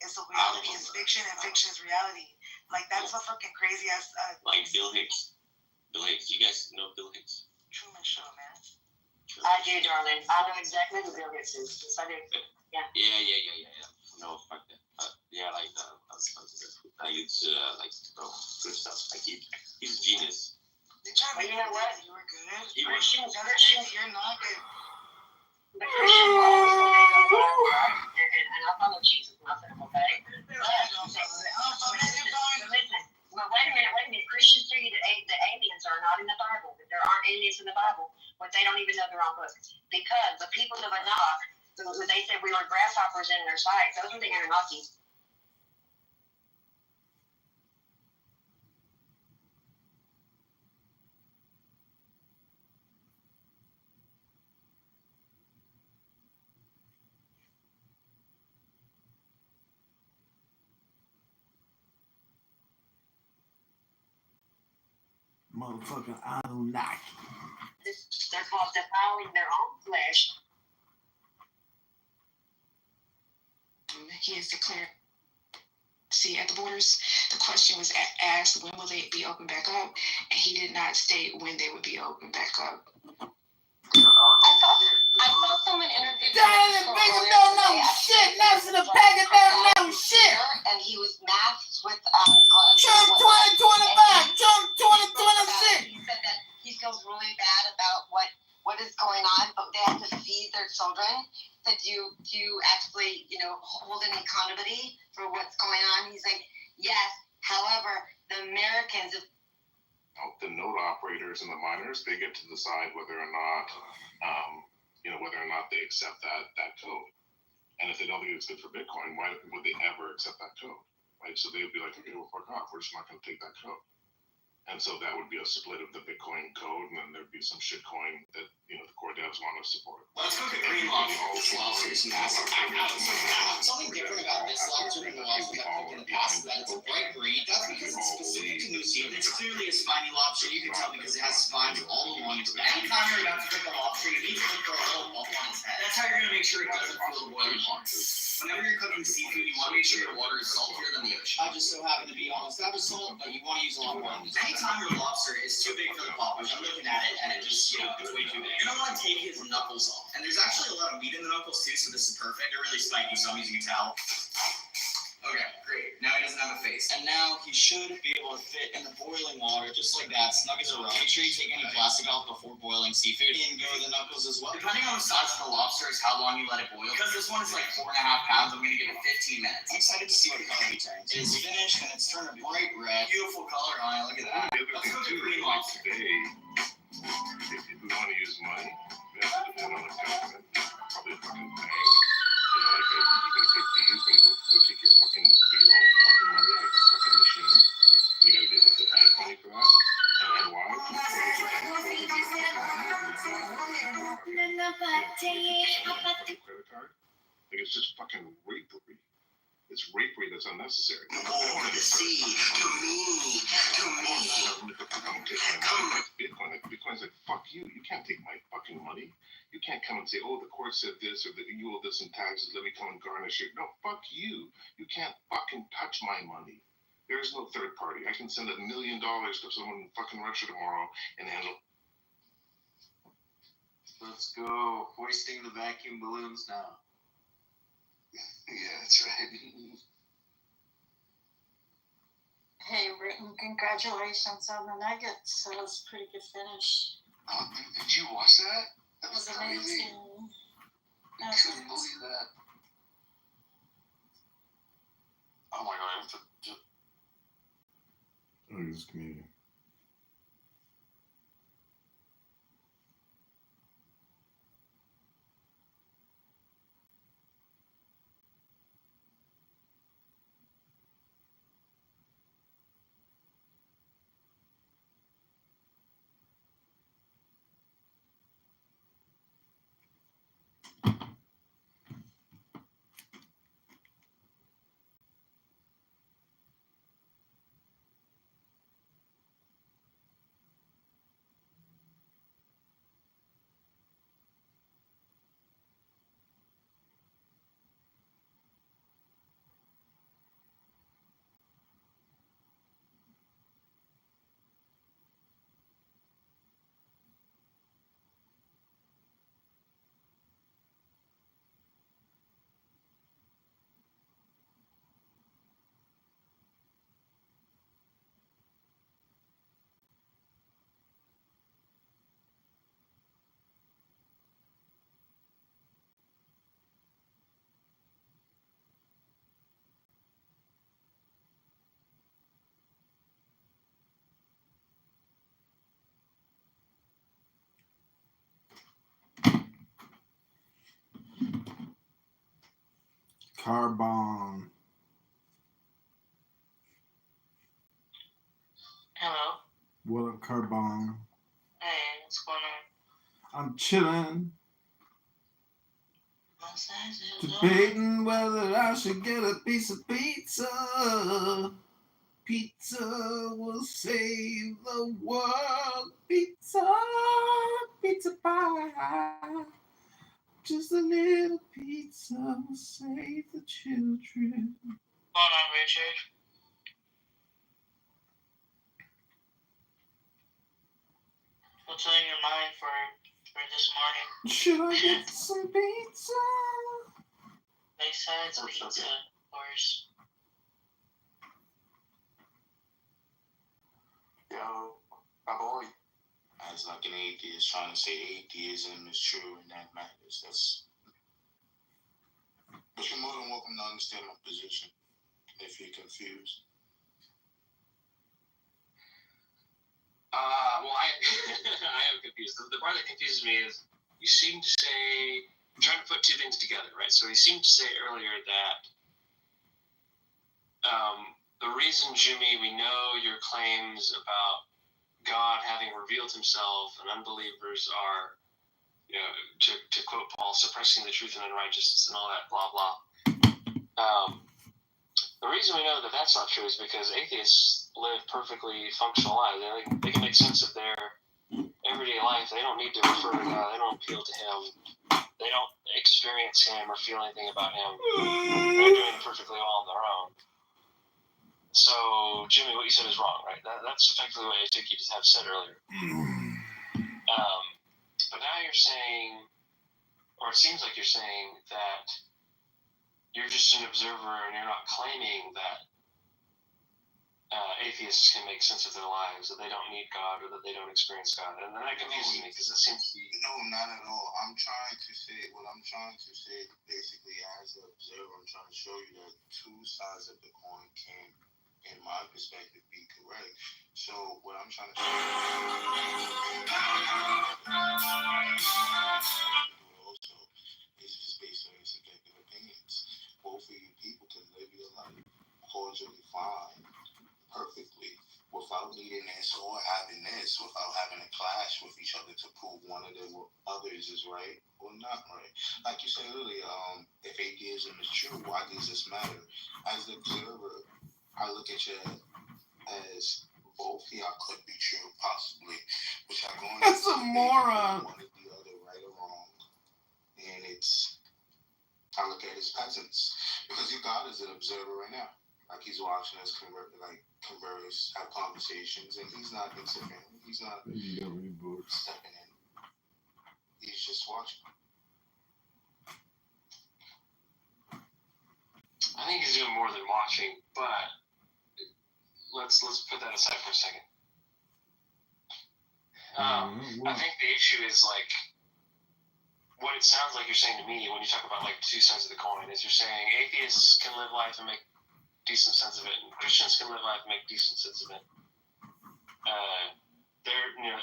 It's a reality is fiction and fiction is reality. Like, that's a fucking crazy ass. Like Bill Hicks. Bill Hicks. You guys know Bill Hicks? Truman Show, man. I do, darling. I know exactly who Bill Hicks is. Yes, I do. Yeah. Yeah. No, fuck that. Yeah, like, it's good stuff. Like, he's a genius. They try to make you know what? You were good. Christians, you're not good. The Christian always say they go to God, right? And I follow Jesus, nothing, okay? But wait a minute. Christians tell you that the aliens are not in the Bible, that there aren't aliens in the Bible, but they don't even know their own book. Because the people of Enoch, they said we were grasshoppers in their sight, those are the Anunnaki. motherfucking Anunnaki. They're called defiling their own flesh. He is declared. See, at the borders, the question was asked, when will they be opened back up? And he did not state when they would be opened back up. I saw someone interviewed Damn, nigga don't know shit. Nelson the Packer don't know shit. and he was masked with gloves. Trump 2025, Trump 2026. He said that he feels really bad about what is going on, but they have to feed their children. That do you actually, hold any accountability for what's going on? He's like, yes. However, the Americans, The node operators and the miners, they get to decide whether or not, they accept that code. And if they don't think it's good for Bitcoin, why would they ever accept that code? Right? So they would be like, okay, well, fuck off. We're just not going to take that code. And so that would be a split of the Bitcoin code, and then there'd be some shitcoin that the core devs want to support. Let's look at green lobsters. Something different about this lobster than the lobster that we've in the past is that it's a bright green. That's because it's specific to New Zealand. It's clearly a spiny lobster. You can tell because it has spines all along its back. Anytime you're about to cook a lobster, you need to look for a little bump on its head. That's how you're going to make sure it doesn't feel the boiling water. Whenever you're cooking seafood, you want to make sure your water is saltier than the ocean. I just so happen to be on established salt, but you want to use a lot more than this. Anytime your lobster is too big for the poppers, I'm looking at it and it just, it's way too big. You're going to want to take his knuckles off. And there's actually a lot of meat in the knuckles too, so this is perfect. They're really spiky, so I'm using a towel. Okay, great. Now he doesn't have a face. And now he should be able to fit in the boiling water just like that, snug as a rug. Make sure you take any plastic off before boiling seafood. And go the knuckles as well. Depending on the size of the lobster is how long you let it boil. Because this one is like 4.5 pounds, I'm going to give it 15 minutes. I'm excited to see what color he turns. It is finished and it's turned a bright red. Beautiful color on it, look at that. Let's go to green lobster. If we want to use money, we have to depend on the government. Probably a fucking bank. You can take these and go take your own fucking money out of a fucking machine. You gotta get the ad money for that. And why? Credit card? It's just fucking rapery. It's rapery that's unnecessary. Bitcoin's like, fuck you. You can't take my fucking money. You can't come and say, oh, the court said this, or that you owe this in taxes, let me come and garnish it. No, fuck you. You can't fucking touch my money. There is no third party. I can send $1 million to someone in fucking Russia tomorrow and handle. Let's go. Hoisting the vacuum balloons now. Yeah, that's right. Hey, Britton, congratulations on the Nuggets. That was a pretty good finish. Did you watch that? That It was crazy. amazing. I couldn't believe that. Oh my god, I have to just... Oh, he's a comedian. Carbon. Hello. What up, Carbon? Hey, what's going on? I'm chilling. Debating whether I should get a piece of pizza. Pizza will save the world. Pizza, pizza pie. Just a little pizza will save the children. Hold on, Richard. What's on your mind for this morning? Should I get some pizza? Besides pizza, of course. Yo, my boy, as like an atheist trying to say atheism is true and that matters. But you're more than welcome to understand my position if you're confused. Well, I am confused. The part that confuses me is you seem to say, I'm trying to put two things together, right? So you seemed to say earlier that the reason, Jimmy, we know your claims about God having revealed himself and unbelievers are, you know, to quote Paul, suppressing the truth and unrighteousness and all that, blah, blah. The reason we know that that's not true is because atheists live perfectly functional lives. They can make sense of their everyday life. They don't need to refer to God. They don't appeal to him. They don't experience him or feel anything about him. They're doing perfectly well on their own. So, Jimmy, what you said is wrong, right? That's effectively what I think you just have said earlier. But now you're saying, or it seems like you're saying that you're just an observer and you're not claiming that atheists can make sense of their lives, that they don't need God or that they don't experience God. And that confuses me because it seems to be... No, not at all. I'm trying to say basically as an observer, I'm trying to show you that two sides of the coin can, in my perspective, be correct. So what I'm trying to show you also is just based on your subjective opinions. Both of you people can live your life cordially fine, perfectly, without needing this or having this, without having a clash with each other to prove one of the others is right or not right. Like you said earlier, if atheism is true, why does this matter? As the observer, I look at you as both of y'all could be true, possibly, which I'm going That's a moron. One or the other, right or wrong, and I look at it as peasants because your God is an observer right now. Like he's watching us converse, have conversations, and he's not interfering. He's not stepping in. He's just watching. I think he's doing more than watching, but let's put that aside for a second. I think the issue is like what it sounds like you're saying to me when you talk about like two sides of the coin is you're saying atheists can live life and make decent sense of it, and Christians can live life and make decent sense of it.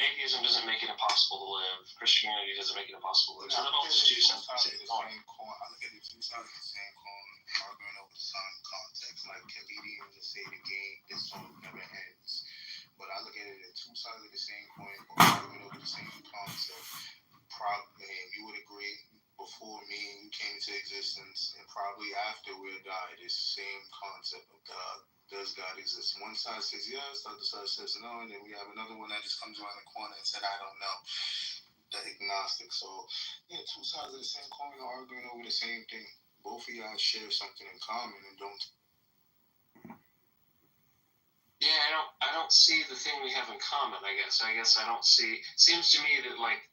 Atheism doesn't make it impossible to live. Christianity doesn't make it impossible to live. So they're both just two sides of the same coin. I look at the two sides of the same coin, arguing over the same context. Like comedians will say the game, this song never ends. But I look at it as two sides of the same coin, arguing over the same concept. Probably, and you would agree, before me and you came into existence, and probably after we died, this same concept of God. Does God exist? One side says yes, the other side says no, and then we have another one that just comes around the corner and said, I don't know. The agnostic. So, yeah, two sides of the same coin are arguing over the same thing. Both of y'all share something in common and don't. Yeah, I don't see the thing we have in common, I guess I don't see. Seems to me that, like,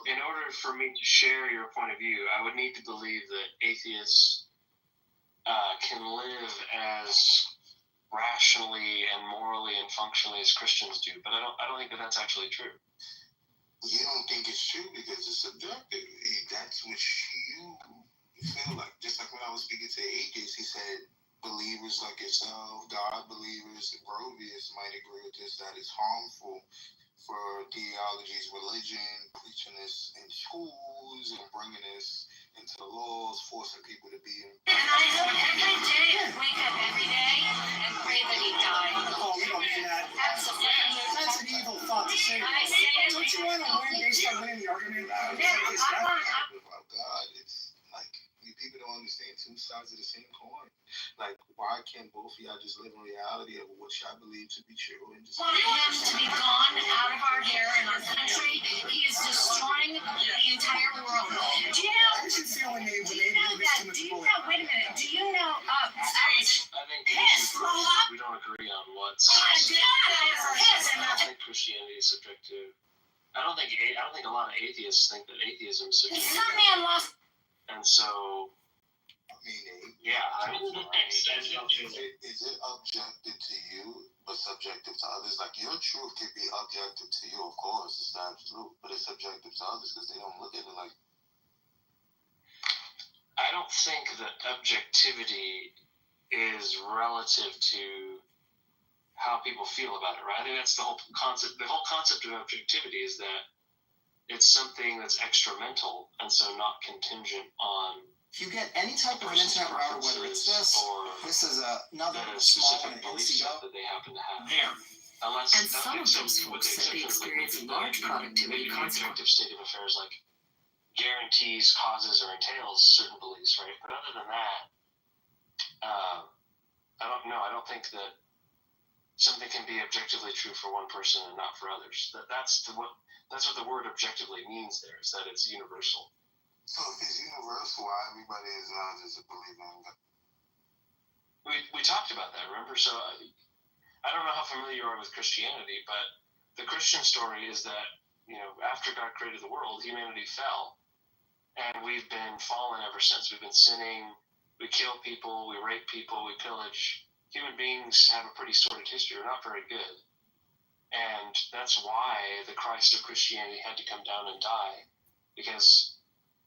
in order for me to share your point of view, I would need to believe that atheists can live as rationally and morally and functionally as Christians do, but I don't think that that's actually true. You don't think it's true because it's subjective. That's what you feel like. Just like when I was speaking to atheists, he said believers like yourself, God believers, Grovius might agree with this, that it's harmful for theologies, religion, preaching this in schools and bringing this into laws, forcing people to be in. And I hope every day, wake up every day and pray that he died. Oh, you don't mean that. Absolutely. That's an evil thought to say. I say it. Don't you want to win based on winning the argument? About God, it's like people don't understand two sides of the same coin. Like, why can't both of y'all just live in reality of what y'all believe to be true and just? Want him to be gone out of our hair and our country. He is destroying the entire world. Do you know? How does it feel when they Do you know that? Do you know? Wait a minute. Do you know? I think we don't agree on what's. Oh my God! I don't think Christianity is subjective. I don't think a lot of atheists think that atheism is subjective. Some man lost. And so, yeah, Is it objective to you, but subjective to others? Like, your truth can be objective to you, of course, it's not absolute, but it's subjective to others because they don't look at it like. I don't think that objectivity is relative to how people feel about it, right? I think that's the whole concept. The whole concept of objectivity is that it's something that's extramental and so not contingent on. If you get any type of an internet router, whether it's this is another small one, NCO, that they happen to have. there. Unless, And some of those folks said they experience large productivity maybe the objective consequences. state of affairs like guarantees, causes, or entails certain beliefs, right? But other than that, I don't know. I don't think that something can be objectively true for one person and not for others. That's what the word objectively means. There is that it's universal. So if it's universal, why everybody is not just a believer in God? We talked about that, remember? So I don't know how familiar you are with Christianity, but the Christian story is that, after God created the world, humanity fell, and we've been fallen ever since. We've been sinning, we kill people, we rape people, we pillage. Human beings have a pretty sordid history. We're not very good. And that's why the Christ of Christianity had to come down and die, because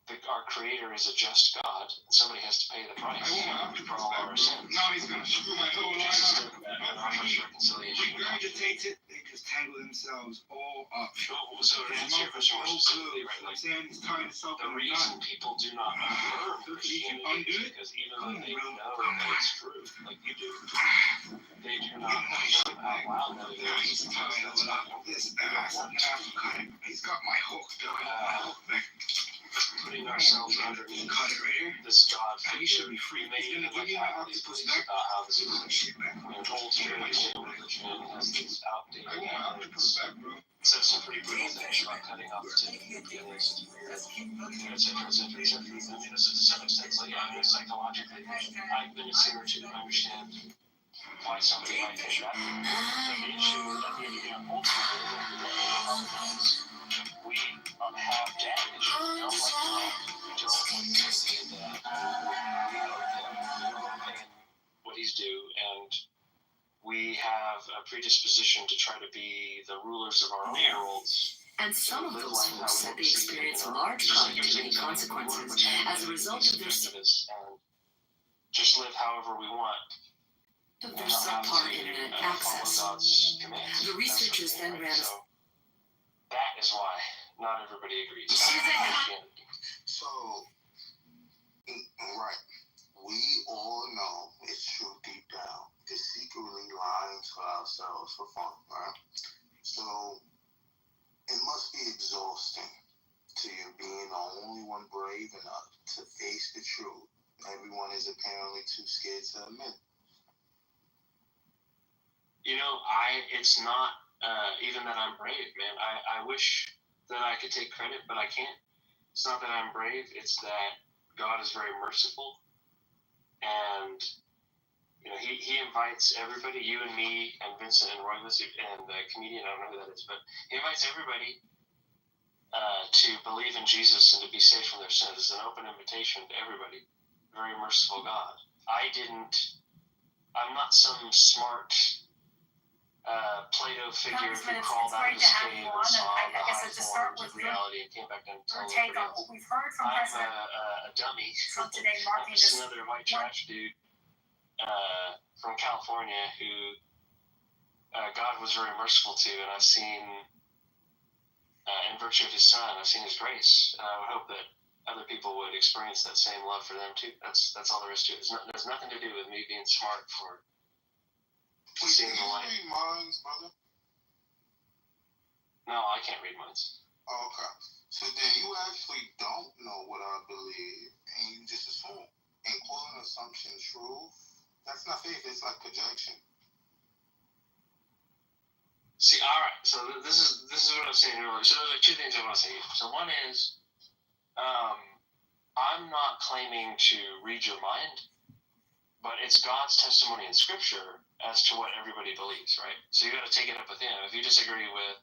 our Creator is a just God, and somebody has to pay the price for all our sins. Now he's gonna screw my whole life up. And offers reconciliation. Regurgitate it, they just tangle themselves all up. So to answer your question more specifically, right, like, the reason people do not affirm Christianity is because even though they know that it's true, like you do, they do not affirm out loud that it is. He's got my hook, though. Putting ourselves underneath this God figure, we may even have these beliefs about how this is an old traditional religion has these outdated methods. Says some pretty brutal things about cutting off the tip of the penis, et cetera, et cetera, et cetera. I mean, to some extent, like, psychologically, I've been a sinner to understand why somebody might think that. The issue at the end of the day, ultimately, we have damage. We don't like to see that. We don't pay what he's due, and we have a predisposition to try to be the rulers of our own worlds. And some of those folks said they experience large productivity consequences as a result of their just live however we want. Subpar internet access. The researchers then ran. That is why not everybody agrees. So, right, we all know it's true deep down. It's secretly lying to ourselves for fun, right? So, it must be exhausting to you being the only one brave enough to face the truth. Everyone is apparently too scared to admit. It's not even that I'm brave, man. I wish that I could take credit, but I can't. It's not that I'm brave, it's that God is very merciful. And, he invites everybody, you and me, and Vincent and Roy Lizzie, and the comedian, I don't know who that is, but he invites everybody to believe in Jesus and to be saved from their sins. It's an open invitation to everybody. Very merciful God. I'm not some smart Plato figure who crawled out of his cave and saw the high forms of reality and came back and told everybody else. I'm a dummy. I'm just another white trash dude from California who God was very merciful to, and I've seen, in virtue of his son, I've seen his grace. And I would hope that other people would experience that same love for them too. That's all there is to it. There's nothing to do with me being smart for seeing the light. Read minds, brother? No, I can't read minds. Okay. So then you actually don't know what I believe, and you just assume. and calling assumption truth, that's not faith, it's like projection. See, all right. So this is what I was saying earlier. So there's like two things I want to say. So one is, I'm not claiming to read your mind, but it's God's testimony in Scripture as to what everybody believes, right? So you got to take it up with Him. If you disagree with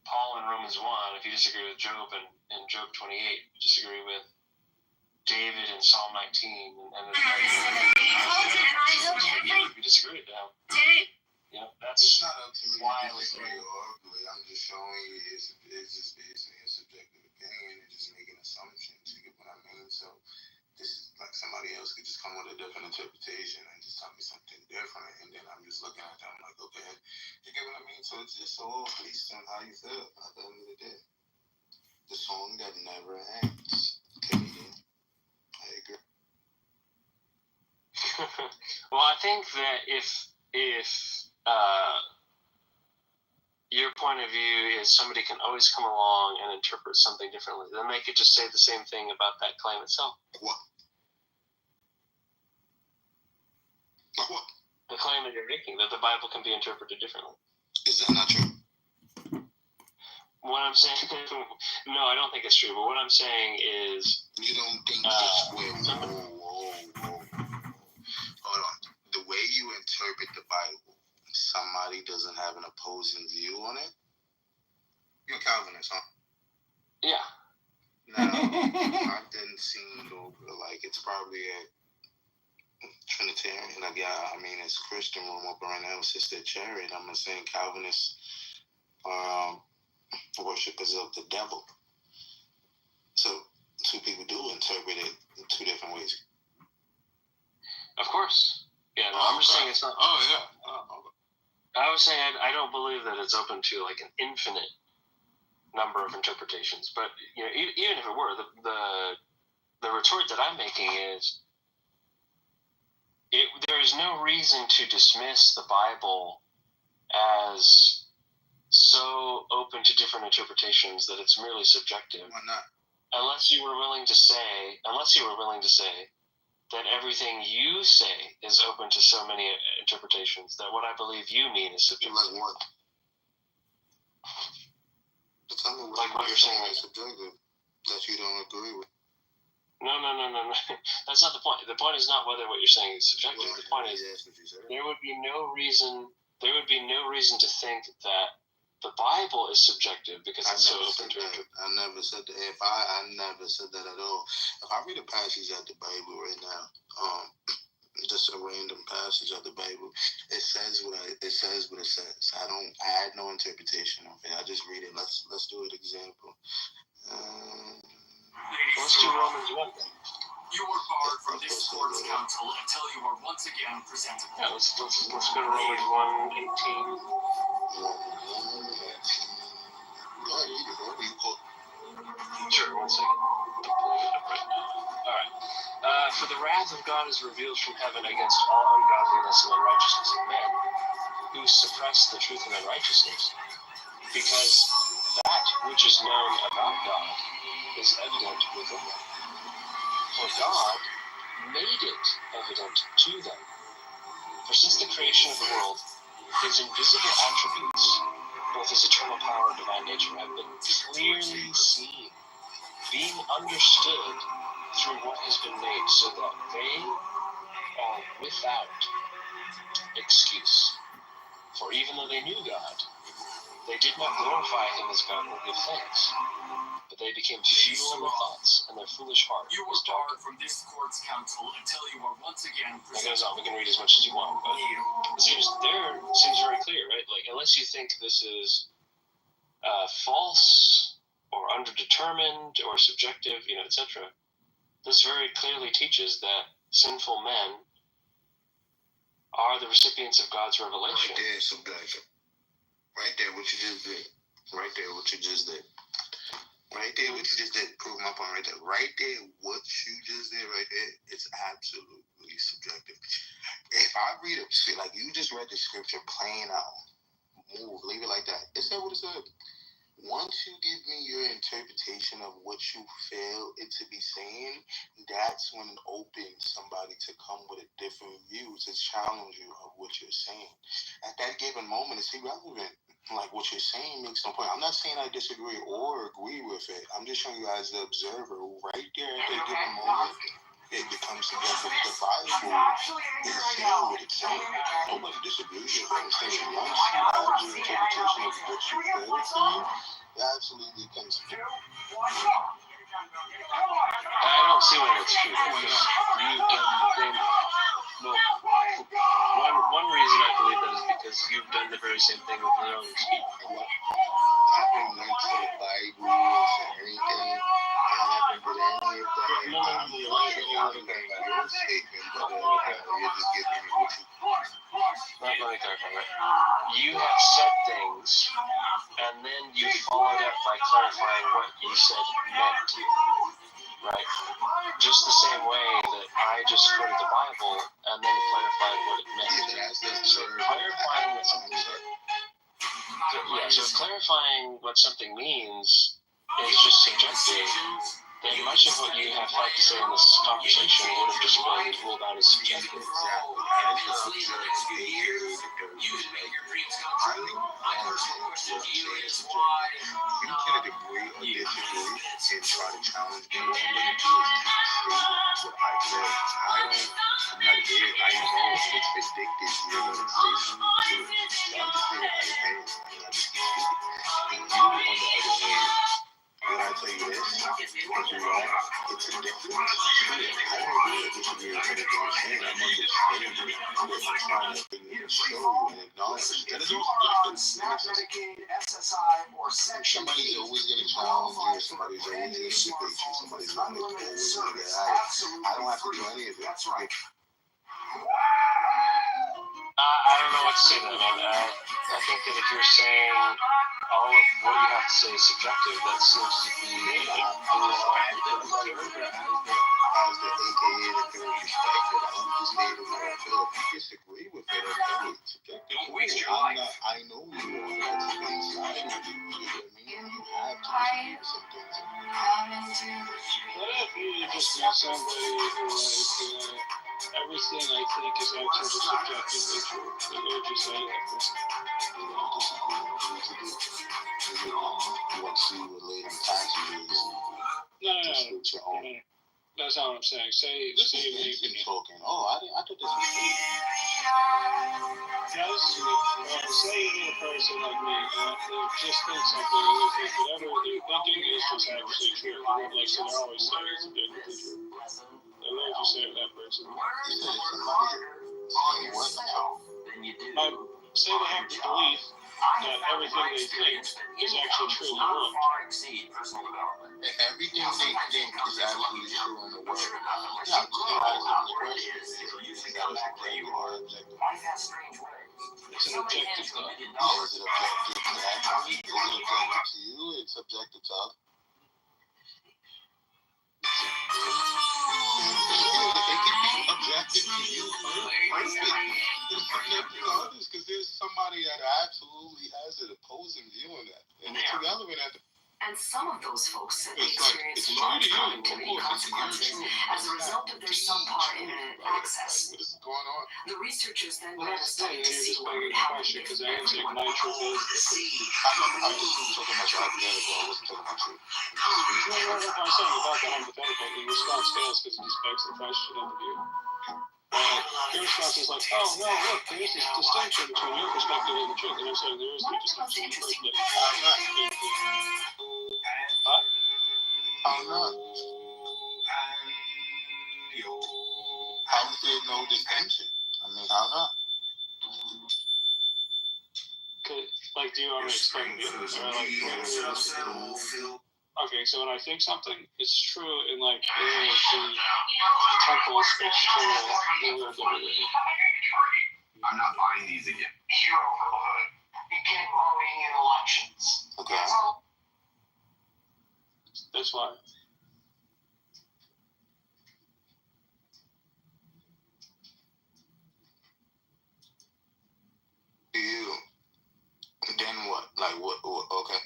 Paul in Romans 1, if you disagree with Job in Job 28, if you disagree with David in Psalm 19, and then if you disagree with them, you know, that's it's not up to me why to disagree or ugly. I'm just showing you it's just based on your subjective opinion and just making assumptions. You get what I mean? So this is like somebody else could just come with a different interpretation and just tell me something different, and then I'm just looking at them like, okay, you get what I mean? So it's just all based on how you feel at the end of the day. The song that never ends. Comedian. I agree. Well, I think that if your point of view is somebody can always come along and interpret something differently, then they could just say the same thing about that claim itself. What? What? The claim that you're making, that the Bible can be interpreted differently. Is that not true? What I'm saying, no, I don't think it's true, but what I'm saying is... You don't think it's whoa. Hold on. The way you interpret the Bible, somebody doesn't have an opposing view on it? You're a Calvinist, huh? Yeah. No, I didn't seem like it's probably a Trinitarian. Like, yeah, I mean, it's Christian room up right now, Sister Cherry, and I'm not saying Calvinists are worshippers of the devil. So, two people do interpret it in two different ways. Of course. Yeah, no, I'm just saying it's not... Oh, yeah. I was saying I don't believe that it's open to like an infinite number of interpretations, but you know, even if it were, the retort that I'm making is there is no reason to dismiss the Bible as so open to different interpretations that it's merely subjective. Why not? Unless you were willing to say that everything you say is open to so many interpretations that what I believe you mean is subjective. Like what? Tell me like what you're saying is subjective that you don't agree with. No. That's not the point. The point is not whether what you're saying is subjective. The point is there would be no reason to think that the Bible is subjective because it's so open to interpretation. I never said that. I never said that at all. If I read a passage out the Bible right now, just a random passage of the Bible, it says what it says. I had no interpretation of it. I just read it. Let's do an example. Let's do Romans 1. You are barred from this court's counsel until you are once again presentable. Yeah, let's go to Romans 1:18. Sure, 1 second. I'm pulling it up right now. Alright. For the wrath of God is revealed from heaven against all ungodliness and unrighteousness of men, who suppress the truth in unrighteousness, because that which is known about God is evident within them. For God made it evident to them. For since the creation of the world, His invisible attributes, both His eternal power and divine nature, have been clearly seen, being understood through what has been made, so that they are without excuse. For even though they knew God, they did not glorify Him as God or give thanks, but they became futile in their thoughts, and their foolish heart was darkened. From this court's counsel until you are once again It goes on. We can read as much as you want, but it seems very clear, right? Like, unless you think this is false or underdetermined or subjective, etc., this very clearly teaches that sinful men are the recipients of God's revelation. Right there, subjective. Right there, what you just did. Right there, what you just did. Right there, what you just did. Prove my point right there. Right there, what you just did right there, it's absolutely subjective. If I read it, like you just read the scripture plain out, leave it like that. It said what it said. Once you give me your interpretation of what you feel it to be saying, that's when it opens somebody to come with a different view to challenge you of what you're saying. At that given moment, it's irrelevant. Like, what you're saying makes no point. I'm not saying I disagree or agree with it. I'm just showing you as the observer right there at that given moment. It becomes justifiable in saying what it's saying. Nobody disagrees with it. I'm saying once you have your interpretation of what you feel it's saying, it absolutely becomes I don't see why that's true because you've done the same. Well, one reason I believe that is because you've done the very same thing with your own speaking. I haven't went to the Bible or anything. I haven't did any of that. I'm just your statement, but you're just giving me what you. Let me clarify that. You have said things, and then you followed up by clarifying what you said meant to. Right? Just the same way that I just quoted the Bible and then clarified what it meant. So clarifying what something said. So clarifying what something means is just subjective. Then much of what you have had to say in this conversation would have just been ruled out as subjective. You can agree or disagree and try to challenge me. What I said, I'm not here. I know it's predicted you're going to say something to it. So I'm just here by the hand. And I just keep speaking. And you, on the other hand, when I tell you this, because you're wrong, it's a difference. I don't agree with disagree with anything you're saying. I'm understanding you. I'm trying to show you and acknowledge that it's also dedicated SSI or section. Somebody's always going to challenge you. Somebody's always going to debate you. Somebody's always going to get at it. I don't have to do any of it. That's right. I don't know what to say to that, man. I think that if you're saying all of what you have to say is subjective, that seems to be as the AKA the third perspective. I'm just stating what I feel. If you disagree with it, okay, it's subjective. I know you are. That's inside of you. You know what I mean? You have to disagree with some things. What if you just met somebody who, everything I think is actually just subjectively true? What would you say to that person? You want to see related passages. No. That's not what I'm saying. Say you've been talking. Oh, I thought this was me. Yeah, this is me. Say you're a person like me, just think something, and you think whatever they're thinking is just actually true. Like, so they're always saying it's objectively true. And what would you say to that person? Say they have the belief that everything they think is actually true in the world. Everything they think is actually true in the world. Yeah, just ask them the question. Is that subjective or objective? It's an objective thought. Yeah, is it objective to actually? Is it objective to you? It's objective to others. It can be objective to you. It's subjective to others because there's somebody that absolutely has an opposing view on that. And it's irrelevant at the. And some of those folks said they It's like, experienced it's large true to crime you. Of committing course, it's consequences as a result of their subpar internet access. What is going on? The researchers then Well, ran a that's the thing. study to You're see just what making would a happen question if because I answered everyone my truth is. I'm just talking about your hypothetical. I wasn't talking about you. No, I'm saying about the hypothetical. The response fails because it just begs the question of the view. Your response is like, oh, no, look, there's this distinction between your perspective and the truth. And I'm saying there is no distinction in the perspective. I'm not. How is there no distinction? I mean, how not? Like, do you want me to explain the Okay, so when I think something, it's true in like the temples, it's true in the I'm not buying these again. Hero for the hood. You can't voting in elections. Okay. That's why. You. Then what? Like what? Okay.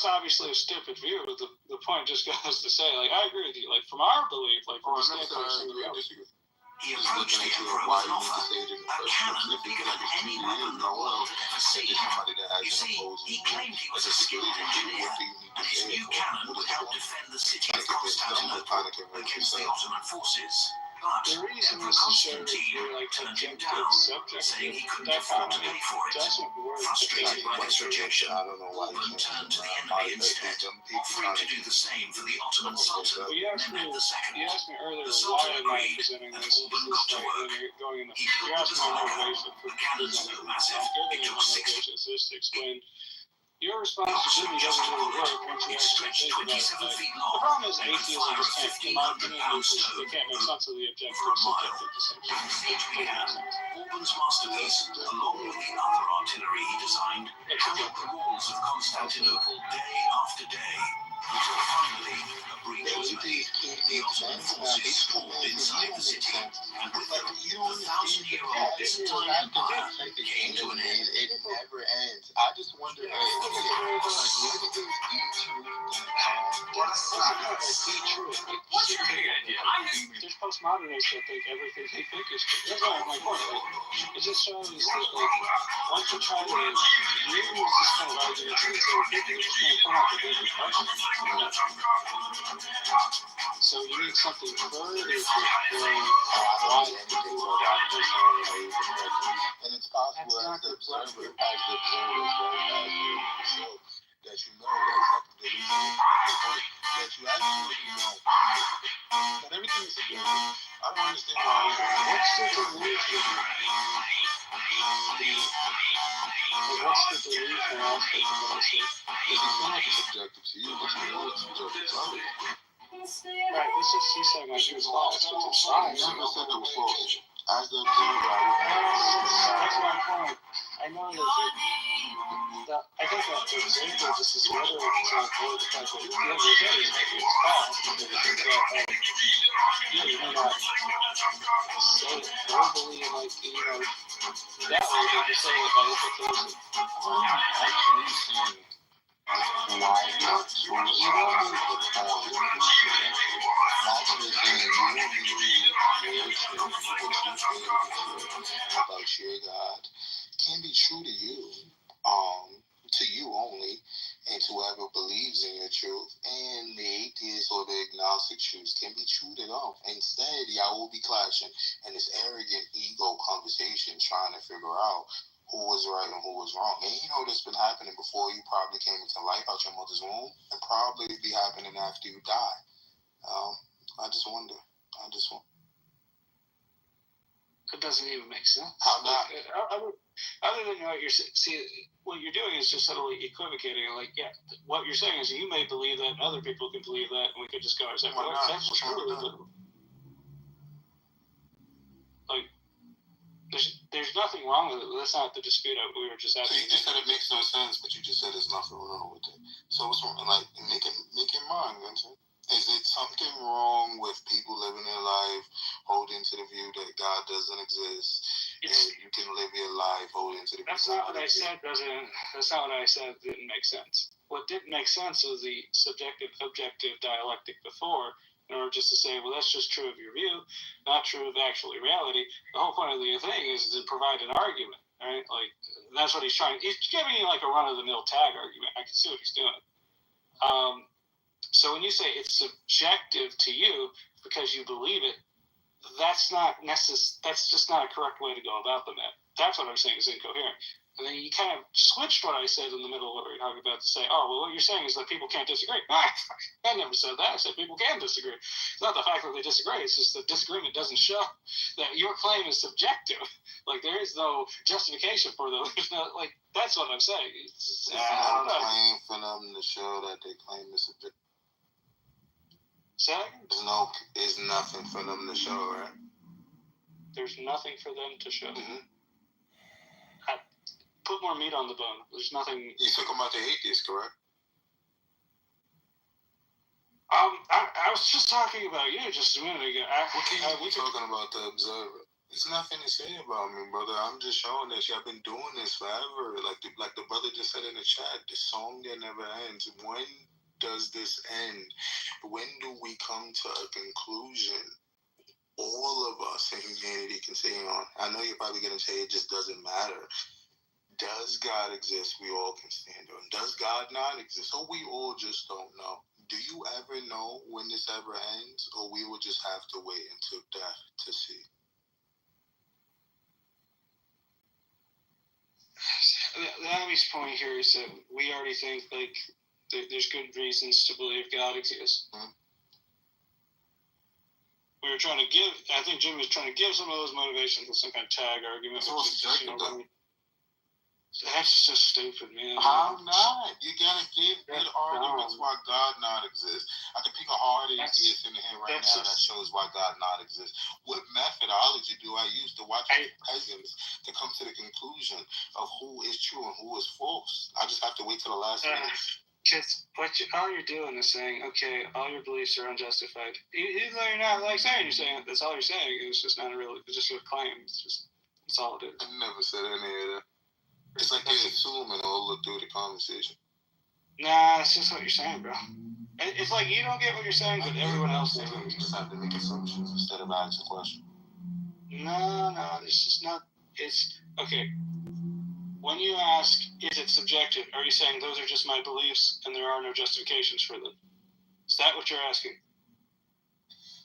that's obviously a stupid view, but the point just goes to say, like, I agree with you. Like, from our belief, like, from the standpoint of somebody else. He approached the emperor with an offer, a cannon bigger than any weapon the world had ever seen. You see, he claimed he was a skilled engineer, and his new cannon would help defend the city of Constantinople against the Ottoman forces. But Emperor Constantine turned him down, saying he couldn't afford to pay for it. Frustrated by this rejection, Baldwin turned to the enemy instead, offering to do the same for the Ottoman Sultan, Mehmed II. The Sultan agreed, and Baldwin got to work. He built the Basilica, the cannon so massive it took 6 Your response to Jimmy doesn't really work once you actually think about it. Like, the problem is atheism just can't, in my opinion, they can't make sense of the objective subjective distinction. When the siege began, Baldwin's masterpiece, along with the other artillery he designed, held the walls of Constantinople day after day, until finally a breach was made. The Ottoman forces stormed inside the city, and with them, the 1,000-year-old Byzantine Empire came to an end. It never ends. I just wonder if there's postmodernists that think everything they think is true. That's not my point. Like, it just shows that, like, once you try to use this kind of argument to say people are just going to come up with different questions. So you need something further to explain why people are and it's possible as the observer, that you know that you actually know. But everything is subjective. I don't understand why. What's the delusion? What's the delusion aspect of what I say? Because you feel like it's subjective to you, but you know it's subjective to others. Right, this is he saying like he was lost, which is fine. You never said it was false. As the observer, I would that's my point. I know that I think that the example just is whether it's avoid the fact that the other day is maybe it's false because it's yeah, you may not say it verbally and like that way, but you say it by implication. actually seeing why not about your God can be true to you only, and to whoever believes in your truth. And the atheist or the agnostic truths can be true to them. Instead, y'all will be clashing in this arrogant ego conversation, trying to figure out who was right and who was wrong. And you know this been happening before you probably came into life out your mother's womb, and probably be happening after you die. I just wonder. It doesn't even make sense. How not? Other than what what you're doing is just subtly equivocating. Like, yeah, what you're saying is you may believe that, and other people can believe that, and we could just go our separate ways. That's true. Like, there's nothing wrong with it. That's not the dispute we were just So asking. you just said it makes no sense, but you just said there's nothing wrong with it. So what's wrong? Like, make it wrong, Vincent. Is it something wrong with people living their life holding to the view that God doesn't exist, and you can live your life holding to the view That's not what I said. That's not what I said. Didn't make sense. What didn't make sense was the subjective objective dialectic before. In order just to say, well, that's just true of your view, not true of actual reality. The whole point of the thing is to provide an argument, right? Like, that's what he's trying. He's giving you like a run-of-the-mill tag argument. I can see what he's doing. So when you say it's subjective to you because you believe it, that's not that's just not a correct way to go about the matter. That's what I'm saying is incoherent. And then you kind of switched what I said in the middle of what we were talking about to say, oh, well, what you're saying is that people can't disagree. I never said that. I said people can disagree. It's not the fact that they disagree. It's just the disagreement doesn't show that your claim is subjective. Like, there is no justification for them. Like, that's what I'm saying. It's not a claim for them to show that they claim is subjective. There's nothing for them to show, right? There's nothing for them to show. Mm-hmm. Put more meat on the bone. There's nothing. You're talking about the atheist, correct? I was just talking about you just a minute ago. We're talking about the observer. It's nothing to say about me, brother. I'm just showing that I've been doing this forever. Like the brother just said in the chat, the song that never ends. When does this end? When do we come to a conclusion? All of us in humanity can say, I know you're probably going to say it just doesn't matter. Does God exist? We all can stand on. Does God not exist? Or we all just don't know. Do you ever know when this ever ends? Or we will just have to wait until death to see? The obvious point here is that we already think like there's good reasons to believe God exists. We were trying to give. I think Jim was trying to give some of those motivations with some kind of tag argument. That's just stupid, man. How not? You gotta give good arguments why God not exists. I can pick a hard atheist in here right now that shows why God not exists. What methodology do I use to watch peasants to come to the conclusion of who is true and who is false? I just have to wait till the last minute. Because all you're doing is saying, okay, all your beliefs are unjustified. Even though you're not like saying you're saying it, that's all you're saying. It's just not a real. It's just a claim. That's all it is. I never said any of that. It's like you're assuming all through the conversation. Nah, that's just what you're saying, bro. It's like you don't get what you're saying, but everyone else does. You just have to make assumptions instead of asking questions. No, it's just not. It's okay. When you ask, is it subjective? Are you saying those are just my beliefs and there are no justifications for them? Is that what you're asking?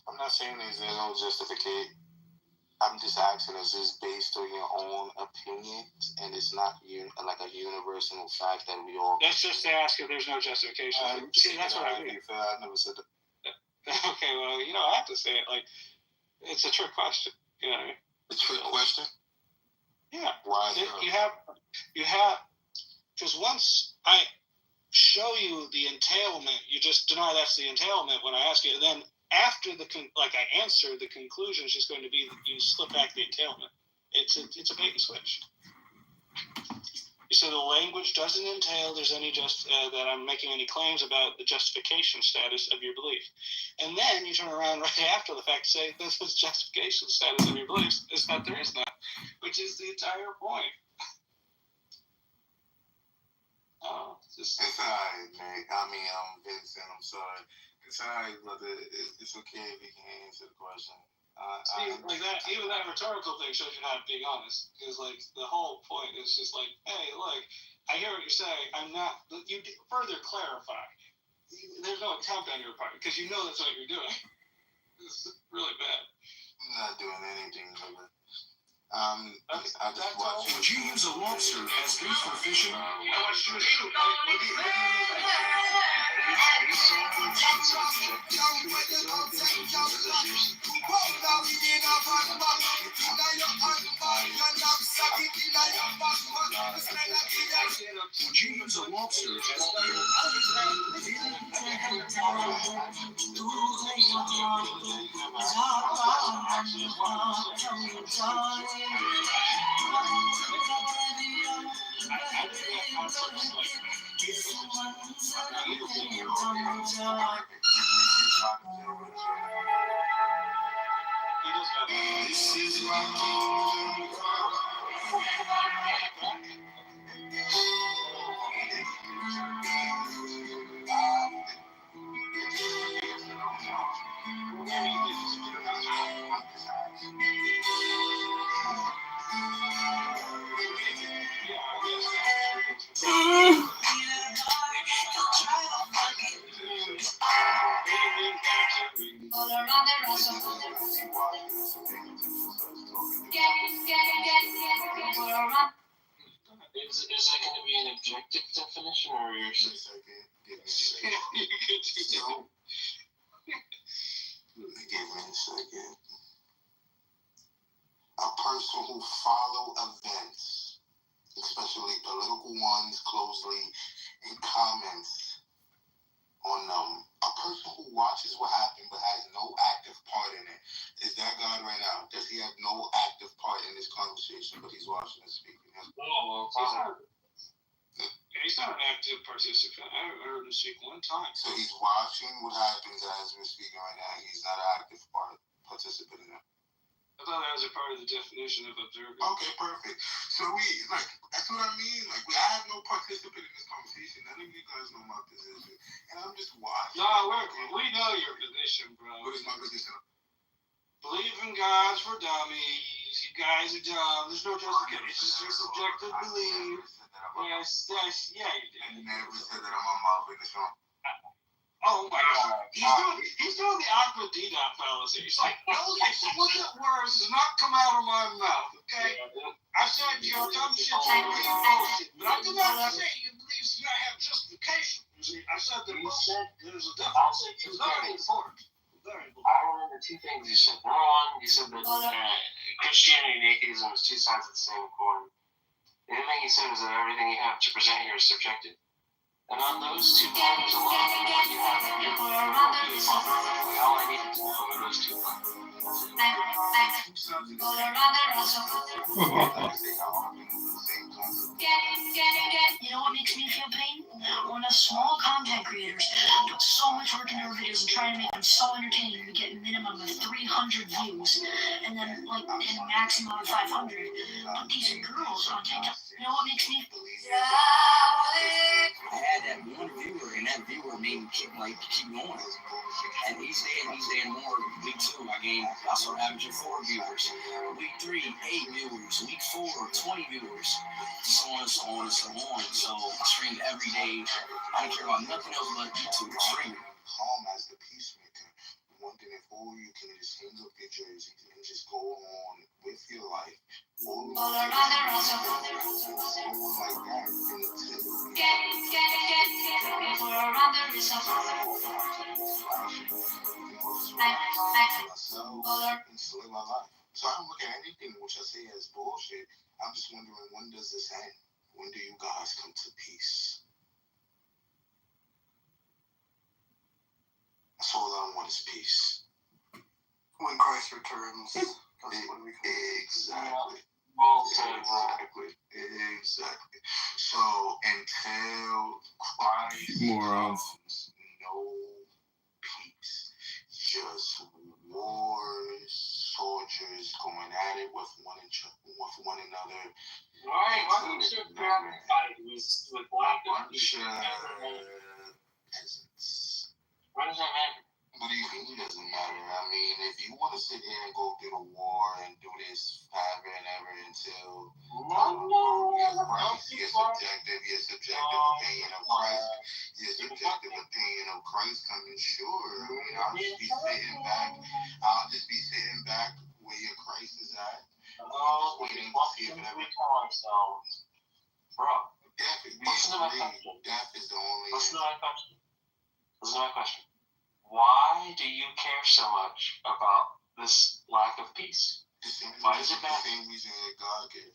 I'm not saying there's no justification. I'm just asking, is this based on your own opinions, and it's not like a universal fact that we all... Let's just ask if there's no justification. See, that's what I mean. I never said that. Okay, well, you don't have to say it. Like, it's a trick question. You know what I mean? A trick question? Yeah. Why? You have, because once I show you the entailment, you just deny that's the entailment when I ask you, and then after I answer, the conclusion is just going to be that you slip back the entailment. It's a bait and switch. You say the language doesn't entail there's any that I'm making any claims about the justification status of your belief, and then you turn around right after the fact and say this is justification status of your beliefs. It's not there is not, which is the entire point. It's alright, man. I mean, Vincent, I'm sorry. It's alright, brother. It's okay if you can answer the question. Like that, even that rhetorical thing shows you're not being honest. Because like the whole point is just like, hey, look, I hear what you're saying. I'm not. You further clarify. There's no attempt on your part because you know that's what you're doing. It's really bad. I'm not doing anything, brother. I just watch. Would you use a lobster as bait for fishing? Would you use a lobster This is my kingdom Is that going to be an objective definition, or your Give me a second. A person who follow events, especially political ones, closely, and comments on them. A person who watches what happened but has no active part in it. Is that God right now? Does he have no active part in this conversation, but he's watching and speaking? He's not an active participant. I haven't heard him speak one time. So he's watching what happens as we're speaking right now. He's not an active participant in it. I thought that was a part of the definition of observing. Okay, perfect. So that's what I mean. I have no participant in this conversation. None of you guys know my position, and I'm just watching. No, we know your position, bro. What is my position? Believe in God's for dummies. You guys are dumb. There's no justification. It's your subjective belief. Yes, yeah, you did. I never said that on my mouth in this room. Oh my God. He's doing the Aqua D-Dot fallacy. He's like, those explicit words do not come out of my mouth, okay? I said your dumb shit's bullshit, but I did not say you believe you gotta have justification. I said there's a difference. It's very important. Very important. I remember two things you said. Number one, you said that Christianity and atheism is two sides of the same coin. The other thing you said is that everything you have to present here is subjective. And on those two points alone, what you have in your worldview is all I needed to know are those 2 points. You know what makes me feel pain? When us small content creators put so much work into our videos and try to make them so entertaining, we get a minimum of 300 views, and then in a maximum of 500. But these girls on TikTok, you know what makes me? I had that one viewer, and that viewer made me keep going. And each day and more. Week 2, I started averaging 4 viewers. Week 3, 8 viewers. Week 4, 20 viewers. So on and so on and so on. So I streamed every day. I don't care about nothing else but YouTube streaming. Calm as the peacemaker. One thing, if all you can just hang up your jersey and just go on with your life. To live my life. So I don't look at anything which I say as bullshit. I'm just wondering, when does this end? When do you guys come to peace? That's all I want is peace. When Christ returns, that's when we come. Exactly. Exactly. So until Christ Morons. comes, no peace. Just wars, soldiers going at it with one another. Why do you sit down and fight with black bunch of peasants? What does that matter? What do you mean it doesn't matter? I mean, if you want to sit here and go through the war and do this forever and ever until your subjective opinion of Christ, your subjective opinion of Christ coming, sure. I mean, I'll just be sitting back where your Christ is at. Oh, waiting to see if it ever. Bro, Death is listen to my question. Death is the only. Listen to my question. Why do you care so much about this lack of peace? Why does it matter? The same reason that God gave.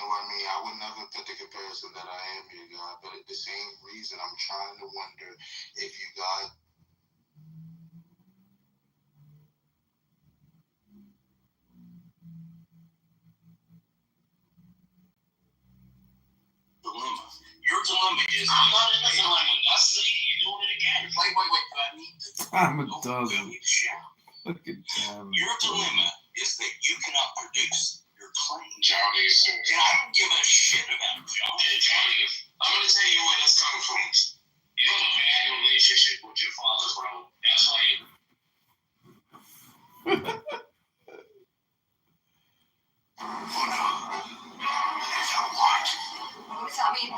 No, I mean, I would never put the comparison that I am your God, but at the same reason, I'm trying to wonder if you God. Dilemma. Your dilemma is. I'm not in a dilemma. That's it. You're doing it again. Wait. But I need to. I'm a dozen. I need to shout. Look at them. Your dilemma is that you cannot produce your claim. Johnny, And I don't give a shit about Johnny. Johnny, I'm gonna tell you where this comes from. You have a bad relationship with your father, bro. That's why you. Oh no. That's how what? What does that mean?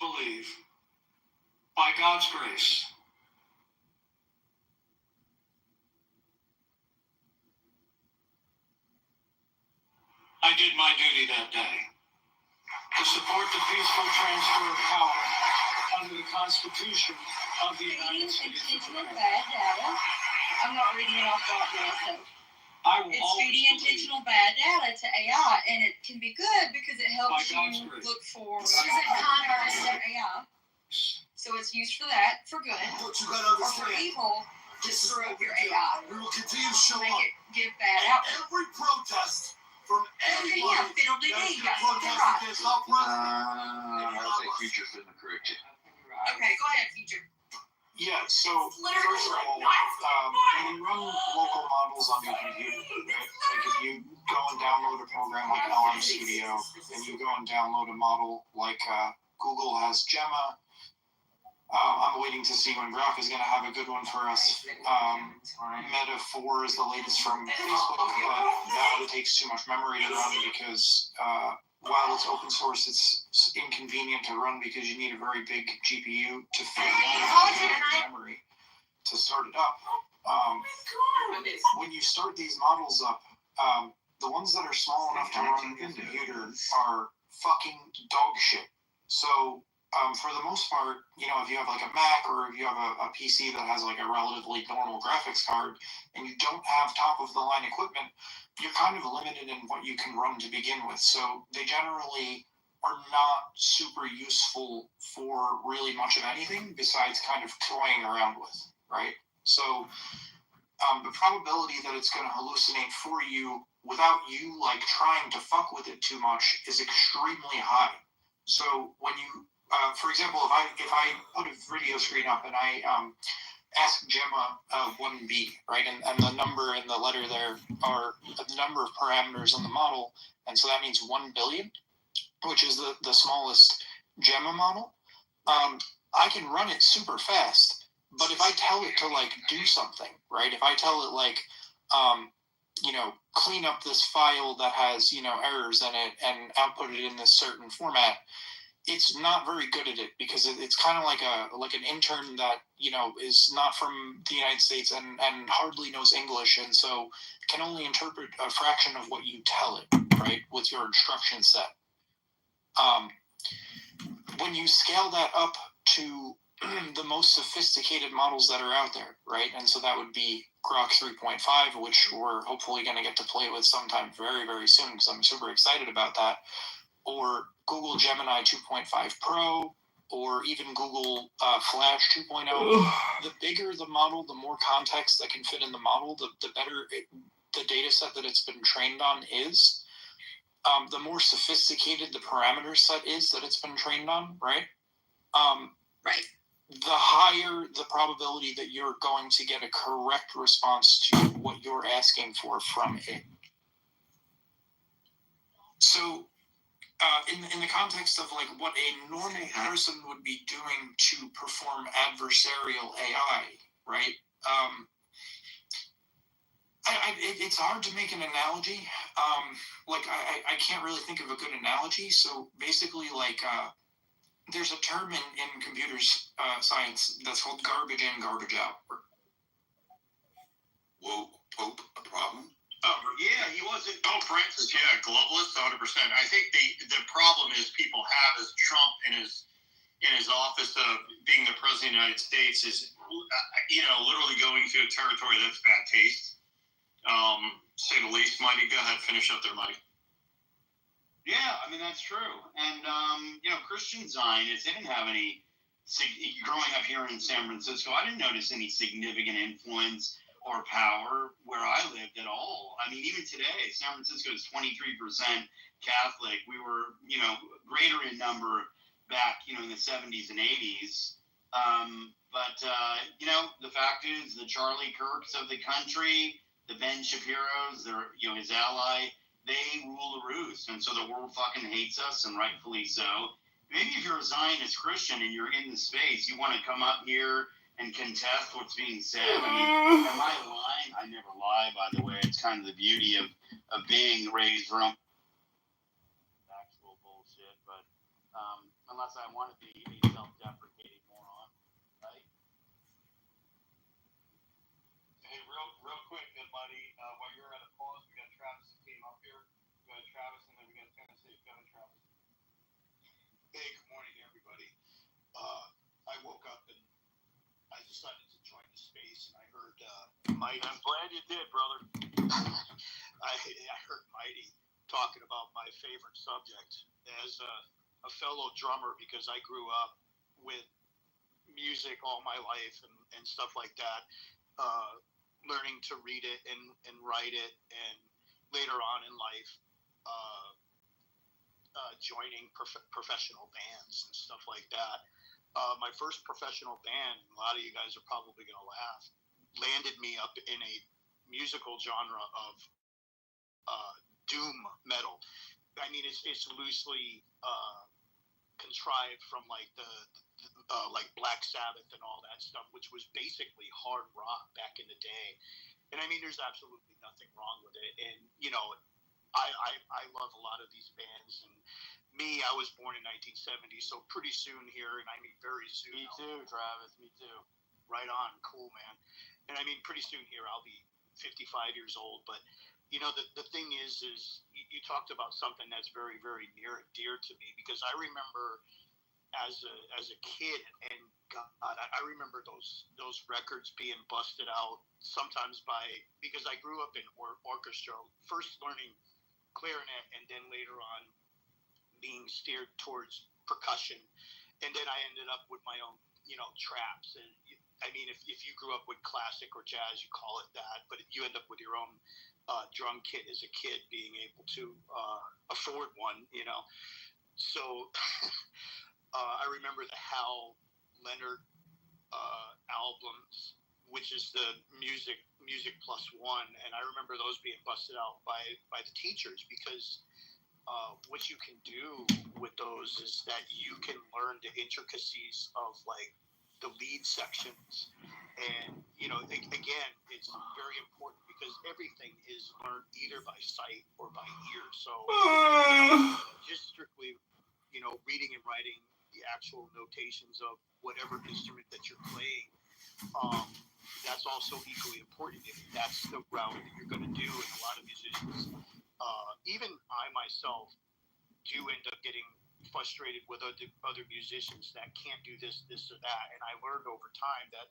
believe, by God's grace, I did my duty that day to support the peaceful transfer of power under the Constitution of the United States of Intentional America. bad data. I'm not reading it off broadcast, so I will it's always feeding intentional bad data to AI, and it can be good because it helps By God's you grace. look for This isn't contrast in AI. So it's used for that, for good, But you gotta or for understand, evil, to this is screw what up your we do. AI, We will continue to show make up it give bad at outcomes. every protest from Okay, everybody yeah, fiddle-dee-dee, that is yeah, protest right. against our president. I think Future's been corrected. Okay, go ahead, Future. Yeah, so first of all, when you run local models on your computer, right? Like if you go and download a program like LM Studio, and you go and download a model like Google has Gemma, I'm waiting to see when Grok is going to have a good one for us. Meta 4 is the latest from Facebook, but that takes too much memory to run because while it's open source, it's inconvenient to run because you need a very big GPU to fit memory to start it up. When you start these models up, the ones that are small enough to run on your computer are fucking dog shit. So for the most part, you know, if you have like a Mac or if you have a PC that has like a relatively normal graphics card and you don't have top of the line equipment, you're kind of limited in what you can run to begin with. So they generally are not super useful for really much of anything besides kind of toying around with, right? So the probability that it's going to hallucinate for you without you like trying to fuck with it too much is extremely high. So when you for example, if I put a video screen up and I ask Gemma 1B, right, and the number and the letter there are the number of parameters on the model, and so that means 1 billion, which is the smallest Gemma model. I can run it super fast, but if I tell it to like do something, right, if I tell it like, you know, clean up this file that has, you know, errors in it and output it in this certain format, it's not very good at it because it's kind of like an intern that, you know, is not from the United States and hardly knows English, and so can only interpret a fraction of what you tell it, right, with your instruction set. When you scale that up to the most sophisticated models that are out there, right, and so that would be Grok 3.5, which we're hopefully going to get to play with sometime very, very soon because I'm super excited about that, or Google Gemini 2.5 Pro, or even Google Flash 2.0. The bigger the model, the more context that can fit in the model, the better the data set that it's been trained on is. The more sophisticated the parameter set is that it's been trained on, right? Right. The higher the probability that you're going to get a correct response to what you're asking for from it. So, in the context of like what a normal person would be doing to perform adversarial AI, right? It's hard to make an analogy. I can't really think of a good analogy. So basically, like, there's a term in computers science that's called garbage in, garbage out. Whoa, Pope, a problem? Oh, yeah, he wasn't. Oh, Francis, yeah, globalist, 100%. I think the problem is people have is Trump in his office of being the president of the United States is, you know, literally going to a territory that's bad taste. Say the least. Mighty, go ahead, finish up there, Mighty. Yeah, I mean, that's true. And, you know, Christian Zionists, they didn't have any, growing up here in San Francisco, I didn't notice any significant influence or power where I lived at all. I mean, even today, San Francisco is 23% Catholic. We were, you know, greater in number back, you know, in the 70s and 80s. You know, the fact is the Charlie Kirks of the country, the Ben Shapiros, they're, you know, his ally, they rule the roost. And so the world fucking hates us, and rightfully so. Maybe if you're a Zionist Christian and you're in the space, you want to come up here and contest what's being said. I mean, am I lying? I never lie, by the way. It's kind of the beauty of being raised from actual bullshit. But unless I want to be a self-deprecating moron, right? Hey, real quick, buddy, while you're at a pause, we got Travis that came up here. We got Travis, and then we got Tennessee. Go ahead, Travis. Hey, good morning, everybody. I woke up and I decided to join the space, and I heard Mighty. I'm glad you did, brother. I heard Mighty talking about my favorite subject as a fellow drummer, because I grew up with music all my life and stuff like that. Learning to read it and write it, and later on in life, joining professional bands and stuff like that. My first professional band, a lot of you guys are probably going to laugh, landed me up in a musical genre of doom metal. I mean, it's loosely contrived from like the like Black Sabbath and all that stuff, which was basically hard rock back in the day. And I mean, there's absolutely nothing wrong with it. And you know, I love a lot of these bands. And me, I was born in 1970, so pretty soon here, and I mean very soon. Me too, Travis. Me too. Right on, cool, man. And I mean, pretty soon here, I'll be 55 years old. But you know, the thing is you talked about something that's very, very near and dear to me, because I remember as a kid, and God, I remember those records being busted out sometimes because I grew up in orchestra, first learning clarinet, and then later on being steered towards percussion, and then I ended up with my own, you know, traps. And I mean, if you grew up with classic or jazz, you call it that, but you end up with your own drum kit as a kid, being able to afford one, you know. So I remember the Hal Leonard albums, which is the music plus one, and I remember those being busted out by the teachers, because what you can do with those is that you can learn the intricacies of like the lead sections. And you know, again, it's very important, because everything is learned either by sight or by ear. So just strictly, you know, reading and writing the actual notations of whatever instrument that you're playing, that's also equally important if that's the route that you're going to do. And a lot of musicians, even I myself, do end up getting frustrated with other musicians that can't do this or that. And I learned over time that